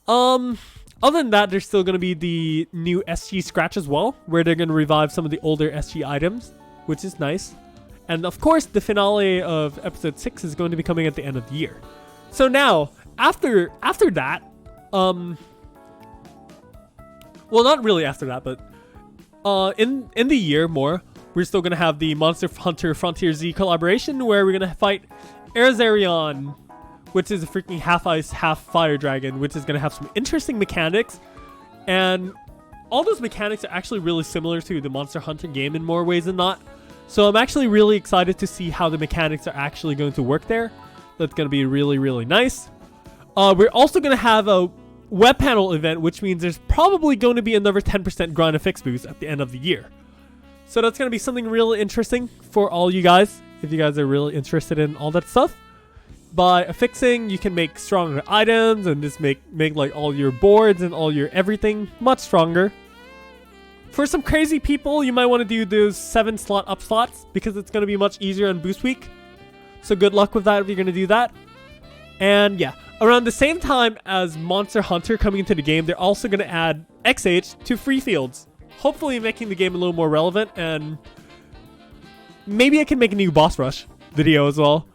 Other than that, there's still gonna be the new SG Scratch as well, where they're gonna revive some of the older SG items, which is nice. And of course, the finale of episode 6 is going to be coming at the end of the year. So now, after that, Well, not really after that, but in the year more, we're still gonna have the Monster Hunter Frontier Z collaboration where we're gonna fight Azelyra, which is a freaking half ice, half fire dragon, which is gonna have some interesting mechanics, and all those mechanics are actually really similar to the Monster Hunter game in more ways than not. So I'm actually really excited to see how the mechanics are actually going to work there. That's gonna be really, really nice. We're also gonna have a web panel event, which means there's probably going to be another 10% grind and fix boost at the end of the year. So that's going to be something really interesting for all you guys, if you guys are really interested in all that stuff. By affixing, you can make stronger items and just make like all your boards and all your everything much stronger. For some crazy people, you might want to do those 7 slot up slots because it's going to be much easier on boost week. So good luck with that if you're going to do that. And yeah, around the same time as Monster Hunter coming into the game, they're also going to add XH to free fields. Hopefully making the game a little more relevant, and maybe I can make a new boss rush video as well.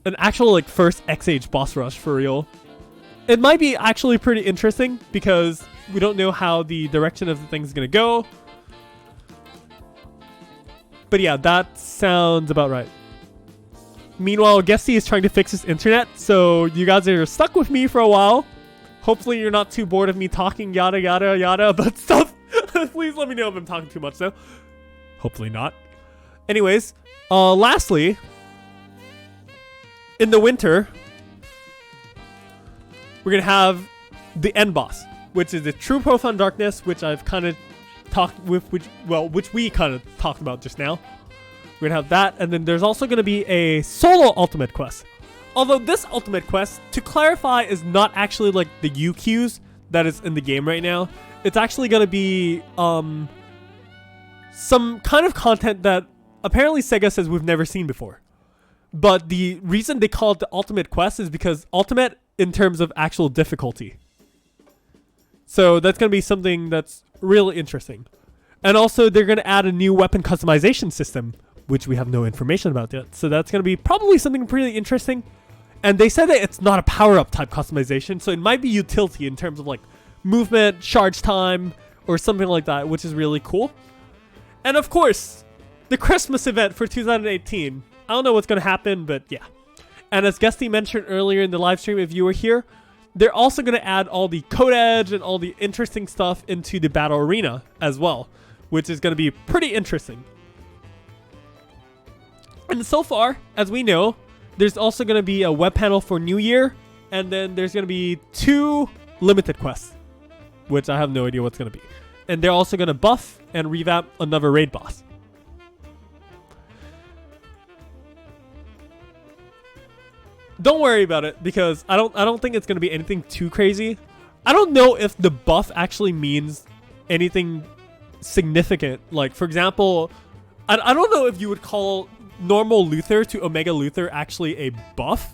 An actual like first XH boss rush for real. It might be actually pretty interesting because we don't know how the direction of the thing is going to go. But yeah, that sounds about right. Meanwhile, Gesti is trying to fix his internet, so you guys are stuck with me for a while. Hopefully you're not too bored of me talking yada yada yada about stuff. Please let me know if I'm talking too much though. Hopefully not. Anyways, lastly, in the winter, we're gonna have the end boss, which is the True Profound Darkness, which I've kind of talked with, which we kind of talked about just now. We're gonna have that, and then there's also gonna be a solo ultimate quest. Although this ultimate quest, to clarify, is not actually like the UQs that is in the game right now. It's actually gonna be some kind of content that apparently SEGA says we've never seen before. But the reason they call it the ultimate quest is because ultimate in terms of actual difficulty. So that's gonna be something that's really interesting. And also they're gonna add a new weapon customization system, which we have no information about yet. So that's going to be probably something pretty interesting. And they said that it's not a power-up type customization, so it might be utility in terms of like movement, charge time, or something like that, which is really cool. And of course, the Christmas event for 2018. I don't know what's going to happen, but yeah. And as Gesti mentioned earlier in the live stream, if you were here, they're also going to add all the code edge and all the interesting stuff into the battle arena as well, which is going to be pretty interesting. And so far, as we know, there's also going to be a web panel for New Year, and then there's going to be 2 limited quests, which I have no idea what's going to be. And they're also going to buff and revamp another raid boss. Don't worry about it, because I don't think it's going to be anything too crazy. I don't know if the buff actually means anything significant. Like, for example, I don't know if you would call normal Luther to Omega Luther actually a buff,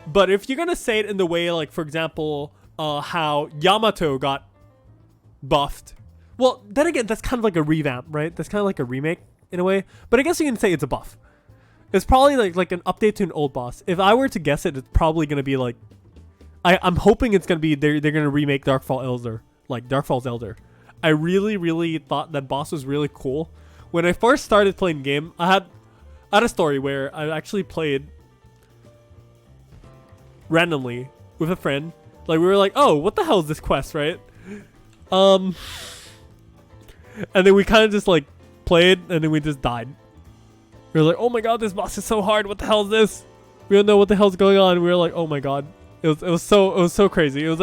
but if you're gonna say it in the way, like for example, how Yamato got buffed, well, then again, that's kind of like a revamp, right? That's kind of like a remake in a way, but I guess you can say it's a buff. It's probably like an update to an old boss. If I were to guess it, it's probably gonna be like, I'm hoping it's gonna be they're gonna remake Darkfall Elder, like Darkfall's Elder. I really thought that boss was really cool. When I first started playing the game, I had a story where I actually played randomly with a friend. Like, we were like, oh, what the hell is this quest, right? And then we kind of just like played, and then we just died. We were like, oh my god, this boss is so hard. What the hell is this? We don't know what the hell's going on. We were like, oh my god. It was so crazy. It was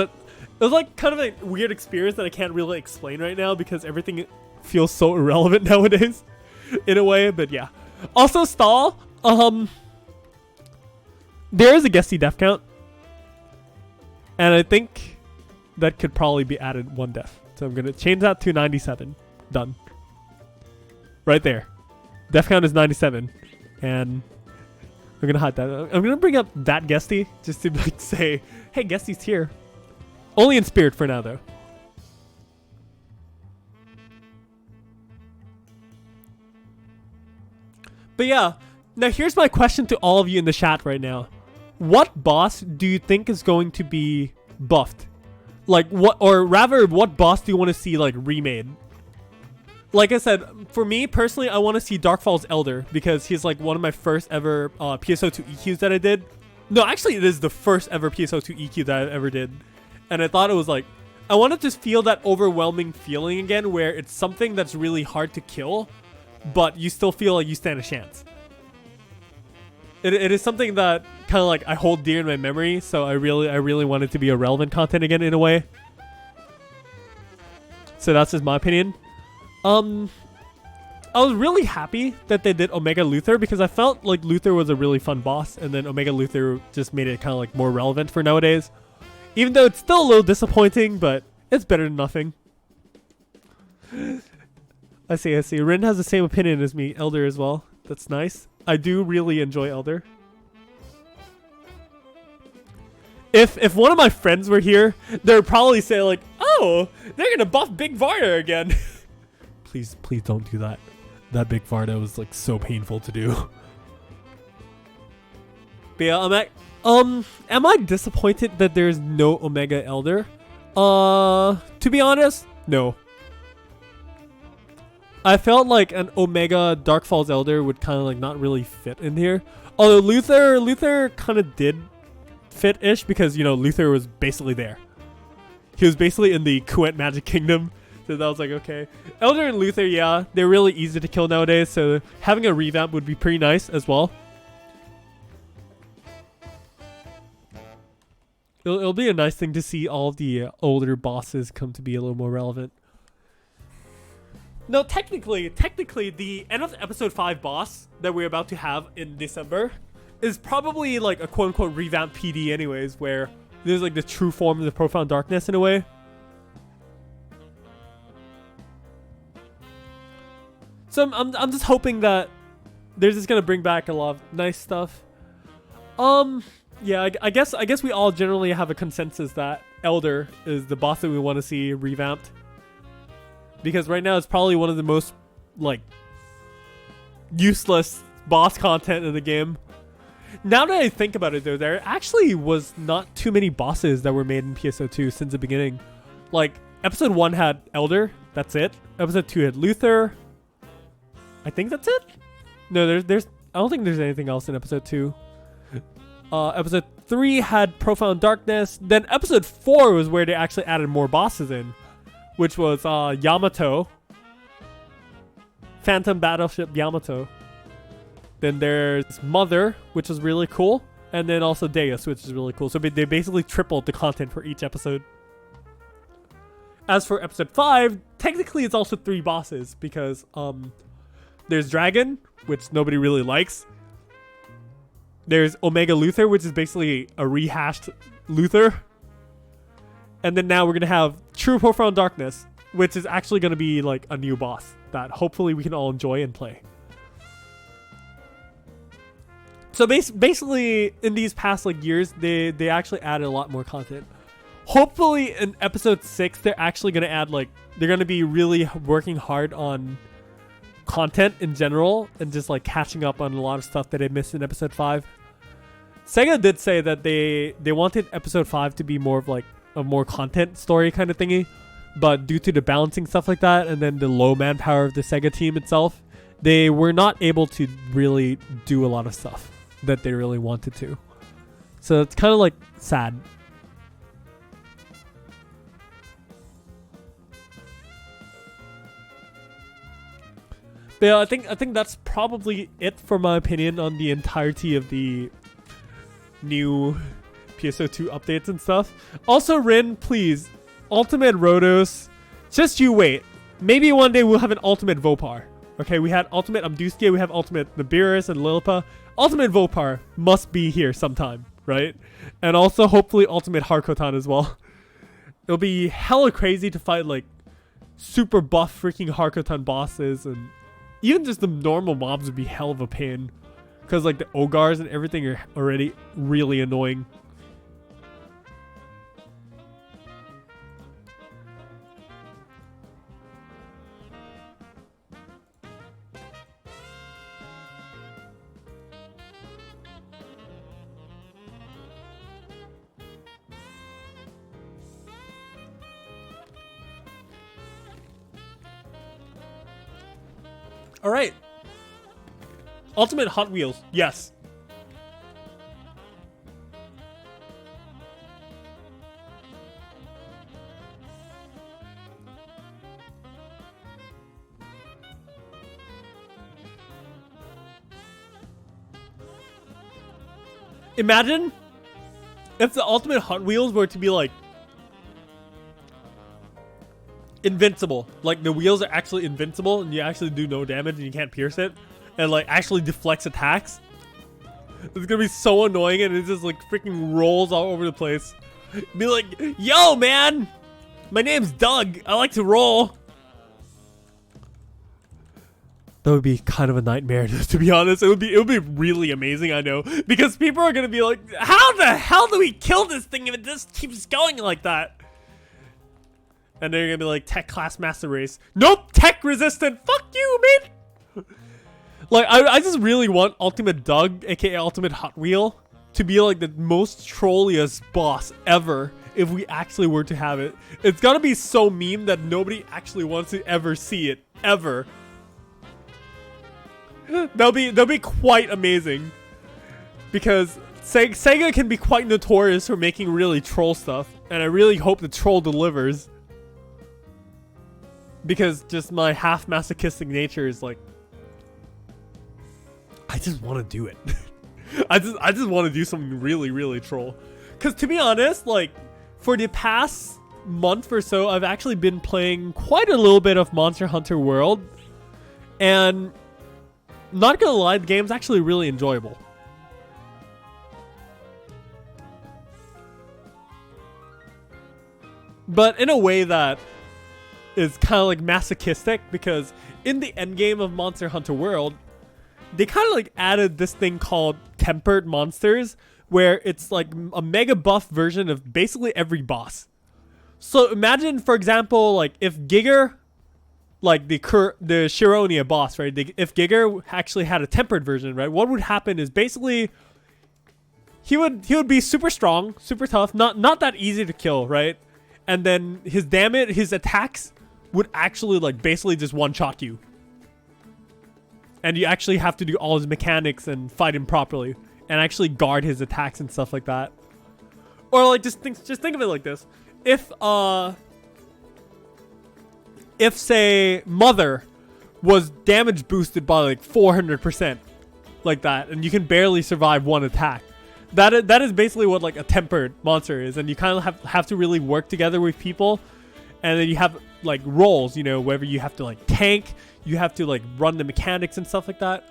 like kind of a weird experience that I can't really explain right now because everything feels so irrelevant nowadays in a way, but yeah. Also, stall. There is a Gesti death count, and I think that could probably be added 1 death. So I'm gonna change that to 97. Done. Right there. Death count is 97, and I'm gonna hide that. I'm gonna bring up that Gesti just to like say, hey, Gesti's here. Only in spirit for now, though. But yeah, now here's my question to all of you in the chat right now. What boss do you think is going to be buffed? Like what, or rather, what boss do you want to see like remade? Like I said, for me personally, I want to see Darkfall's Elder because he's like one of my first ever PSO2 EQs that I did. No, actually, it is the first ever PSO2 EQ that I ever did, and I thought it was like, I wanted to feel that overwhelming feeling again, where it's something that's really hard to kill, but you still feel like you stand a chance. It is something that kind of like I hold dear in my memory, so I really want it to be a relevant content again in a way. So that's just my opinion. I was really happy that they did Omega Luther because I felt like Luther was a really fun boss, and then Omega Luther just made it kind of like more relevant for nowadays. Even though it's still a little disappointing, but it's better than nothing. I see. Rin has the same opinion as me, Elder as well. That's nice. I do really enjoy Elder. If one of my friends were here, they would probably say like, "Oh, they're gonna buff Big Varda again." Please don't do that. That Big Varda was like so painful to do. But yeah, am I disappointed that there's no Omega Elder? To be honest, no. I felt like an Omega Darkfall's Elder would kind of like not really fit in here. Although Luther kind of did fit-ish because, you know, Luther was basically there. He was basically in the Kuwait Magic Kingdom. So that was like, okay. Elder and Luther, yeah, they're really easy to kill nowadays. So having a revamp would be pretty nice as well. It'll be a nice thing to see all the older bosses come to be a little more relevant. No, technically, the end of episode 5 boss that we're about to have in December is probably like a quote-unquote revamped PD anyways, where there's like the true form of the Profound Darkness in a way. So I'm just hoping that they're just gonna bring back a lot of nice stuff. Yeah, I guess we all generally have a consensus that Elder is the boss that we want to see revamped. Because right now it's probably one of the most, like, useless boss content in the game. Now that I think about it, though, there actually was not too many bosses that were made in PSO2 since the beginning. Like, episode 1 had Elder, that's it. Episode 2 had Luther. I think that's it? No, there's I don't think there's anything else in episode 2. Episode 3 had Profound Darkness. Then episode 4 was where they actually added more bosses in, which was Yamato, Phantom Battleship Yamato. Then there's Mother, which is really cool, and then also Deus, which is really cool. So they basically tripled the content for each episode. As for episode 5, technically it's also 3 bosses because there's Dragon, which nobody really likes. There's Omega Luther, which is basically a rehashed Luther. And then now we're going to have True Profound Darkness, which is actually going to be like a new boss that hopefully we can all enjoy and play. So basically, in these past like years, they actually added a lot more content. Hopefully in episode 6, they're actually going to add like, they're going to be really working hard on content in general and just like catching up on a lot of stuff that they missed in episode 5. SEGA did say that they wanted episode 5 to be more of like a more content story kind of thingy, but due to the balancing stuff like that and then the low manpower of the SEGA team itself, they were not able to really do a lot of stuff that they really wanted to. So it's kind of like sad. But yeah, I think that's probably it for my opinion on the entirety of the new PSO2 updates and stuff. Also, Rin, please, Ultimate Rhodos, just you wait. Maybe one day we'll have an Ultimate Vopar. Okay, we had Ultimate Amduskia, we have Ultimate Nibiris and Lilipa. Ultimate Vopar must be here sometime, right? And also, hopefully, Ultimate Harkotan as well. It'll be hella crazy to fight, like, super buff freaking Harkotan bosses, and even just the normal mobs would be hell of a pain. Because, like, the Ogars and everything are already really annoying. All right. Ultimate Hot Wheels. Yes. Imagine if the Ultimate Hot Wheels were to be like invincible. Like the wheels are actually invincible and you actually do no damage and you can't pierce it. And like actually deflects attacks. It's gonna be so annoying and it just like freaking rolls all over the place. Be like, yo man! My name's Doug. I like to roll. That would be kind of a nightmare, to be honest. It would be really amazing, I know. Because people are gonna be like, how the hell do we kill this thing if it just keeps going like that? And they're gonna be like, tech class master race. Nope, tech resistant. Fuck you, man. Like, I just really want Ultimate Doug, aka Ultimate Hot Wheel, to be like the most trolliest boss ever if we actually were to have it. It's gonna be so meme that nobody actually wants to ever see it. Ever. That'll be quite amazing. Because Sega can be quite notorious for making really troll stuff. And I really hope the troll delivers. Because just my half masochistic nature is like, I just want to do it. I just want to do something really, really troll. Because to be honest, like, for the past month or so, I've actually been playing quite a little bit of Monster Hunter World. And not gonna lie, the game's actually really enjoyable. But in a way that is kind of like masochistic, because in the endgame of Monster Hunter World, they kind of like added this thing called tempered monsters, where it's like a mega buff version of basically every boss. So imagine, for example, like if Giger, like the Shironia boss, right? If Giger actually had a tempered version, right? What would happen is basically he would be super strong, super tough, not that easy to kill, right? And then his damage, his attacks would actually like basically just one-shot you. And you actually have to do all his mechanics and fight him properly and actually guard his attacks and stuff like that. Or like just think of it like this. If say Mother was damage boosted by like 400% like that, and you can barely survive one attack. That is basically what like a tempered monster is, and you kind of have to really work together with people, and then you have like roles, you know, whether you have to like tank, you have to like run the mechanics and stuff like that.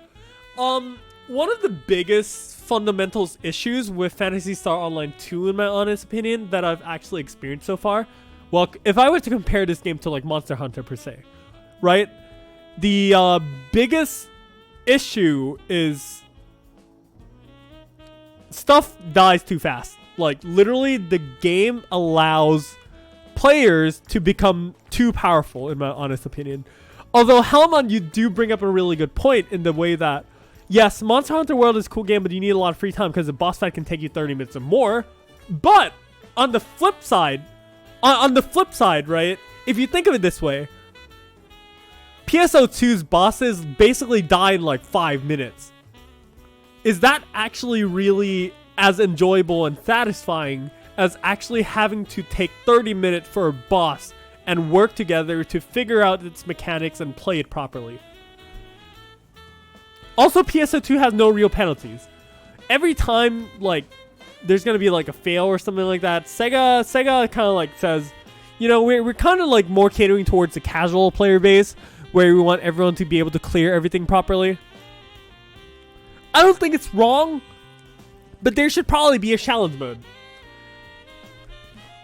One of the biggest fundamentals issues with Phantasy Star Online 2, in my honest opinion, that I've actually experienced so far, well, if I were to compare this game to like Monster Hunter per se, right? The biggest issue is stuff dies too fast. Like literally the game allows players to become too powerful, in my honest opinion. Although Helmut, you do bring up a really good point in the way that, yes, Monster Hunter World is a cool game, but you need a lot of free time because the boss fight can take you 30 minutes or more. But on the flip side, right, if you think of it this way, PSO2's bosses basically die in like 5 minutes. Is that actually really as enjoyable and satisfying as actually having to take 30 minutes for a boss and work together to figure out its mechanics and play it properly? Also, PSO2 has no real penalties. Every time, like, there's gonna be like a fail or something like that, Sega kind of like says, you know, we're kind of like more catering towards the casual player base, where we want everyone to be able to clear everything properly. I don't think it's wrong, but there should probably be a challenge mode.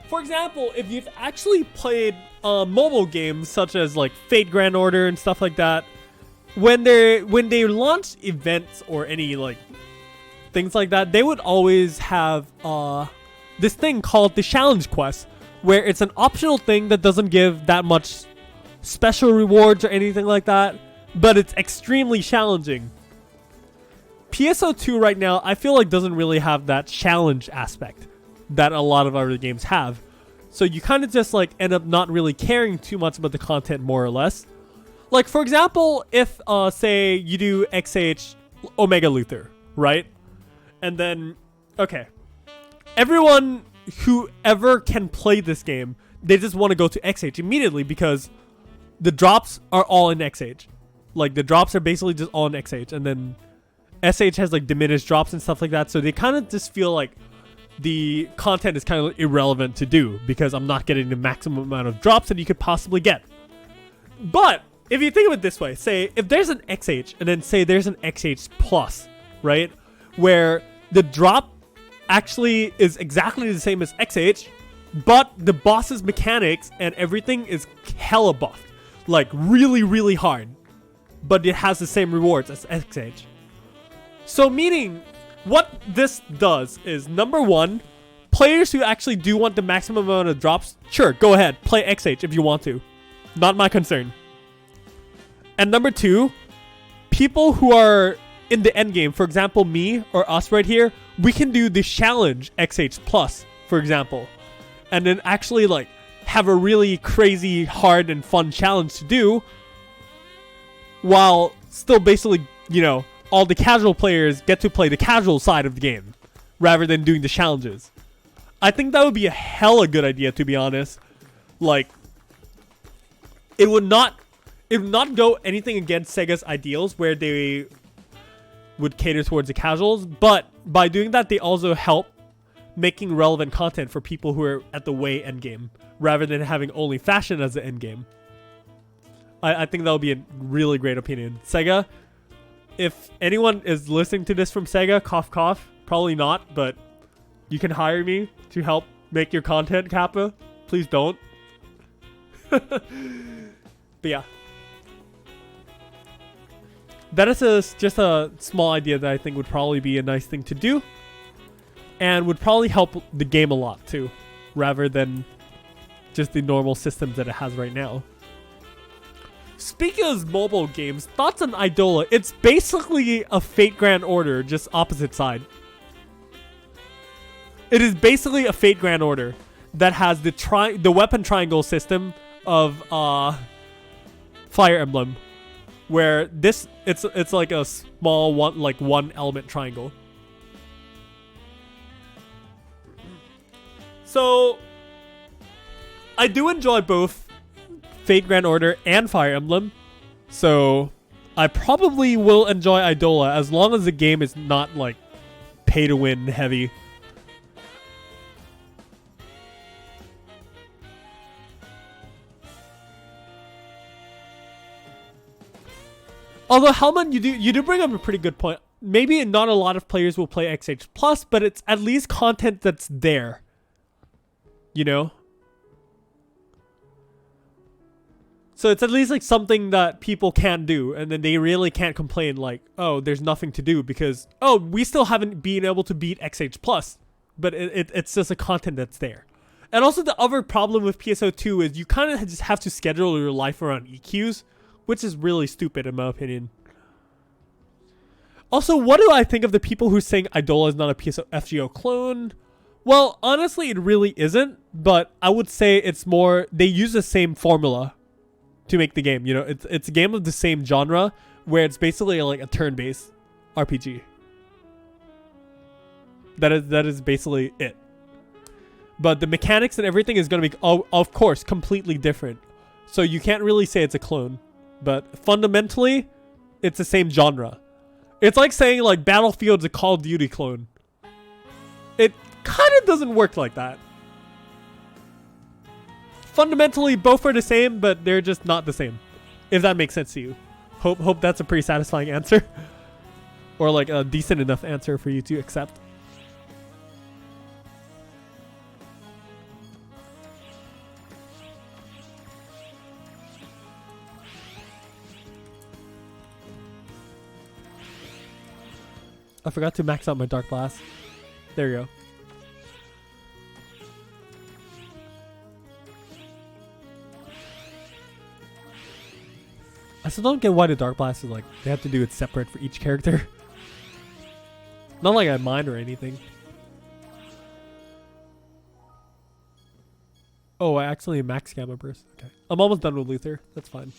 For example, if you've actually played mobile games such as like Fate Grand Order and stuff like that, when they launch events or any like things like that, they would always have this thing called the challenge quest, where it's an optional thing that doesn't give that much special rewards or anything like that, but it's extremely challenging. PSO2 right now, I feel like doesn't really have that challenge aspect that a lot of other games have. So you kind of just like end up not really caring too much about the content, more or less. like for example, if say you do XH Omega Luther, right? And then okay, everyone who ever can play this game, they just want to go to XH immediately because the drops are all in XH. Like the drops are basically just all in XH, and then SH has like diminished drops and stuff like that. So they kind of just feel like the content is kind of irrelevant to do because I'm not getting the maximum amount of drops that you could possibly get. But if you think of it this way, say if there's an XH and then say there's an XH plus, right? Where the drop actually is exactly the same as XH, but the boss's mechanics and everything is hella buffed. Like really, really hard. But it has the same rewards as XH. So meaning, what this does is, number one, players who actually do want the maximum amount of drops, sure, go ahead, play XH if you want to. Not my concern. And number two, people who are in the end game, for example, me or us right here, we can do the challenge XH plus, for example. And then actually like have a really crazy, hard and fun challenge to do, while still basically, you know, all the casual players get to play the casual side of the game rather than doing the challenges. I think that would be a hella good idea, to be honest. Like, it would not go anything against Sega's ideals where they would cater towards the casuals, but by doing that, they also help making relevant content for people who are at the way end game rather than having only fashion as the end game. I think that would be a really great opinion. Sega, if anyone is listening to this from Sega, cough cough, probably not, but you can hire me to help make your content, Kappa. Please don't. But yeah. That is just a small idea that I think would probably be a nice thing to do. And would probably help the game a lot too, rather than just the normal systems that it has right now. Speaking of mobile games, thoughts on Idola? It's basically a Fate Grand Order, just opposite side. It is basically a Fate Grand Order that has the weapon triangle system of Fire Emblem, where this it's like a small one element triangle. So I do enjoy both Fate Grand Order and Fire Emblem, so I probably will enjoy Idola as long as the game is not like pay to win heavy. Although Hellman, you do bring up a pretty good point. Maybe not a lot of players will play XH Plus, but it's at least content that's there. You know? So it's at least like something that people can do, and then they really can't complain like, oh, there's nothing to do because, oh, we still haven't been able to beat XH Plus, but it's just a content that's there. And also the other problem with PSO2 is you kind of just have to schedule your life around EQs, which is really stupid in my opinion. Also, what do I think of the people who saying Idola is not a PSO FGO clone? Well, honestly, it really isn't, but I would say it's more, they use the same formula to make the game. You know, it's a game of the same genre where it's basically like a turn-based RPG. That is basically it. But the mechanics and everything is going to be, of course, completely different. So you can't really say it's a clone. But fundamentally, it's the same genre. It's like saying like Battlefield's a Call of Duty clone. It kind of doesn't work like that. Fundamentally, both are the same, but they're just not the same. If that makes sense to you. Hope that's a pretty satisfying answer. Or like a decent enough answer for you to accept. I forgot to max out my Dark Blast. There you go. I still don't get why the Dark Blast is like, they have to do it separate for each character. Not like I mind or anything. Oh, I actually max Gamma Burst. Okay. I'm almost done with Luther. That's fine.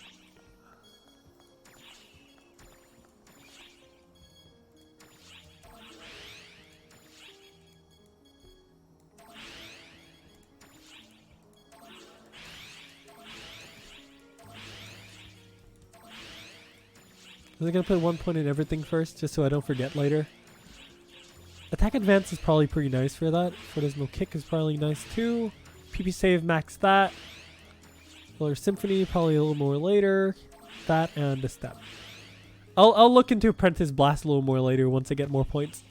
I'm gonna put 1 point in everything first, just so I don't forget later. Attack advance is probably pretty nice for that. Phantasmal kick is probably nice too. PP save max that. Color Symphony probably a little more later. That and a step. I'll look into Apprentice Blast a little more later once I get more points.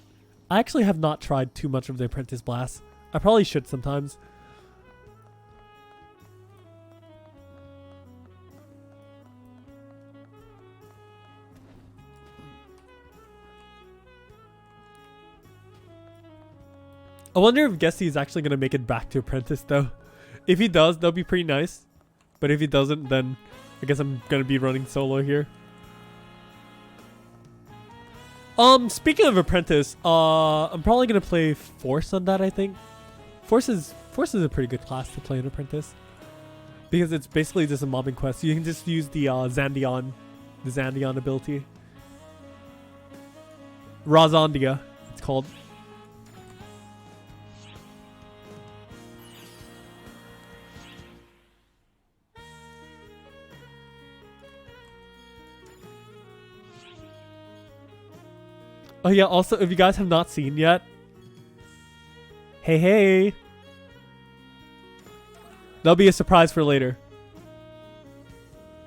I actually have not tried too much of the Apprentice Blast. I probably should sometimes. I wonder if Gesti is actually going to make it back to Apprentice though. If he does, that'll be pretty nice. But if he doesn't, then I guess I'm going to be running solo here. Speaking of Apprentice, I'm probably going to play Force on that, I think. Force is a pretty good class to play in Apprentice. Because it's basically just a mobbing quest. You can just use the Zandion ability. Razandia, it's called. Oh yeah, also, if you guys have not seen yet, hey, that'll be a surprise for later.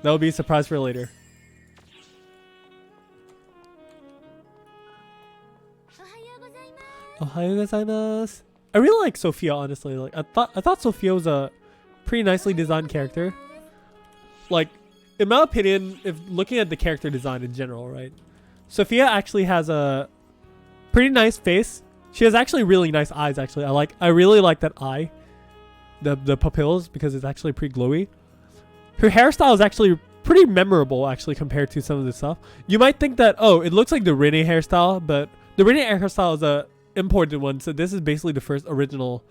That'll be a surprise for later. Ohayou gozaimasu. I really like Sophia, honestly. Like I thought Sophia was a pretty nicely designed character. Like, in my opinion, if looking at the character design in general, right? Sophia actually has a pretty nice face. She has actually really nice eyes, actually. I really like that eye. The pupils, because it's actually pretty glowy. Her hairstyle is actually pretty memorable, actually, compared to some of the stuff. You might think that, oh, it looks like the Rene hairstyle, but the Rene hairstyle is a imported one, so this is basically the first original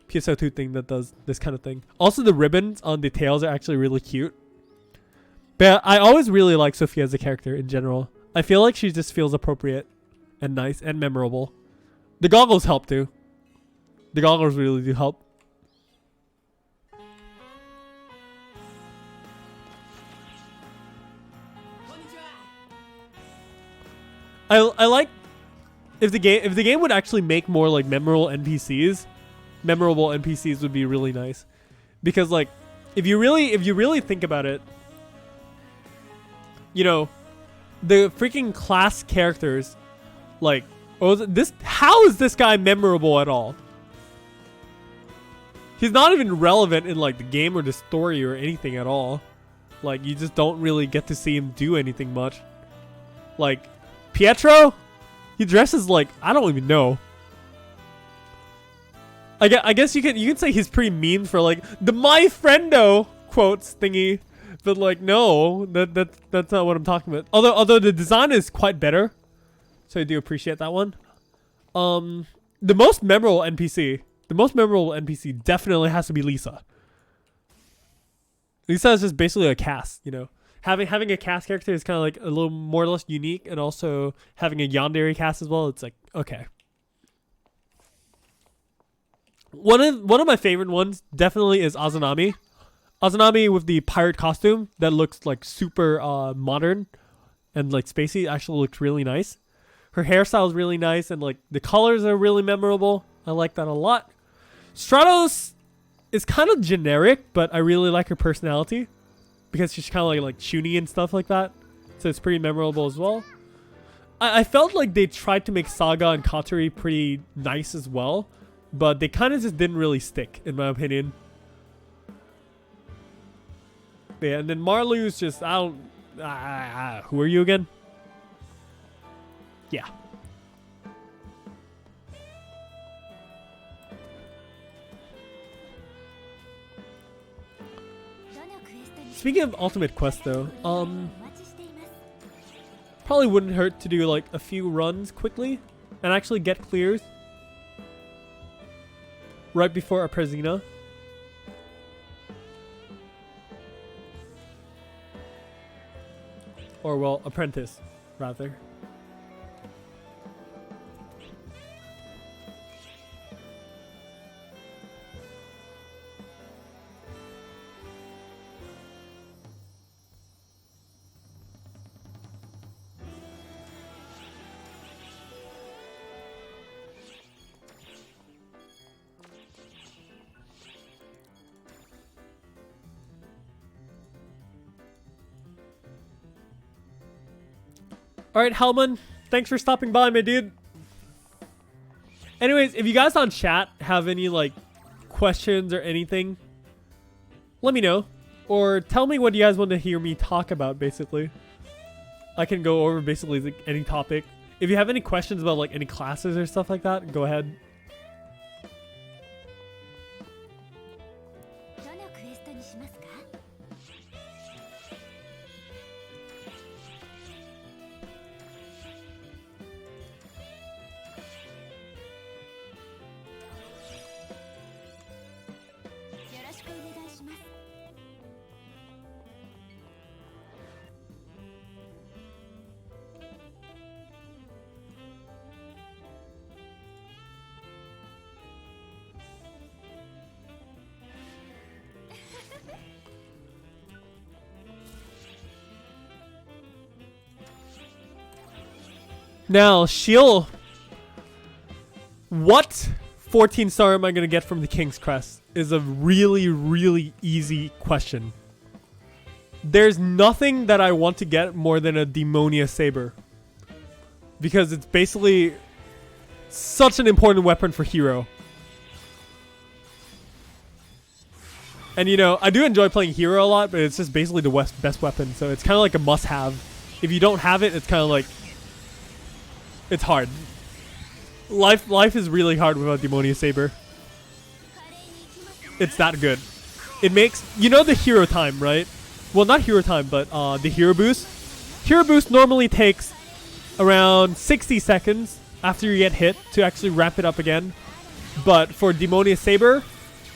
PSO2 thing that does this kind of thing. Also, the ribbons on the tails are actually really cute. But I always really like Sophia as a character in general. I feel like she just feels appropriate and nice and memorable. The goggles help too. The goggles really do help. I like if the game would actually make more like memorable NPCs would be really nice. Because like if you really think about it, you know, the freaking class characters, like, how is this guy memorable at all? He's not even relevant in like the game or the story or anything at all. Like, you just don't really get to see him do anything much. Like, Pietro, he dresses like, I don't even know. I guess you can say he's pretty mean for like the my friendo quotes thingy. But like, no, that's not what I'm talking about. Although the design is quite better, so I do appreciate that one. The most memorable NPC definitely has to be Lisa. Lisa is just basically a cast, you know. Having a cast character is kind of like a little more or less unique, and also having a yandere cast as well. It's like, okay. One of my favorite ones definitely is Azanami. Azanami with the pirate costume that looks like super modern and like spacey actually looks really nice. Her hairstyle is really nice and like the colors are really memorable. I like that a lot. Stratos is kind of generic, but I really like her personality because she's kind of like chuny and stuff like that. So it's pretty memorable as well. I felt like they tried to make Saga and Katori pretty nice as well, but they kind of just didn't really stick, in my opinion. Yeah, and then Marlu's just, who are you again? Yeah. Speaking of Ultimate Quest though, probably wouldn't hurt to do like a few runs quickly and actually get clears right before a Prezina. Or, well, Apprentice, rather. Alright, Hellman, thanks for stopping by, my dude. Anyways, if you guys on chat have any like questions or anything, let me know. Or tell me what you guys want to hear me talk about, basically. I can go over basically like any topic. If you have any questions about like any classes or stuff like that, go ahead. Now, Shiel, what 14 star am I going to get from the King's Crest is a really, really easy question. There's nothing that I want to get more than a Demonia Saber. Because it's basically such an important weapon for Hero. And you know, I do enjoy playing Hero a lot, but it's just basically the best weapon. So it's kind of like a must-have. If you don't have it, it's kind of like... It's hard. Life is really hard without Demonia Saber. It's that good. It makes... You know the hero time, right? Well, not hero time, but the hero boost. Hero boost normally takes around 60 seconds after you get hit to actually ramp it up again. But for Demonia Saber,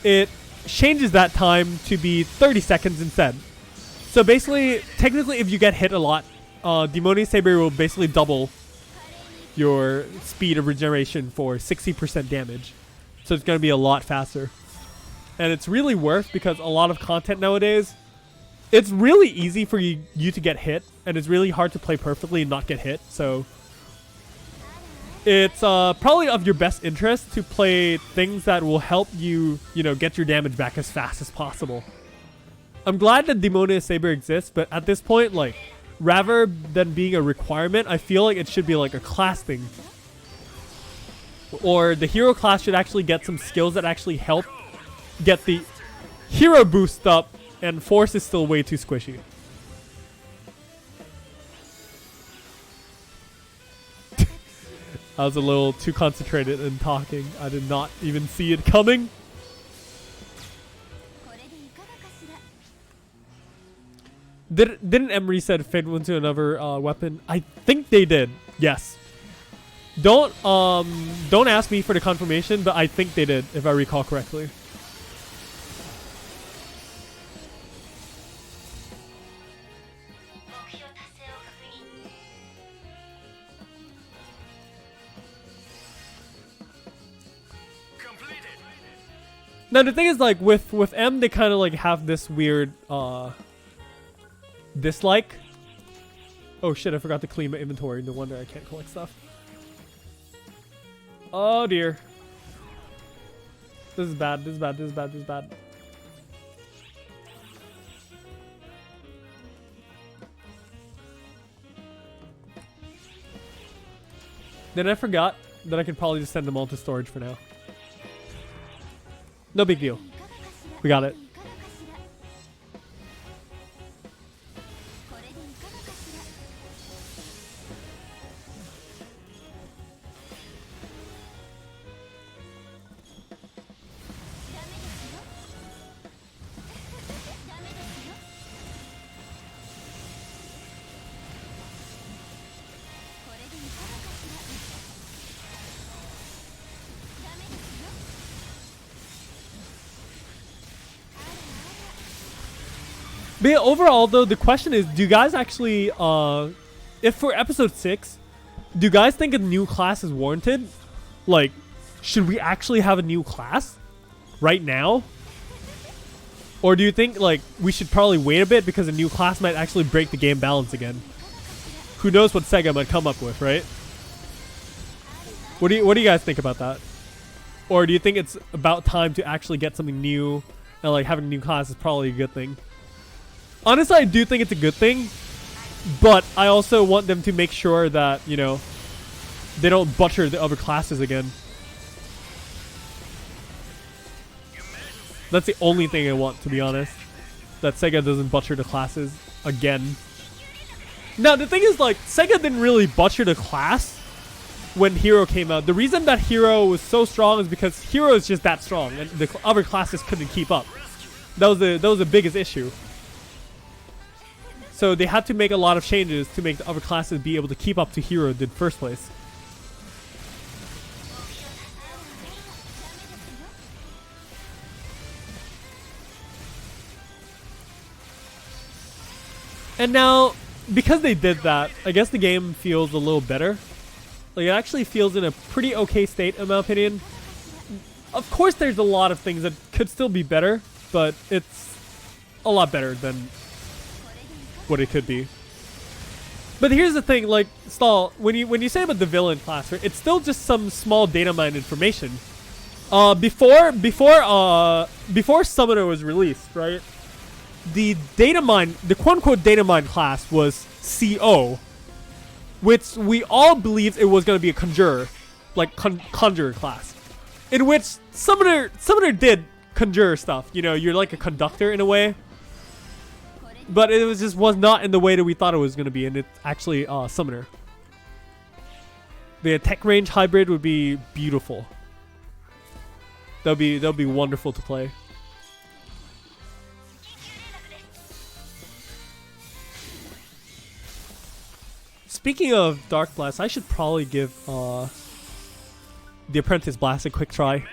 it changes that time to be 30 seconds instead. So basically, technically, if you get hit a lot, Demonia Saber will basically double your speed of regeneration for 60% damage. So it's going to be a lot faster. And it's really worth because a lot of content nowadays, it's really easy for you to get hit, and it's really hard to play perfectly and not get hit. So it's probably of your best interest to play things that will help you, you know, get your damage back as fast as possible. I'm glad that Demonia Saber exists, but at this point, like, rather than being a requirement, I feel like it should be like a class thing. Or the hero class should actually get some skills that actually help get the hero boost up, and force is still way too squishy. I was a little too concentrated in talking. I did not even see it coming. Didn't Emery said Fade went to another weapon? I think they did. Yes. Don't ask me for the confirmation, but I think they did, if I recall correctly. Now the thing is, like, with M, they kind of like have this weird dislike. Oh shit, I forgot to clean my inventory. No wonder I can't collect stuff. Oh dear. This is bad, this is bad, this is bad, this is bad. Then I forgot that I could probably just send them all to storage for now. No big deal. We got it. But yeah, overall, though, the question is, do you guys actually, if for episode 6, do you guys think a new class is warranted? Like, should we actually have a new class right now? Or do you think, like, we should probably wait a bit because a new class might actually break the game balance again? Who knows what SEGA might come up with, right? What do you guys think about that? Or do you think it's about time to actually get something new, and like having a new class is probably a good thing? Honestly, I do think it's a good thing, But I also want them to make sure that, you know, they don't butcher the other classes again. That's the only thing I want, to be honest. That Sega doesn't butcher the classes again. Now, the thing is, like, Sega didn't really butcher the class when Hero came out. The reason that Hero was so strong is because Hero is just that strong, and the other classes couldn't keep up. That was the biggest issue. So they had to make a lot of changes to make the other classes be able to keep up to Hero in the first place. And now, because they did that, I guess the game feels a little better. Like, it actually feels in a pretty okay state, in my opinion. Of course, there's a lot of things that could still be better, but it's a lot better than what it could be. But here's the thing, like, Stall, when you say about the villain class, right, it's still just some small data mine information. Before Summoner was released, right? The data mine, the quote-unquote data mine class was CO, which we all believed it was going to be a conjurer, like conjurer class, in which Summoner did conjure stuff. You know, you're like a conductor in a way, but it was not in the way that we thought it was going to be, and it's actually Summoner. The attack range hybrid would be beautiful. That'll be wonderful to play. Speaking of Dark Blast, I should probably give the Apprentice Blast a quick try.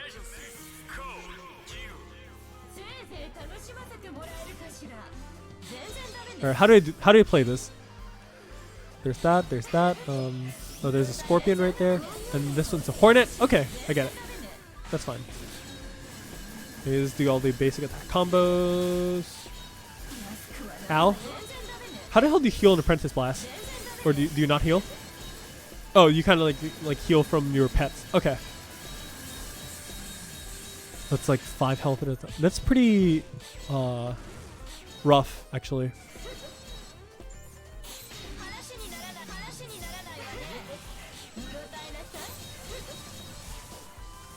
Alright, how do you play this? There's that. Oh, there's a Scorpion right there, and this one's a Hornet. Okay, I get it. That's fine. Okay, just do all the basic attack combos. Ow. How the hell do you heal an Apprentice Blast? Or do you not heal? Oh, you kind of like heal from your pets. Okay. That's like 5 health at a time. That's pretty rough, actually.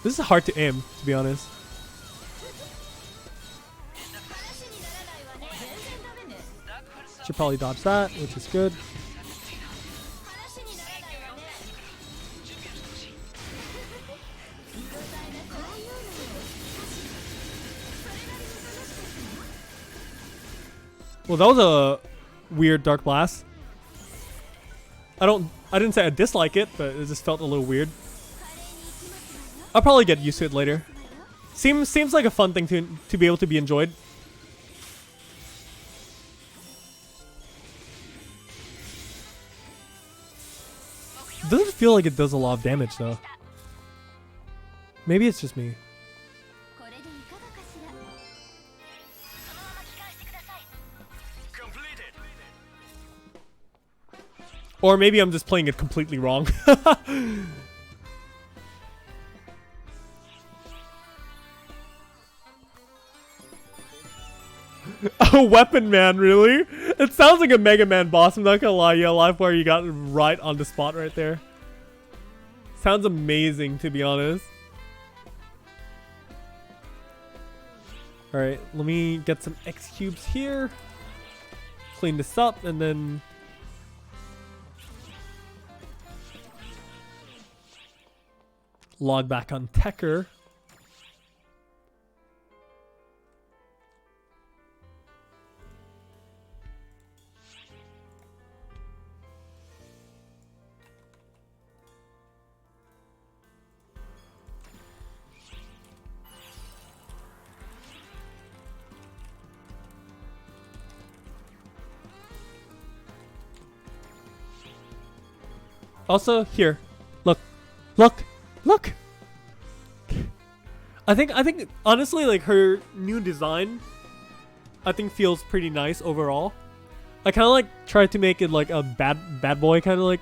This is hard to aim, to be honest. Should probably dodge that, which is good. Well, that was a weird Dark Blast. I didn't say I dislike it, but it just felt a little weird. I'll probably get used to it later. Seems like a fun thing to be able to be enjoyed. Doesn't feel like it does a lot of damage though. Maybe it's just me. Or maybe I'm just playing it completely wrong. A Weapon Man, really? It sounds like a Mega Man boss, I'm not gonna lie. Yeah, Livewire, you got it right on the spot right there. Sounds amazing, to be honest. Alright, let me get some X cubes here. Clean this up, and then... log back on Tekker. Also, here, look. I think honestly, like, her new design, I think feels pretty nice overall. I kind of like tried to make it like a bad boy kind of like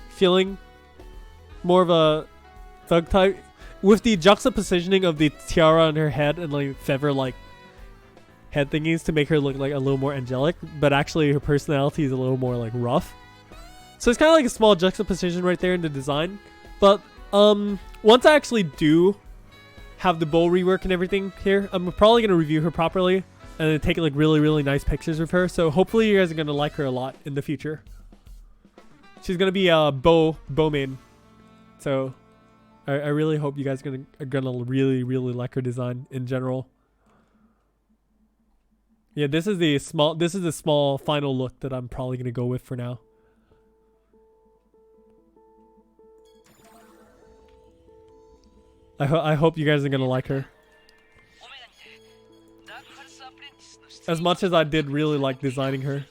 feeling, more of a thug type, with the juxtapositioning of the tiara on her head and like feather like head thingies to make her look like a little more angelic, but actually her personality is a little more like rough. So it's kind of like a small juxtaposition right there in the design. But once I actually do have the bow rework and everything here, I'm probably going to review her properly and then take like really nice pictures of her. So hopefully you guys are going to like her a lot in the future. She's going to be a bow main. So I really hope you guys are gonna really like her design in general. Yeah, this is the small final look that I'm probably gonna go with for now. I hope you guys are gonna like her. As much as I did really like designing her.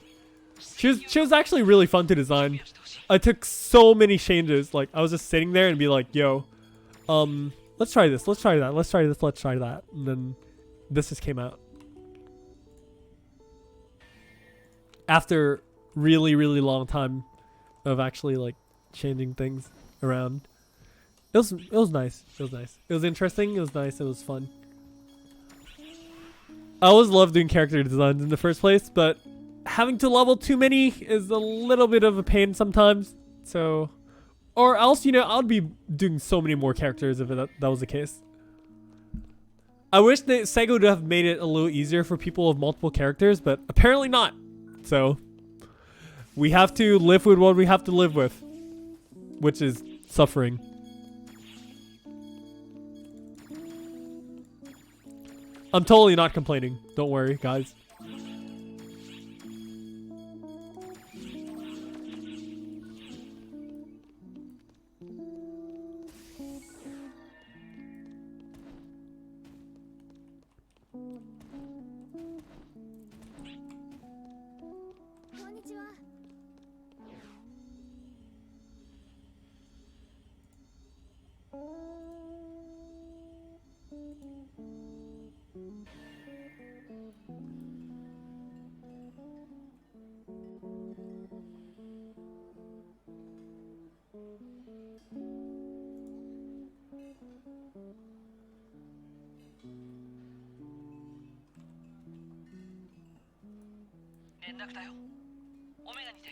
She was actually really fun to design. I took so many changes. Like I was just sitting there and be like, yo, let's try this, let's try that, let's try this, let's try that. And then this just came out. After really long time of actually like changing things around. It was nice. It was nice. It was interesting. It was nice. It was fun. I always loved doing character designs in the first place, but having to level too many is a little bit of a pain sometimes. So, or else, you know, I'd be doing so many more characters if that was the case. I wish that SEGA would have made it a little easier for people with multiple characters, but apparently not. So, we have to live with what we have to live with, which is suffering. I'm totally not complaining. Don't worry, guys.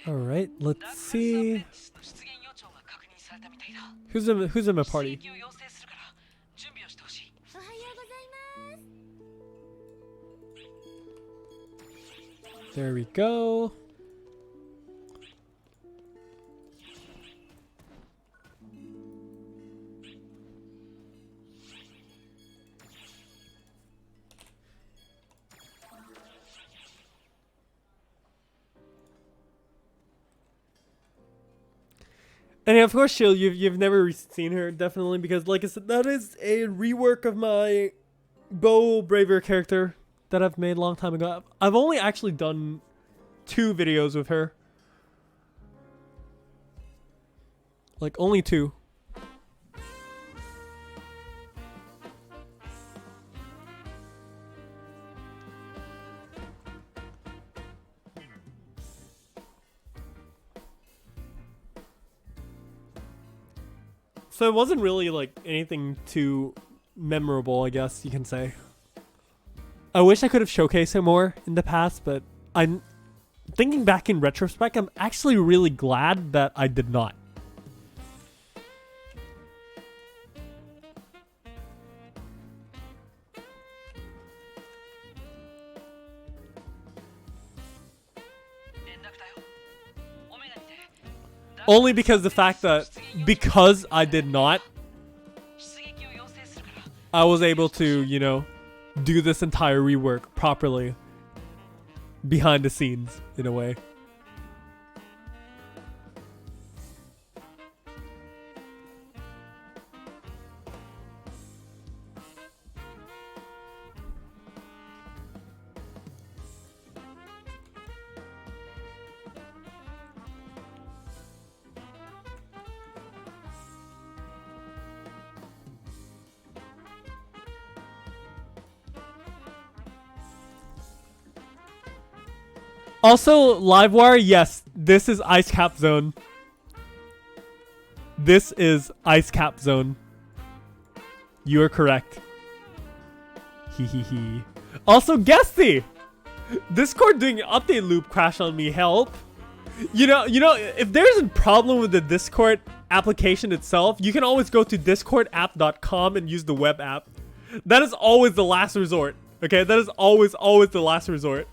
All right, let's see. Who's in my party? There we go. And of course, Shield, you've never seen her, definitely, because like I said, that is a rework of my Bow Braver character that I've made a long time ago. I've only actually done 2 videos with her. Like, only 2. So it wasn't really like anything too memorable, I guess you can say. I wish I could have showcased her more in the past, but I'm thinking back in retrospect, I'm actually really glad that I did not. Only because the fact that because I did not, I was able to, you know, do this entire rework properly behind the scenes in a way. Also, Livewire, yes, this is Ice Cap Zone. This is Ice Cap Zone. You are correct. Hee hee hee. Also, Gesti! Discord doing an update loop crash on me. Help. You know, if there's a problem with the Discord application itself, you can always go to discordapp.com and use the web app. That is always the last resort. Okay, that is always the last resort.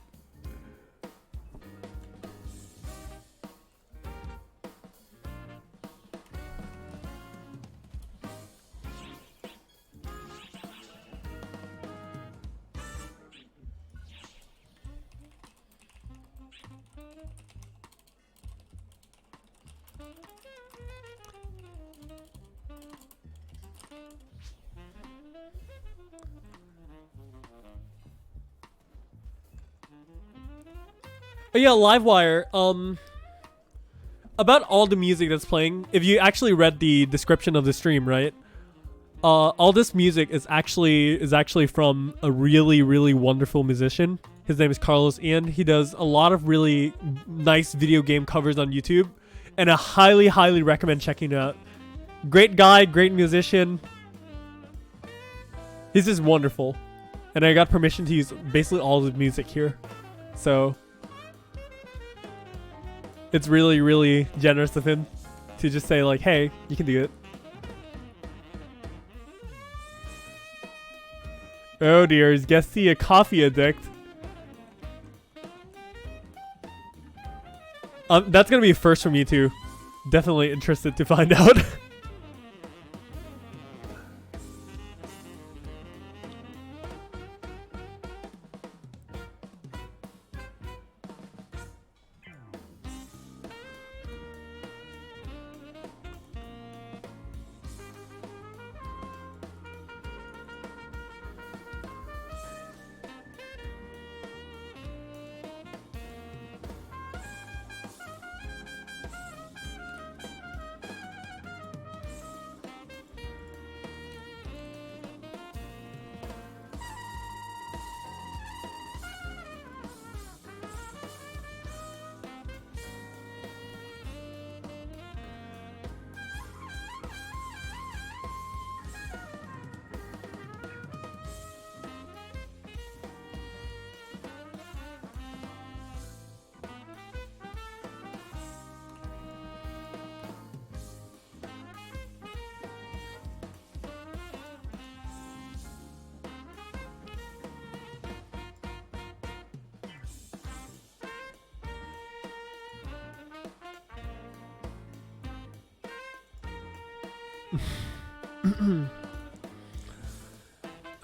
Oh yeah, Livewire, about all the music that's playing, if you actually read the description of the stream, right? All this music is actually from a really wonderful musician. His name is Carlos Ian. He does a lot of really nice video game covers on YouTube, and I highly recommend checking it out. Great guy, great musician. He's just wonderful. And I got permission to use basically all the music here. So it's really generous of him to just say like, hey, you can do it. Oh dear, is Gesti a coffee addict? That's gonna be a first for me too. Definitely interested to find out.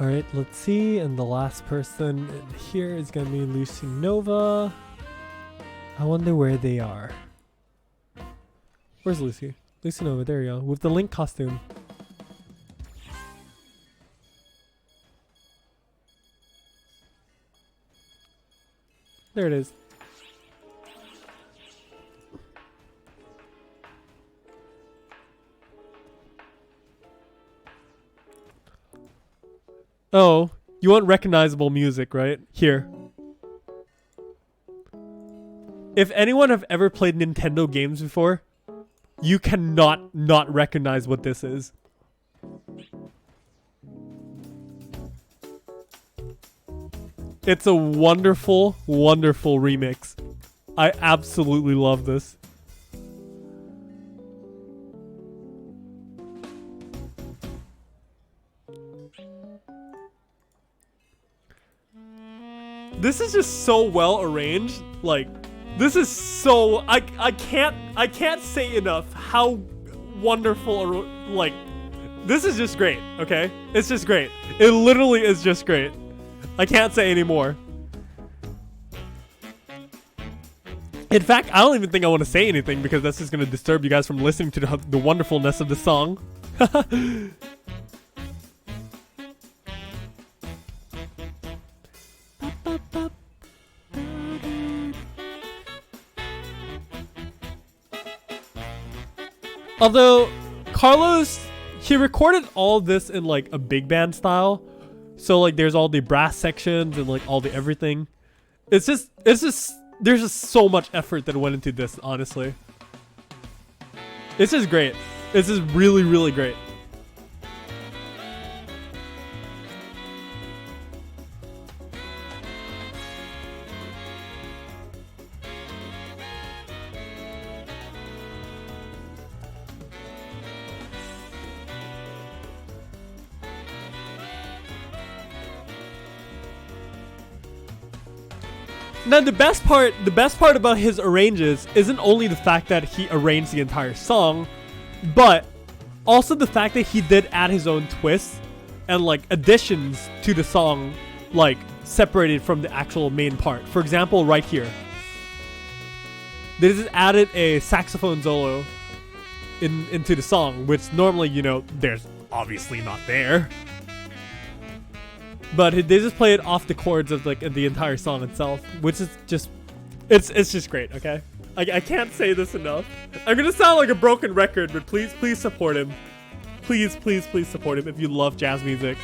Alright, let's see. And the last person in here is going to be Lucy Nova. I wonder where they are. Where's Lucy? Lucy Nova, there you go. With the Link costume. There it is. Oh, you want recognizable music, right? Here. If anyone have ever played Nintendo games before, you cannot not recognize what this is. It's a wonderful remix. I absolutely love this. This is just so well arranged. Like, this is so I can't say enough how wonderful or like this is just great, okay? It's just great. It literally is just great. I can't say any more. In fact, I don't even think I want to say anything because that's just going to disturb you guys from listening to the wonderfulness of the song. Although Carlos, he recorded all this in like a big band style. So like there's all the brass sections and like all the everything. It's just there's just so much effort that went into this, honestly. This is great. This is really great. Now the best part about his arranges isn't only the fact that he arranged the entire song, but also the fact that he did add his own twists and like additions to the song, like separated from the actual main part. For example, right here, they just added a saxophone solo into the song, which normally, you know, there's obviously not there. But they just play it off the chords of like the entire song itself, which is just, it's just great. Okay, I can't say this enough. I'm gonna sound like a broken record, but please support him. Please support him if you love jazz music.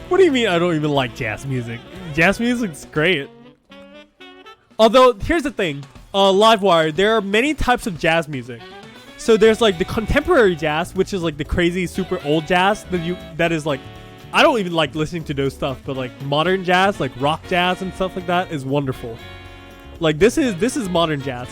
What do you mean I don't even like jazz music? Jazz music's great. Although, here's the thing. Livewire, there are many types of jazz music. So there's like the contemporary jazz, which is like the crazy super old jazz that is like, I don't even like listening to those stuff, but like modern jazz, like rock jazz and stuff like that is wonderful. Like this is modern jazz.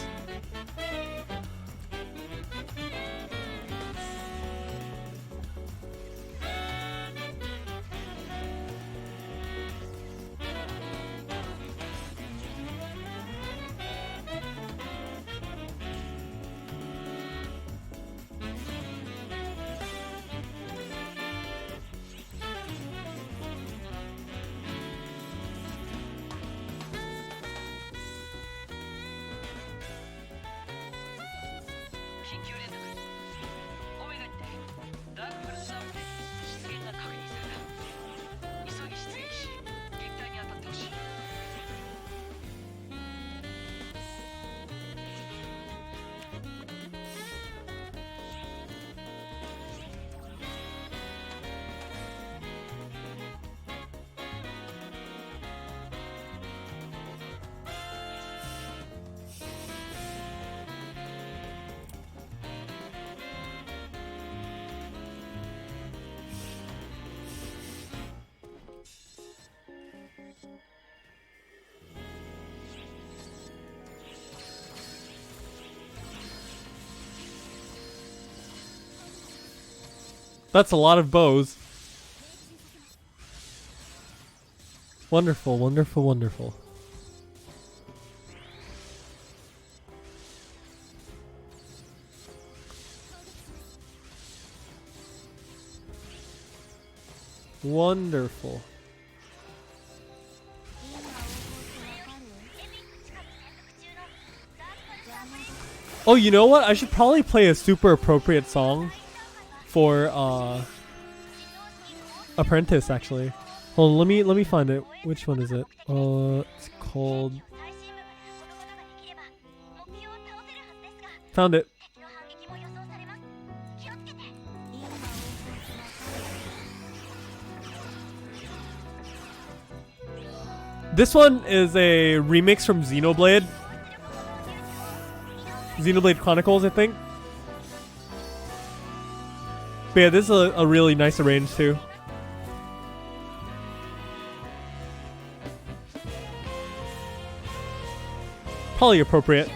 That's a lot of bows. Wonderful, wonderful, wonderful. Wonderful. Oh, you know what? I should probably play a super appropriate song for Apprentice, actually. Hold on, let me find it. Which one is it? It's called... Found it. This one is a remix from Xenoblade Chronicles, I think. But yeah, this is a really nice arrange too. Probably appropriate.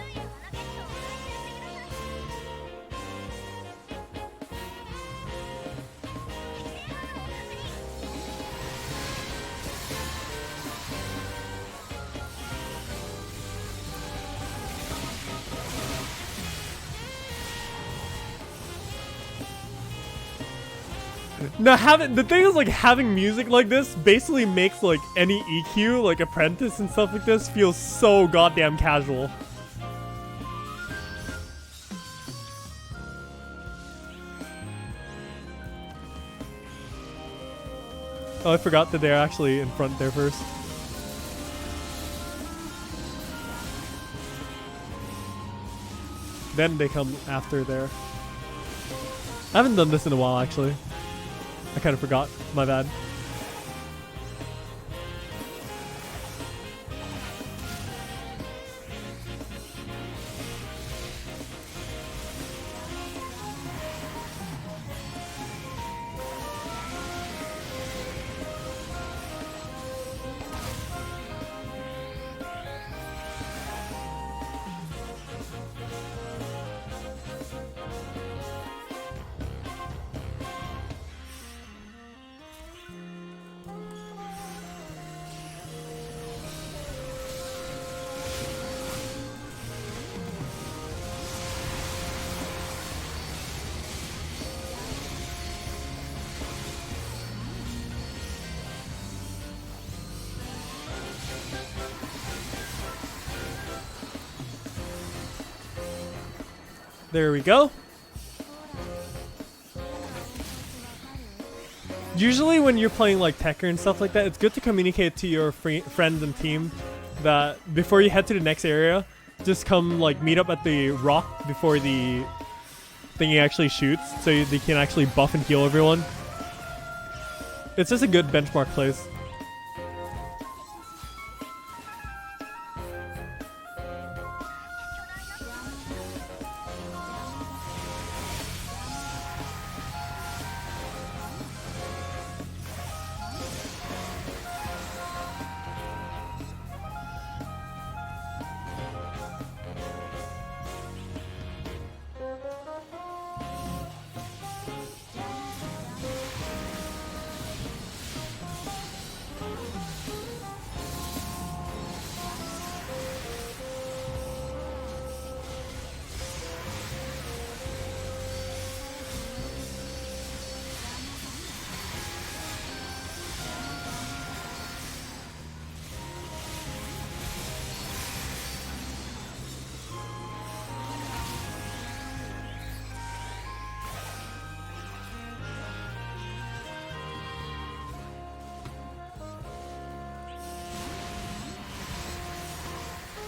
Now, the thing is, like, having music like this basically makes, like, any EQ, like Apprentice and stuff like this, feel so goddamn casual. Oh, I forgot that they're actually in front there first. Then they come after there. I haven't done this in a while, actually. I kind of forgot. My bad. There we go. Usually when you're playing like Tekker and stuff like that, it's good to communicate to your friends and team that before you head to the next area, just come like meet up at the rock before the thingy actually shoots, so they can actually buff and heal everyone. It's just a good benchmark place.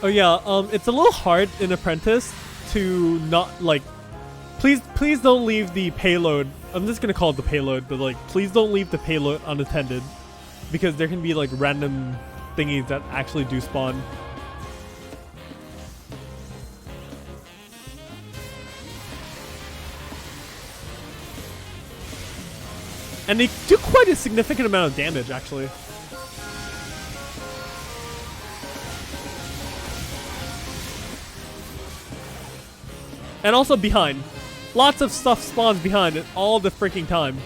Oh yeah, it's a little hard in Apprentice to not like. Please don't leave the payload. I'm just gonna call it the payload, but like, please don't leave the payload unattended, because there can be like random thingies that actually do spawn. And they do quite a significant amount of damage, actually. And also behind. Lots of stuff spawns behind it all the freaking time.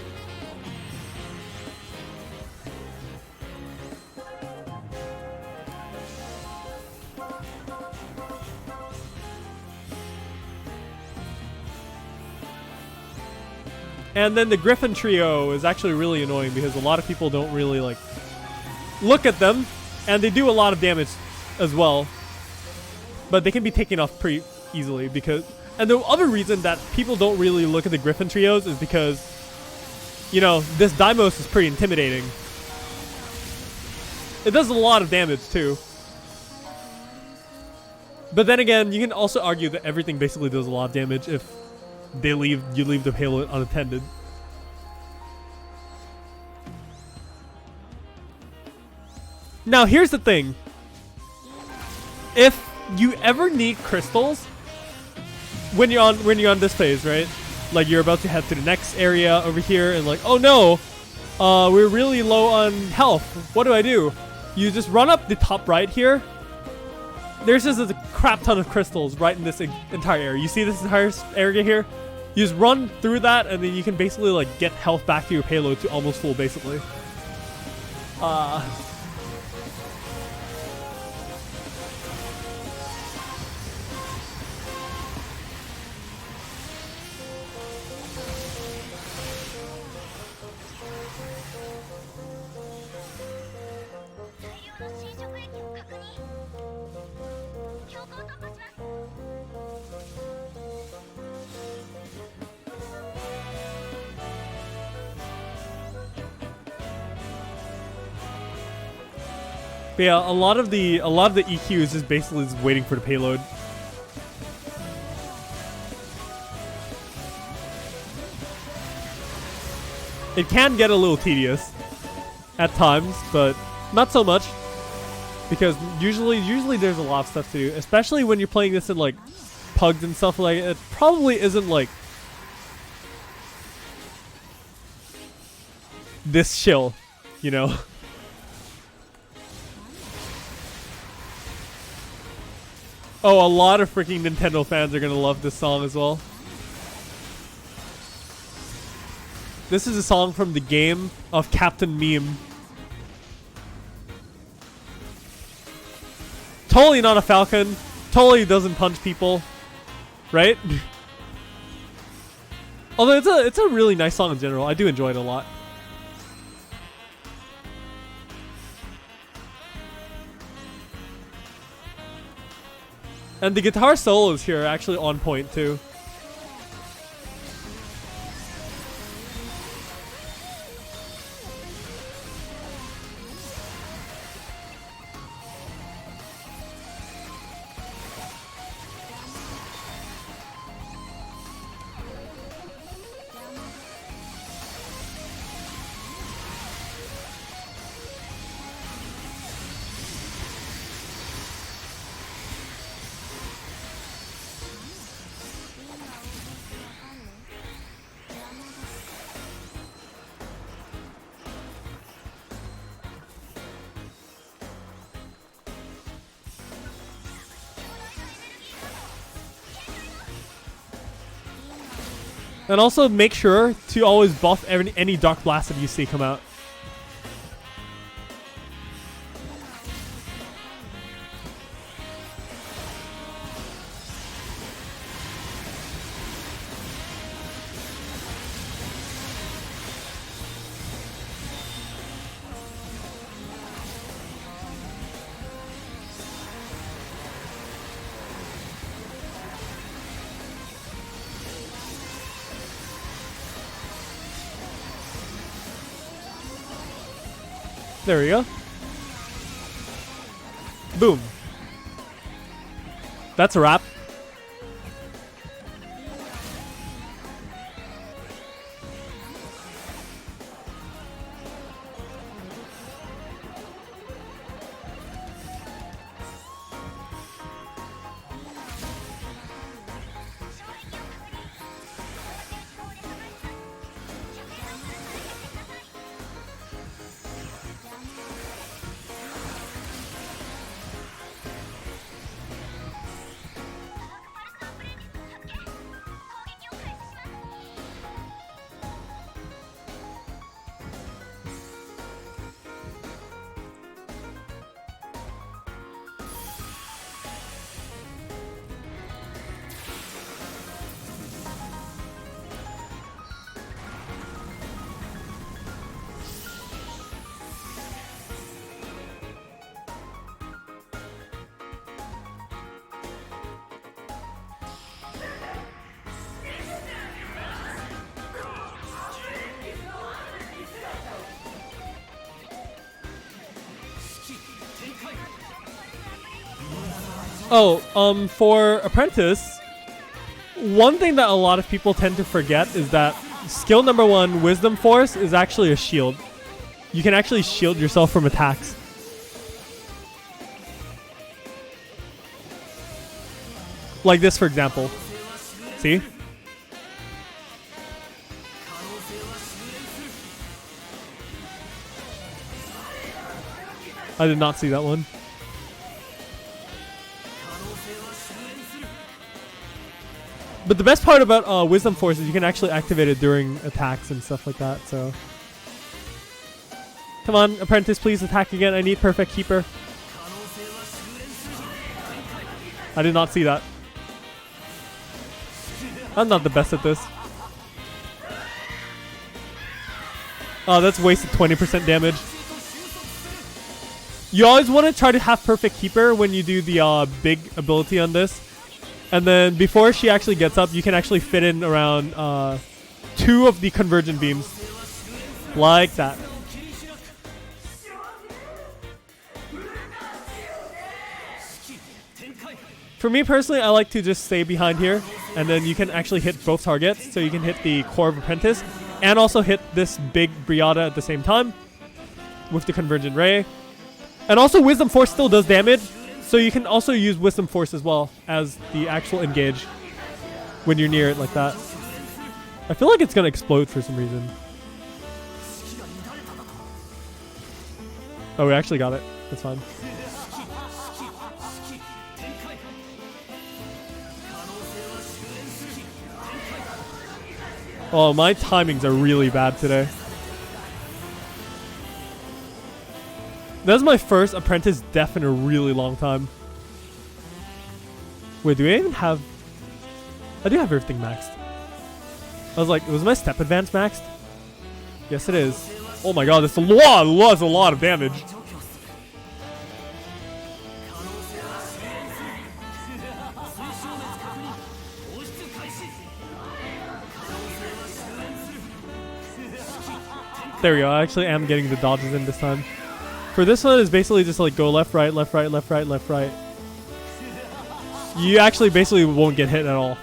And then the Griffin trio is actually really annoying because a lot of people don't really like look at them, and they do a lot of damage as well. But they can be taken off pretty easily because. And the other reason that people don't really look at the Griffin trios is because, you know, this Deimos is pretty intimidating. It does a lot of damage too. But then again, you can also argue that everything basically does a lot of damage if you leave the payload unattended. Now here's the thing. If you ever need crystals, when you're on this phase, right? Like you're about to head to the next area over here, and like, oh no, we're really low on health. What do I do? You just run up the top right here. There's just a crap ton of crystals right in this entire area. You see this entire area here? You just run through that, and then you can basically like get health back to your payload to almost full, basically. But yeah, a lot of the EQ is just basically just waiting for the payload. It can get a little tedious at times, but not so much, because usually there's a lot of stuff to do, especially when you're playing this in like pugs and stuff like it. Probably isn't like this chill, you know. Oh, a lot of freaking Nintendo fans are gonna love this song as well. This is a song from the game of Captain Meme. Totally not a falcon. Totally doesn't punch people, right? Although it's a really nice song in general. I do enjoy it a lot. And the guitar solos here are actually on point too. And also make sure to always buff any Dark Blast that you see come out. There we go. Boom. That's a wrap. Oh, for Apprentice, one thing that a lot of people tend to forget is that skill number 1, Wisdom Force, is actually a shield. You can actually shield yourself from attacks. Like this, for example. See? I did not see that one. But the best part about Wisdom Force is you can actually activate it during attacks and stuff like that, so... Come on, Apprentice, please attack again. I need Perfect Keeper. I did not see that. I'm not the best at this. Oh, that's wasted 20% damage. You always want to try to have Perfect Keeper when you do the big ability on this. And then before she actually gets up, you can actually fit in around 2 of the convergent beams. Like that. For me personally, I like to just stay behind here, and then you can actually hit both targets. So you can hit the core of Apprentice, and also hit this big Briata at the same time with the Convergent Ray. And also Wisdom Force still does damage, so you can also use Wisdom Force as well as the actual engage when you're near it like that. I feel like it's gonna explode for some reason. Oh, we actually got it. That's fine. Oh, my timings are really bad today. That's my first Apprentice death in a really long time. Wait, do I even have... I do have everything maxed. I was like, was my step advance maxed? Yes, it is. Oh my god, that's a lot of damage. There we go. I actually am getting the dodges in this time. For this one, it's basically just like go left, right, left, right, left, right, left, right. You actually basically won't get hit at all.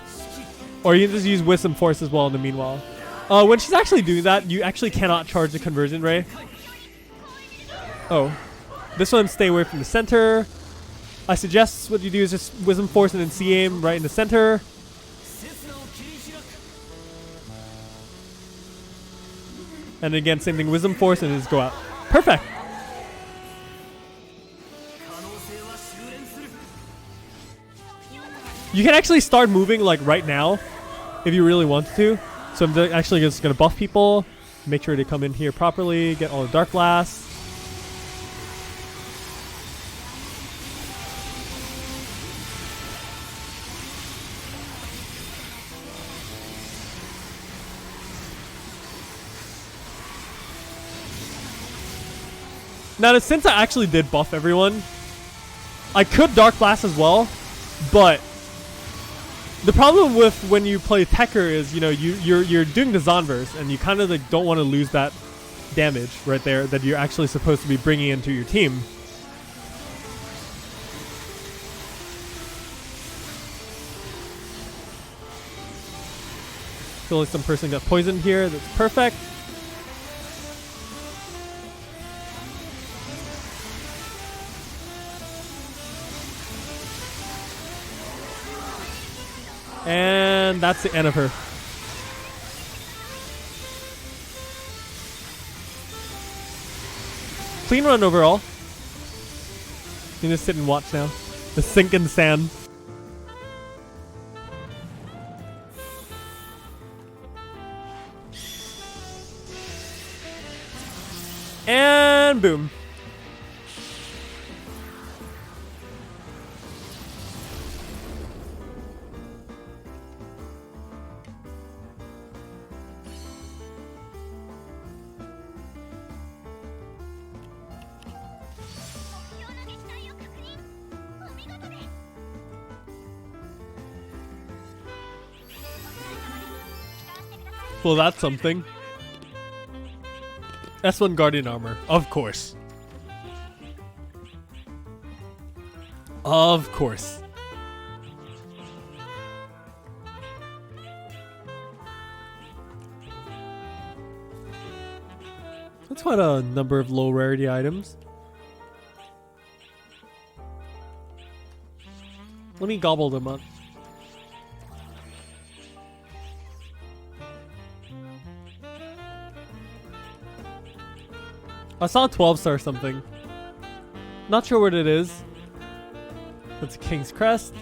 Or you can just use Wisdom Force as well in the meanwhile. When she's actually doing that, you actually cannot charge the Conversion Ray. Oh. This one, stay away from the center. I suggest what you do is just Wisdom Force and then C-aim right in the center. And again, same thing, Wisdom Force and just go out. Perfect! You can actually start moving like right now if you really want to. So I'm actually just going to buff people, make sure they come in here properly, get all the Dark Blasts. Now, since I actually did buff everyone, I could Dark Blast as well, but the problem with when you play Tekker is, you know, you're doing the Zonverse, and you kind of like don't want to lose that damage right there that you're actually supposed to be bringing into your team. Feel like some person got poisoned here. That's perfect. And that's the end of her. Clean run overall. You can just sit and watch now. The sink in the sand. And boom. Well, that's something. S1 Guardian Armor, of course. Of course. That's quite a number of low rarity items. Let me gobble them up. I saw a 12-star something. Not sure what it is. That's a King's Crest.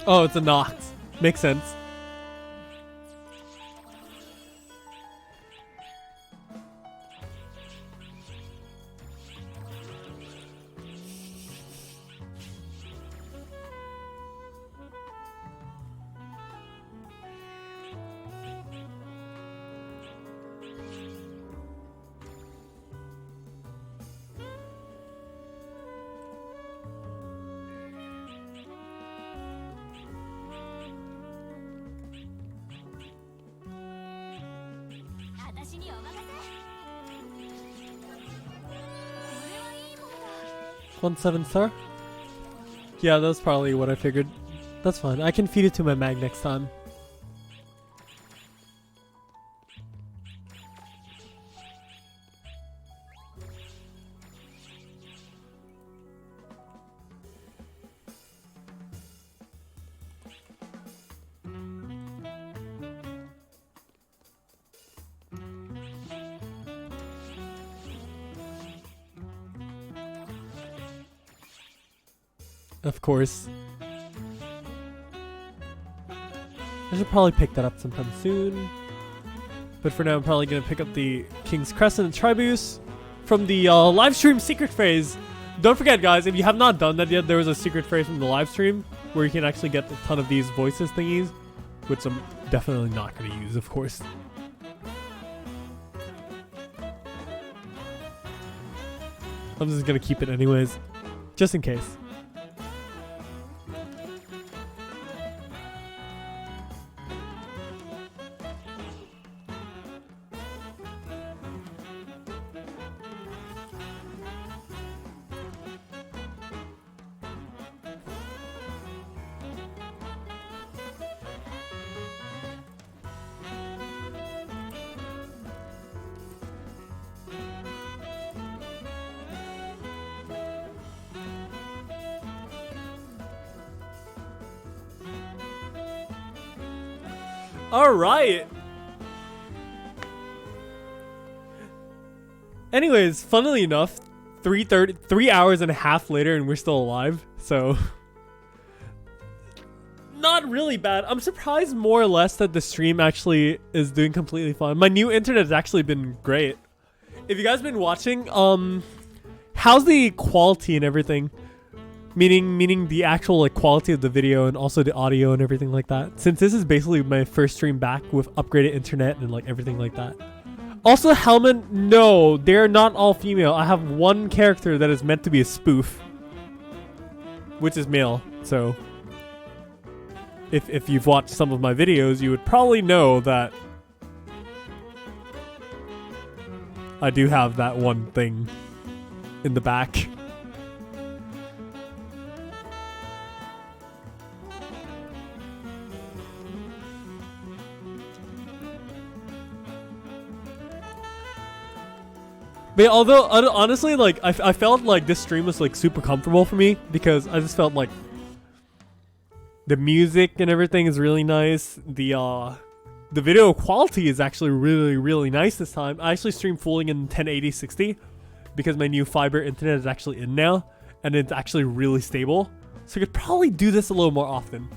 Oh, it's a Nox. Makes sense. 1 7-star? Yeah, that's probably what I figured. That's fine. I can feed it to my mag next time. Of course. I should probably pick that up sometime soon. But for now, I'm probably going to pick up the King's Crescent and Tribus from the livestream secret phase. Don't forget, guys, if you have not done that yet, there was a secret phase from the livestream where you can actually get a ton of these voices thingies, which I'm definitely not going to use, of course. I'm just going to keep it anyways, just in case. All right. Anyways, funnily enough, 3 hours and a half later and we're still alive. So not really bad. I'm surprised more or less that the stream actually is doing completely fine. My new internet has actually been great. If you guys been watching, how's the quality and everything? Meaning the actual like quality of the video and also the audio and everything like that. Since this is basically my first stream back with upgraded internet and like everything like that. Also, Hellman, no, they're not all female. I have one character that is meant to be a spoof, which is male. So if you've watched some of my videos, you would probably know that I do have that one thing in the back. But although honestly, like I felt like this stream was like super comfortable for me because I just felt like the music and everything is really nice. The video quality is actually really nice this time. I actually stream fully in 1080 60 because my new fiber internet is actually in now and it's actually really stable. So I could probably do this a little more often.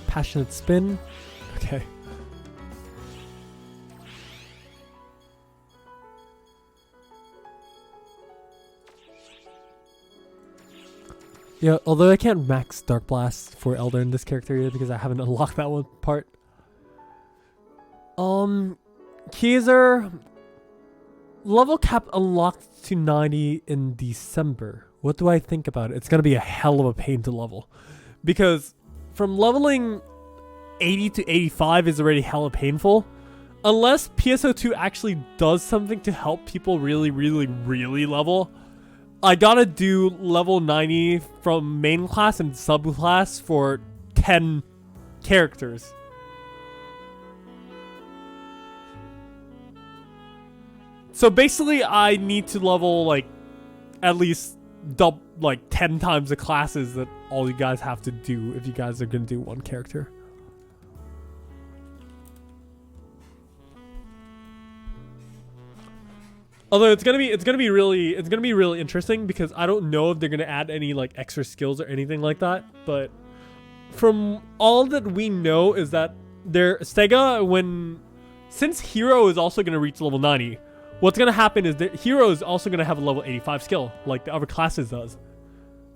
Passionate spin. Okay. Yeah, although I can't max Dark Blast for Elder in this character yet because I haven't unlocked that one part. Kaiser level cap unlocked to 90 in December. What do I think about it? It's gonna be a hell of a pain to level because from leveling 80 to 85 is already hella painful. Unless PSO2 actually does something to help people really level, I gotta do level 90 from main class and subclass for 10 characters. So basically I need to level like at least like 10 times the classes that all you guys have to do if you guys are gonna do one character. Although it's gonna be really interesting because I don't know if they're gonna add any like extra skills or anything like that. But from all that we know is that SEGA since Hero is also gonna reach level 90, what's gonna happen is the hero is also gonna have a level 85 skill, like the other classes does.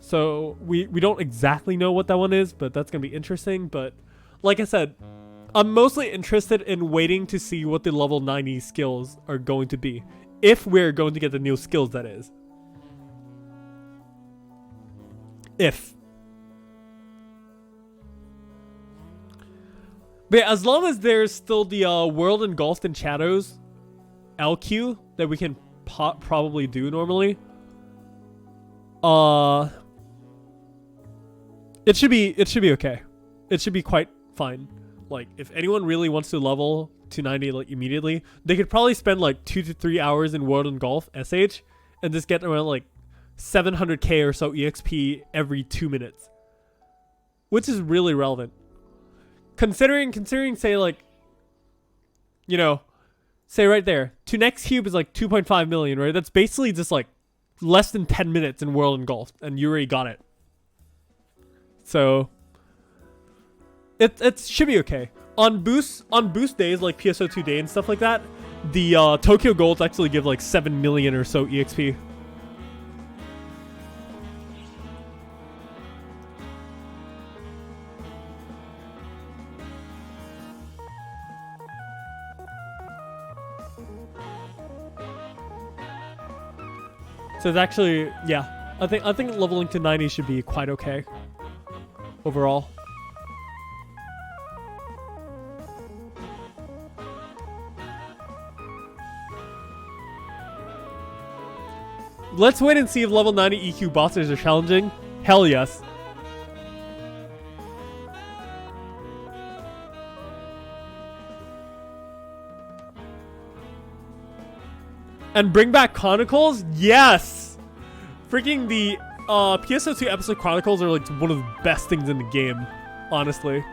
So we don't exactly know what that one is, but that's gonna be interesting. But like I said, I'm mostly interested in waiting to see what the level 90 skills are going to be. If we're going to get the new skills, that is. If. But yeah, as long as there's still the World Engulfed in Shadows LQ that we can probably do normally, it should be okay. It should be quite fine. Like, if anyone really wants to level to 90 like immediately, they could probably spend like 2 to 3 hours in World Engulf SH and just get around like 700k or so EXP every 2 minutes, which is really relevant. Considering, say like, you know, say right there, to next cube is like 2.5 million, right? That's basically just like less than 10 minutes in World Engulfed, and you already got it. So it should be okay. On boost days like PSO2 day and stuff like that, the Tokyo Golds actually give like 7 million or so EXP. So it's actually, yeah, I think leveling to 90 should be quite okay overall. Let's wait and see if level 90 EQ bosses are challenging. Hell yes. And bring back Chronicles? Yes! Freaking the PSO2 episode Chronicles are like one of the best things in the game, honestly.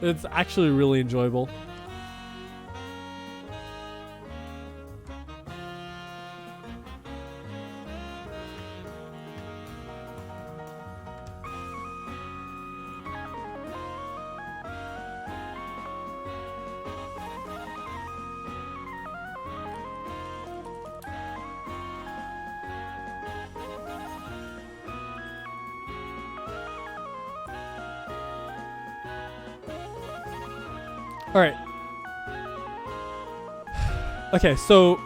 It's actually really enjoyable. Alright. Okay, so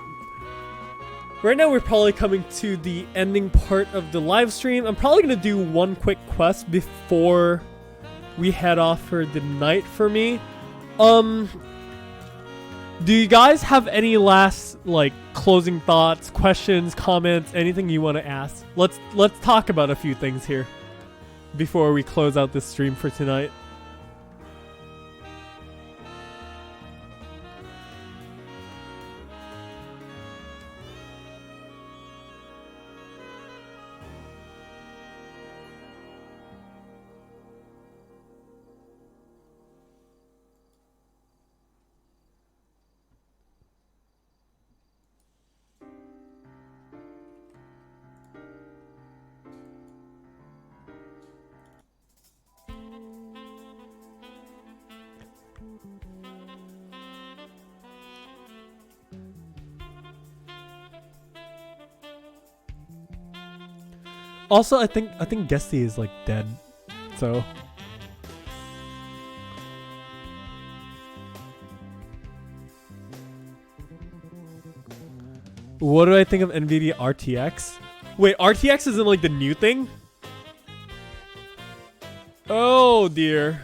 right now we're probably coming to the ending part of the live stream. I'm probably going to do one quick quest before we head off for the night for me. Do you guys have any last like closing thoughts, questions, comments, anything you want to ask? Let's talk about a few things here before we close out this stream for tonight. Also, I think Gesti is like dead, so. What do I think of NVIDIA RTX? Wait, RTX isn't like the new thing? Oh dear.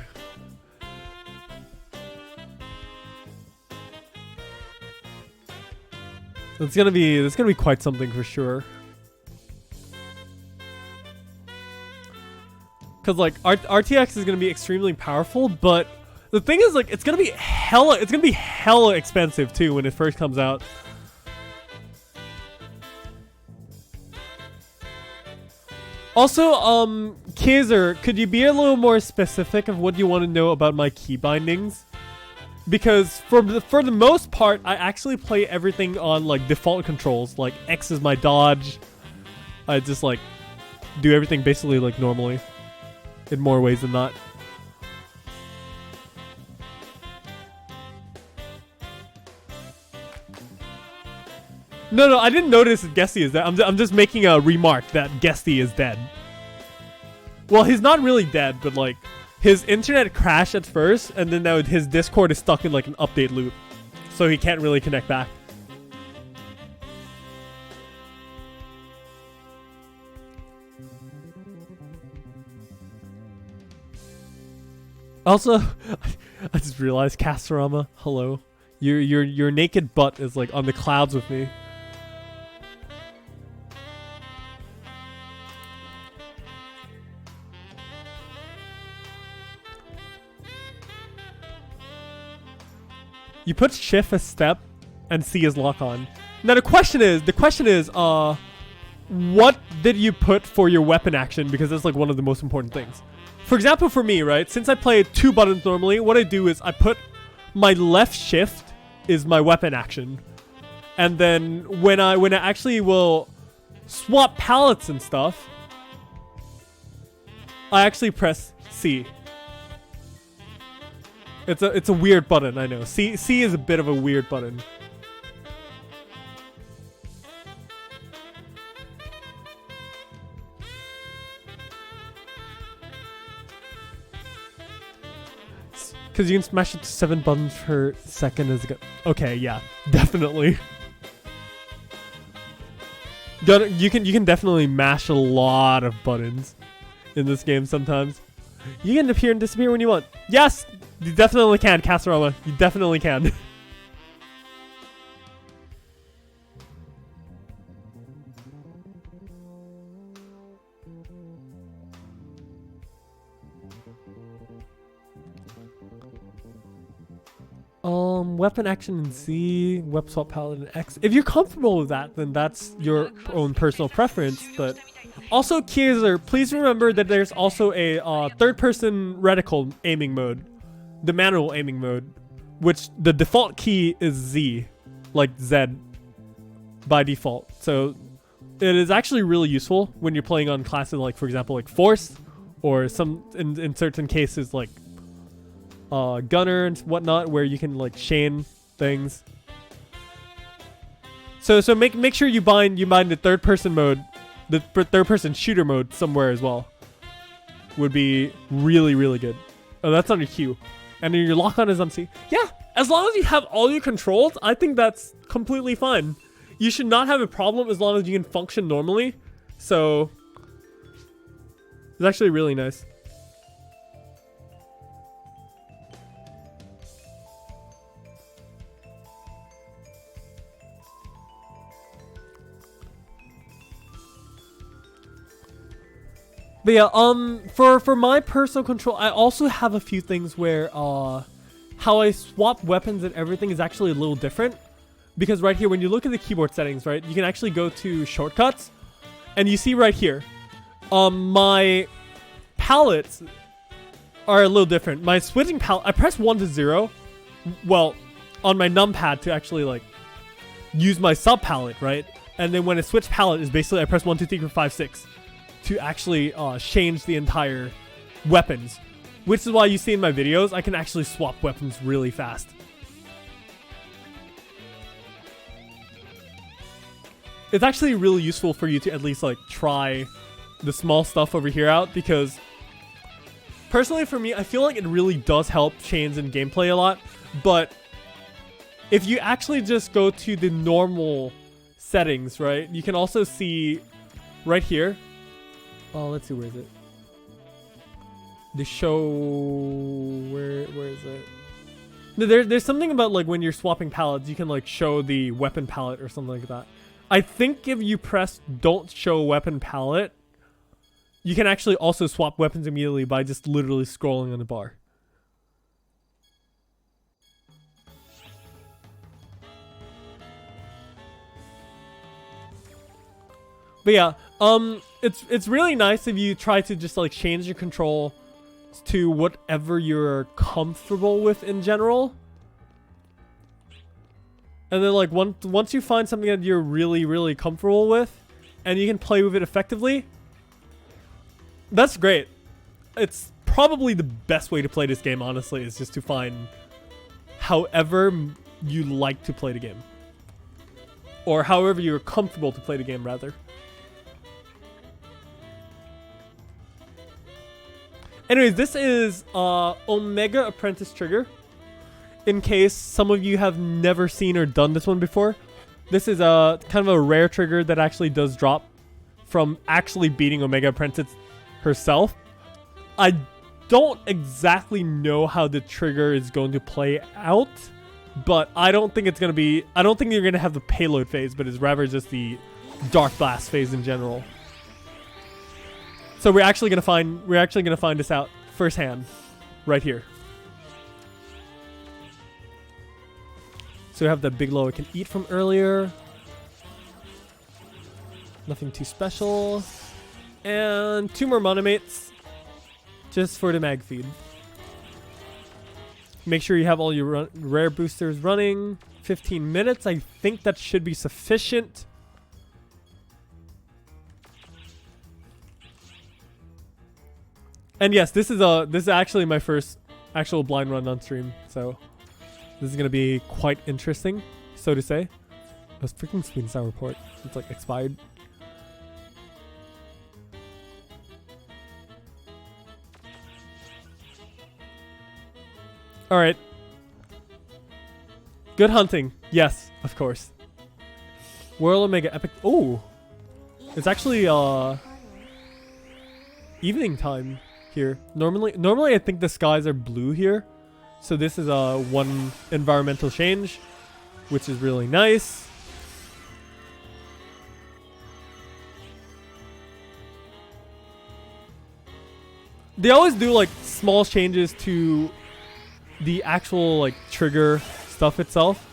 It's gonna be quite something for sure. Cause like RTX is gonna be extremely powerful, but the thing is like it's gonna be hella expensive too when it first comes out. Also, Kizer, could you be a little more specific of what you want to know about my key bindings? Because for the most part, I actually play everything on like default controls. Like X is my dodge, I just like do everything basically like normally in more ways than not. No, I didn't notice that Gesti is dead. I'm just making a remark that Gesti is dead. Well, he's not really dead, but like his internet crashed at first, and then now his Discord is stuck in like an update loop, so he can't really connect back. Also, I just realized, Castorama, hello. Your naked butt is like on the clouds with me. You put shift as step and C as lock on. Now the question is, what did you put for your weapon action? Because that's like one of the most important things. For example, for me, right, since I play 2 buttons normally, what I do is I put my left shift is my weapon action. And then when I actually will swap palettes and stuff, I actually press C. It's a weird button, I know. C is a bit of a weird button. Because you can smash it to 7 buttons per second as a go. Okay, yeah, definitely. You can definitely mash a lot of buttons in this game sometimes. You can appear and disappear when you want. Yes, you definitely can, Castorama. You definitely can. Weapon action in Z, web swap palette in X. If you're comfortable with that, then that's your own personal preference. But also, Kaiser, please remember that there's also a third-person reticle aiming mode, the manual aiming mode, which the default key is Z, like Z, by default. So it is actually really useful when you're playing on classes like, for example, like Force, or some in certain cases like Gunner and whatnot, where you can like chain things. So make sure you bind the third person mode, the third person shooter mode somewhere as well. Would be really, really good. Oh, that's on your Q, and then your lock on is on C. Yeah, as long as you have all your controls, I think that's completely fine. You should not have a problem as long as you can function normally. So it's actually really nice. But yeah, for my personal control, I also have a few things where how I swap weapons and everything is actually a little different. Because right here, when you look at the keyboard settings, right, you can actually go to shortcuts, and you see right here, my palettes are a little different. My switching palette, I press 1 to 0, well, on my numpad to actually like use my sub palette, right? And then when I switch palette is basically I press 1, 2, 3, 4, 5, 6. To actually change the entire weapons, which is why you see in my videos I can actually swap weapons really fast. It's actually really useful for you to at least like try the small stuff over here out, because personally for me I feel like it really does help change in gameplay a lot. But if you actually just go to the normal settings, right, you can also see right here. Oh, let's see, where is it? The show, where is it? No, there's something about like when you're swapping palettes, you can like show the weapon palette or something like that. I think if you press don't show weapon palette, you can actually also swap weapons immediately by just literally scrolling on the bar. But yeah, it's really nice if you try to just like change your control to whatever you're comfortable with in general. And then like once you find something that you're really, really comfortable with, and you can play with it effectively, that's great. It's probably the best way to play this game, honestly, is just to find however you like to play the game. Or however you're comfortable to play the game, rather. Anyways, this is Omega Apprentice Trigger. In case some of you have never seen or done this one before, this is a kind of a rare trigger that actually does drop from actually beating Omega Apprentice herself. I don't exactly know how the trigger is going to play out, but I don't think it's going to be, I don't think you're going to have the payload phase, but it's rather just the Dark Blast phase in general. So we're actually going to find this out firsthand right here. So we have the big low I can eat from earlier. Nothing too special. And 2 more monomates just for the mag feed. Make sure you have all your rare boosters running. 15 minutes. I think that should be sufficient. And yes, this is actually my first actual blind run on stream, so this is gonna be quite interesting, so to say. Those freaking sweet and sour port. It's like expired. Alright. Good hunting. Yes, of course. World Omega Epic. Oh! It's actually evening time here. Normally I think the skies are blue here. So this is one environmental change, which is really nice. They always do like small changes to the actual like trigger stuff itself.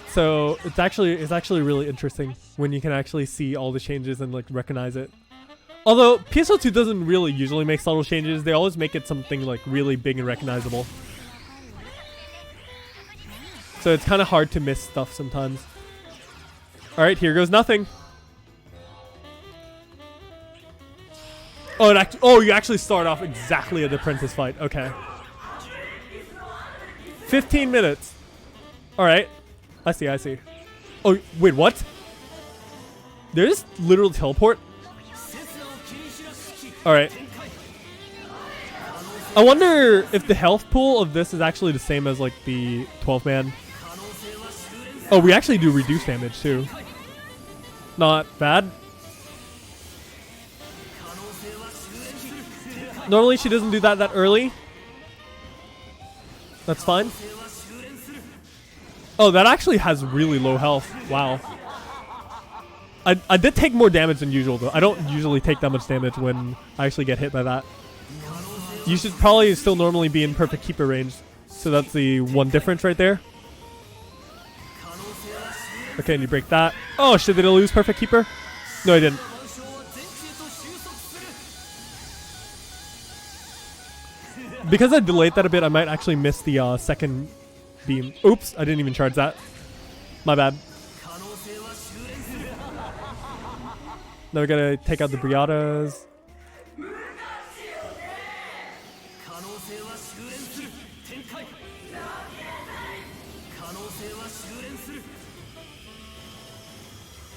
So it's actually really interesting when you can actually see all the changes and like recognize it. Although PSO2 doesn't really usually make subtle changes, they always make it something like really big and recognizable. So it's kind of hard to miss stuff sometimes. Alright, here goes nothing. Oh, you actually start off exactly at the apprentice fight. Okay. 15 minutes. Alright. I see. Oh, wait, what? There's literal teleport? Alright. I wonder if the health pool of this is actually the same as like the 12-man. Oh, we actually do reduce damage too. Not bad. Normally she doesn't do that early. That's fine. Oh, that actually has really low health. Wow. I did take more damage than usual though. I don't usually take that much damage when I actually get hit by that. You should probably still normally be in perfect keeper range. So that's the one difference right there. Okay, and you break that. Oh shit, did I lose perfect keeper? No, I didn't. Because I delayed that a bit, I might actually miss the second beam. Oops, I didn't even charge that. My bad. Now we gotta take out the Briadas.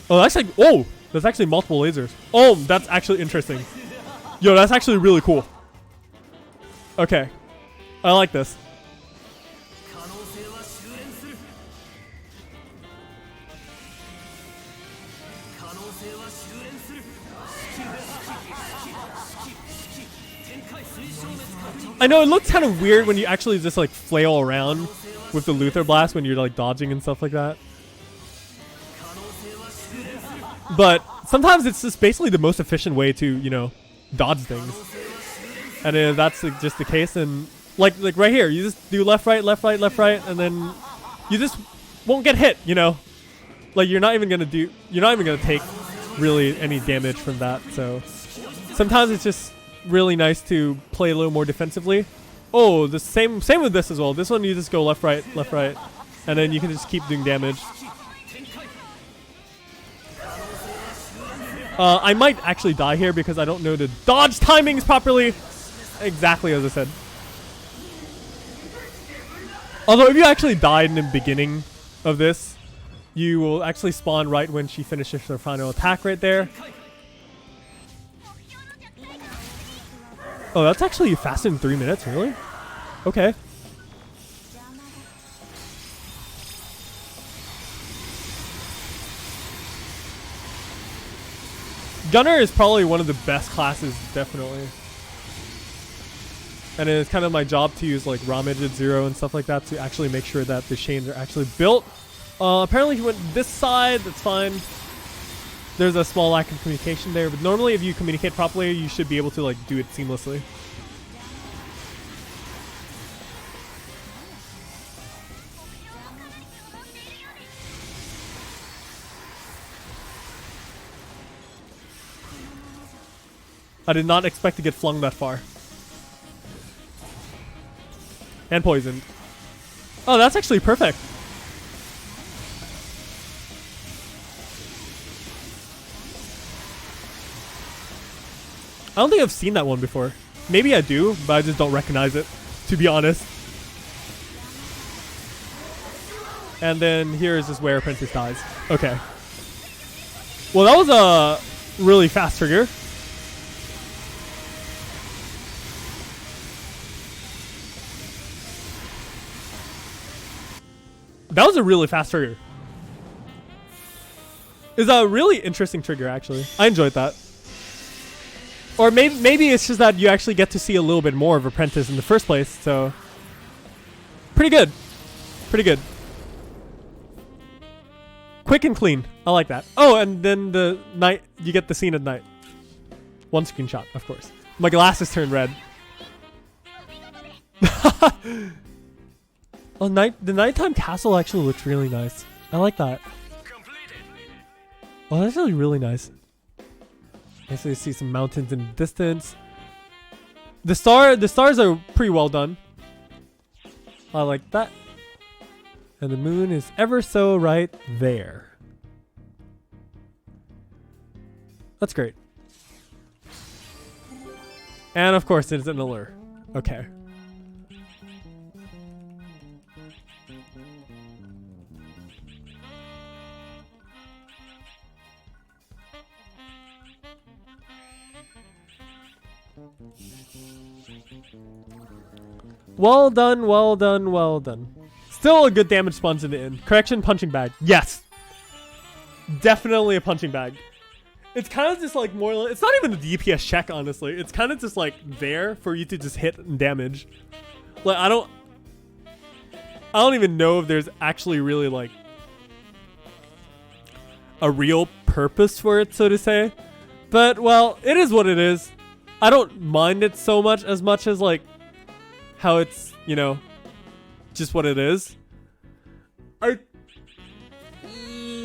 Oh, that's actually multiple lasers. Oh, that's actually interesting. Yo, that's actually really cool. Okay, I like this. I know it looks kind of weird when you actually just like flail around with the Luther Blast when you're like dodging and stuff like that. But sometimes it's just basically the most efficient way to, you know, dodge things. And if that's just the case, and like right here, you just do left, right, and then you just won't get hit, you know? Like you're not even gonna take really any damage from that, so sometimes it's just really nice to play a little more defensively. Oh, the same with this as well. This one you just go left, right, and then you can just keep doing damage. I might actually die here because I don't know the dodge timings properly. Exactly as I said. Although if you actually died in the beginning of this, you will actually spawn right when she finishes her final attack right there. Oh, that's actually faster than 3 minutes, really? Okay. Gunner is probably one of the best classes, definitely. And it's kind of my job to use like Ramage at 0 and stuff like that to actually make sure that the chains are actually built. Apparently he went this side, that's fine. There's a small lack of communication there, but normally if you communicate properly, you should be able to like do it seamlessly. I did not expect to get flung that far. And poisoned. Oh, that's actually perfect. I don't think I've seen that one before. Maybe I do, but I just don't recognize it, to be honest. And then here is just where Princess dies. Okay. Well, that was a really fast trigger. That was a really fast trigger. It's a really interesting trigger, actually. I enjoyed that. Or maybe it's just that you actually get to see a little bit more of Apprentice in the first place, so... Pretty good. Pretty good. Quick and clean. I like that. Oh, and then the night... You get the scene at night. One screenshot, of course. My glasses turned red. Oh, the nighttime castle actually looks really nice. I like that. Oh, that's really, really nice. I see some mountains in the distance. The stars are pretty well done. I like that. And the moon is ever so right there. That's great. And of course, it's an allure. Okay. Well done, well done, well done. Still a good damage sponge in the end. Correction, punching bag. Yes. Definitely a punching bag. It's kind of just like more... It's not even a DPS check, honestly. It's kind of just like there for you to just hit and damage. Like, I don't even know if there's actually really like a real purpose for it, so to say. But, well, it is what it is. I don't mind it so much as like how it's, you know, just what it is.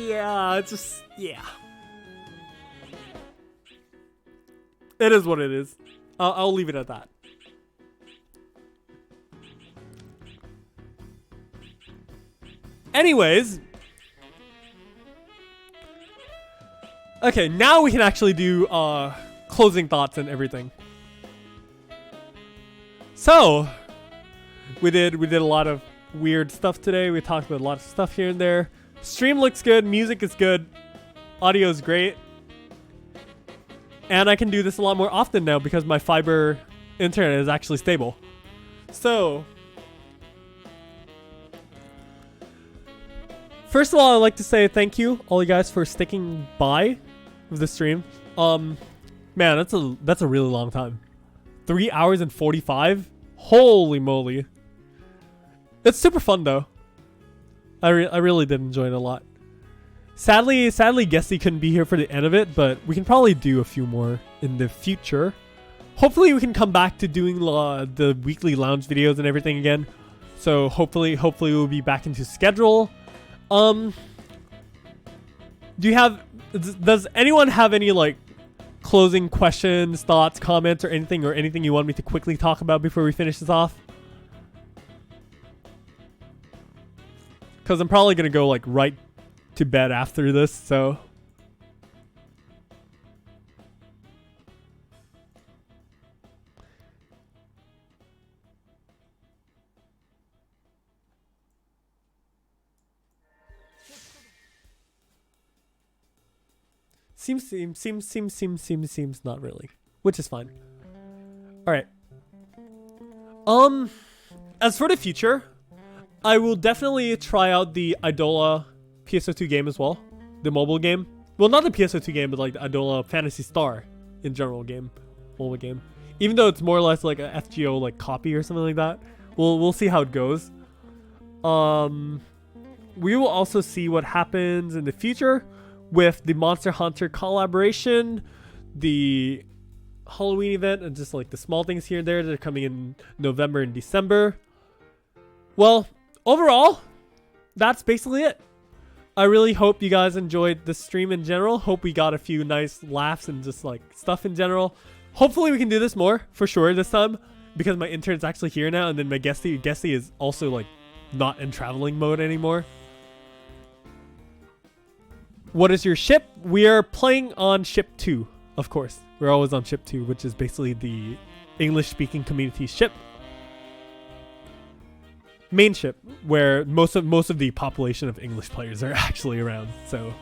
Yeah, it's just, yeah. It is what it is. I'll leave it at that. Anyways. Okay, now we can actually do closing thoughts and everything. So, we did a lot of weird stuff today. We talked about a lot of stuff here and there. Stream looks good, music is good, audio is great. And I can do this a lot more often now because my fiber internet is actually stable. So, first of all, I'd like to say thank you, all you guys, for sticking by with the stream. Man, that's a really long time. 3 hours and 45? Holy moly. It's super fun though. I really did enjoy it a lot. Sadly, Gesti couldn't be here for the end of it, but we can probably do a few more in the future. Hopefully we can come back to doing the weekly lounge videos and everything again. So hopefully we'll be back into schedule. Does anyone have any like closing questions, thoughts, comments, or anything you want me to quickly talk about before we finish this off? Because I'm probably gonna go like right to bed after this, so Seems not really, which is fine. All right. As for the future, I will definitely try out the Idola PSO2 game as well, the mobile game. Well, not the PSO2 game, but like the Idola Phantasy Star in general game, mobile game. Even though it's more or less like a FGO like copy or something like that, we'll see how it goes. We will also see what happens in the future with the Monster Hunter collaboration, the Halloween event, and just like the small things here and there that are coming in November and December. Well, overall, that's basically it. I really hope you guys enjoyed the stream in general. Hope we got a few nice laughs and just like stuff in general. Hopefully we can do this more for sure this time, because my intern's actually here now, and then my Gesti is also like not in traveling mode anymore. What is your ship? We are playing on ship 2, of course. We're always on ship 2, which is basically the English-speaking community ship. Main ship, where most of the population of English players are actually around. So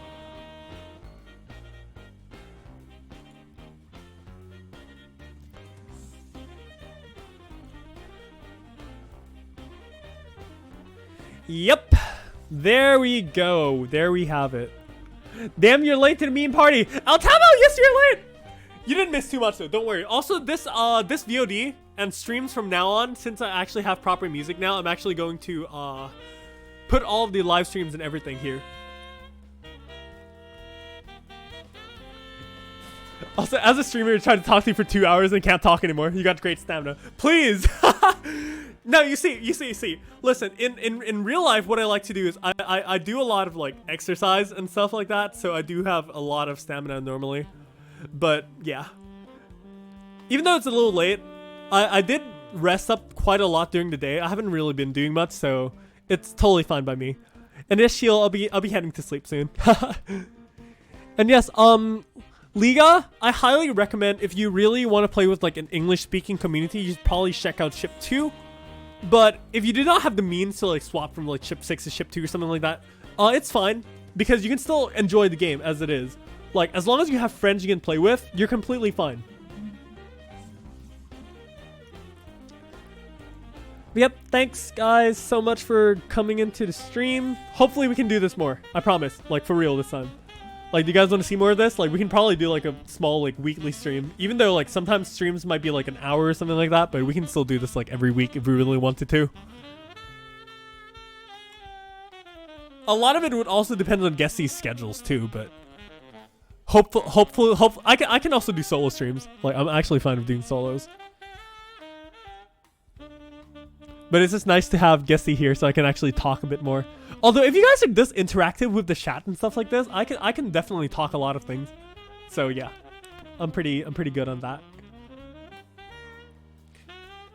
yep, there we go. There we have it. Damn, you're late to the meme party. Altamo, yes, you're late. You didn't miss too much though, don't worry. Also, this VOD and streams from now on, since I actually have proper music now, I'm actually going to put all of the live streams and everything here. Also, as a streamer, you're trying to talk to you for 2 hours and can't talk anymore. You got great stamina. Please. No, you see. Listen, in real life, what I like to do is I do a lot of like exercise and stuff like that, so I do have a lot of stamina normally. But yeah, even though it's a little late, I did rest up quite a lot during the day. I haven't really been doing much, so it's totally fine by me. And this shield, I'll be heading to sleep soon. And yes, Liga, I highly recommend, if you really want to play with like an English-speaking community, you should probably check out Ship 2. But if you do not have the means to like swap from like Ship 6 to Ship 2 or something like that, it's fine, because you can still enjoy the game as it is. Like, as long as you have friends you can play with, you're completely fine. Yep, thanks guys so much for coming into the stream. Hopefully we can do this more. I promise, like for real this time. Like, do you guys want to see more of this? Like, we can probably do like a small like weekly stream, even though like sometimes streams might be like an hour or something like that, but we can still do this like every week if we really wanted to. A lot of it would also depend on Gesti's schedules too, but hopefully I can also do solo streams. Like, I'm actually fine with doing solos. But it's just nice to have Gesti here so I can actually talk a bit more. Although if you guys are this interactive with the chat and stuff like this, I can definitely talk a lot of things. So yeah, I'm pretty good on that.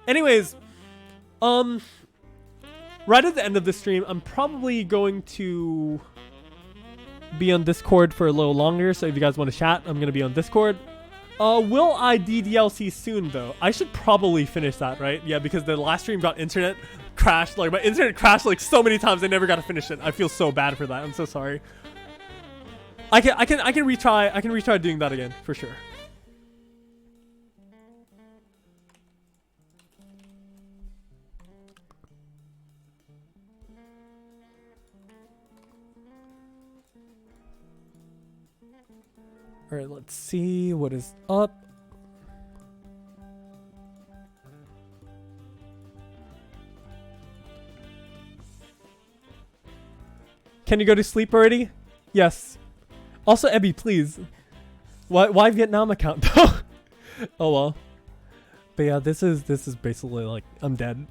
Anyways, right at the end of the stream, I'm probably going to be on Discord for a little longer. So if you guys want to chat, I'm gonna be on Discord. Will I DDLC soon though? I should probably finish that, right? Yeah, because the last stream got internet crashed. Like, my internet crashed like so many times I never got to finish it. I feel so bad for that. I'm so sorry. I can retry doing that again for sure. All right, let's see what is up. Can you go to sleep already? Yes. Also, Ebby, please. Why Vietnam account though? Oh well. But yeah, this is basically like I'm dead.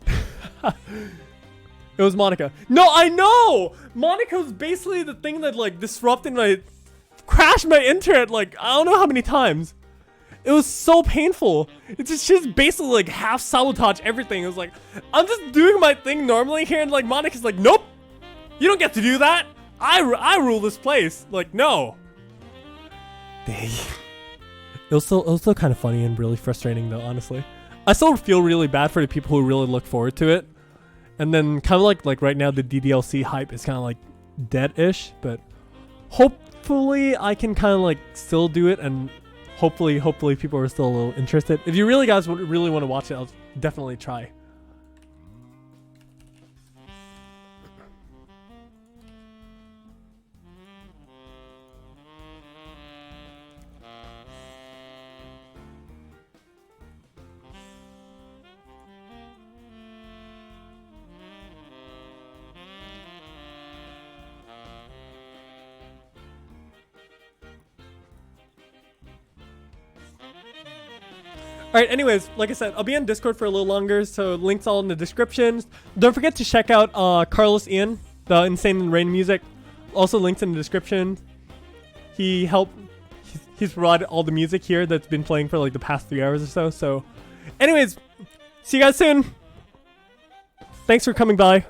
It was Monica. No, I know. Monica's basically the thing that like disrupted crashed my internet like I don't know how many times. It was so painful. It's just she's basically like half sabotage everything. It was like I'm just doing my thing normally here, and like Monica's like, nope, you don't get to do that. I rule this place. Like, no. Dang. It was still kind of funny and really frustrating though, honestly. I still feel really bad for the people who really look forward to it. And then kind of like right now the DDLC hype is kind of like dead-ish, but hopefully I can kind of like still do it, and hopefully people are still a little interested. If you really guys really want to watch it, I'll definitely try. Alright, anyways, like I said, I'll be on Discord for a little longer, so links all in the descriptions. Don't forget to check out Carlos Ian, the Insane and Rain music. Also links in the description. He's provided all the music here that's been playing for like the past 3 hours or so. So, anyways, see you guys soon. Thanks for coming by.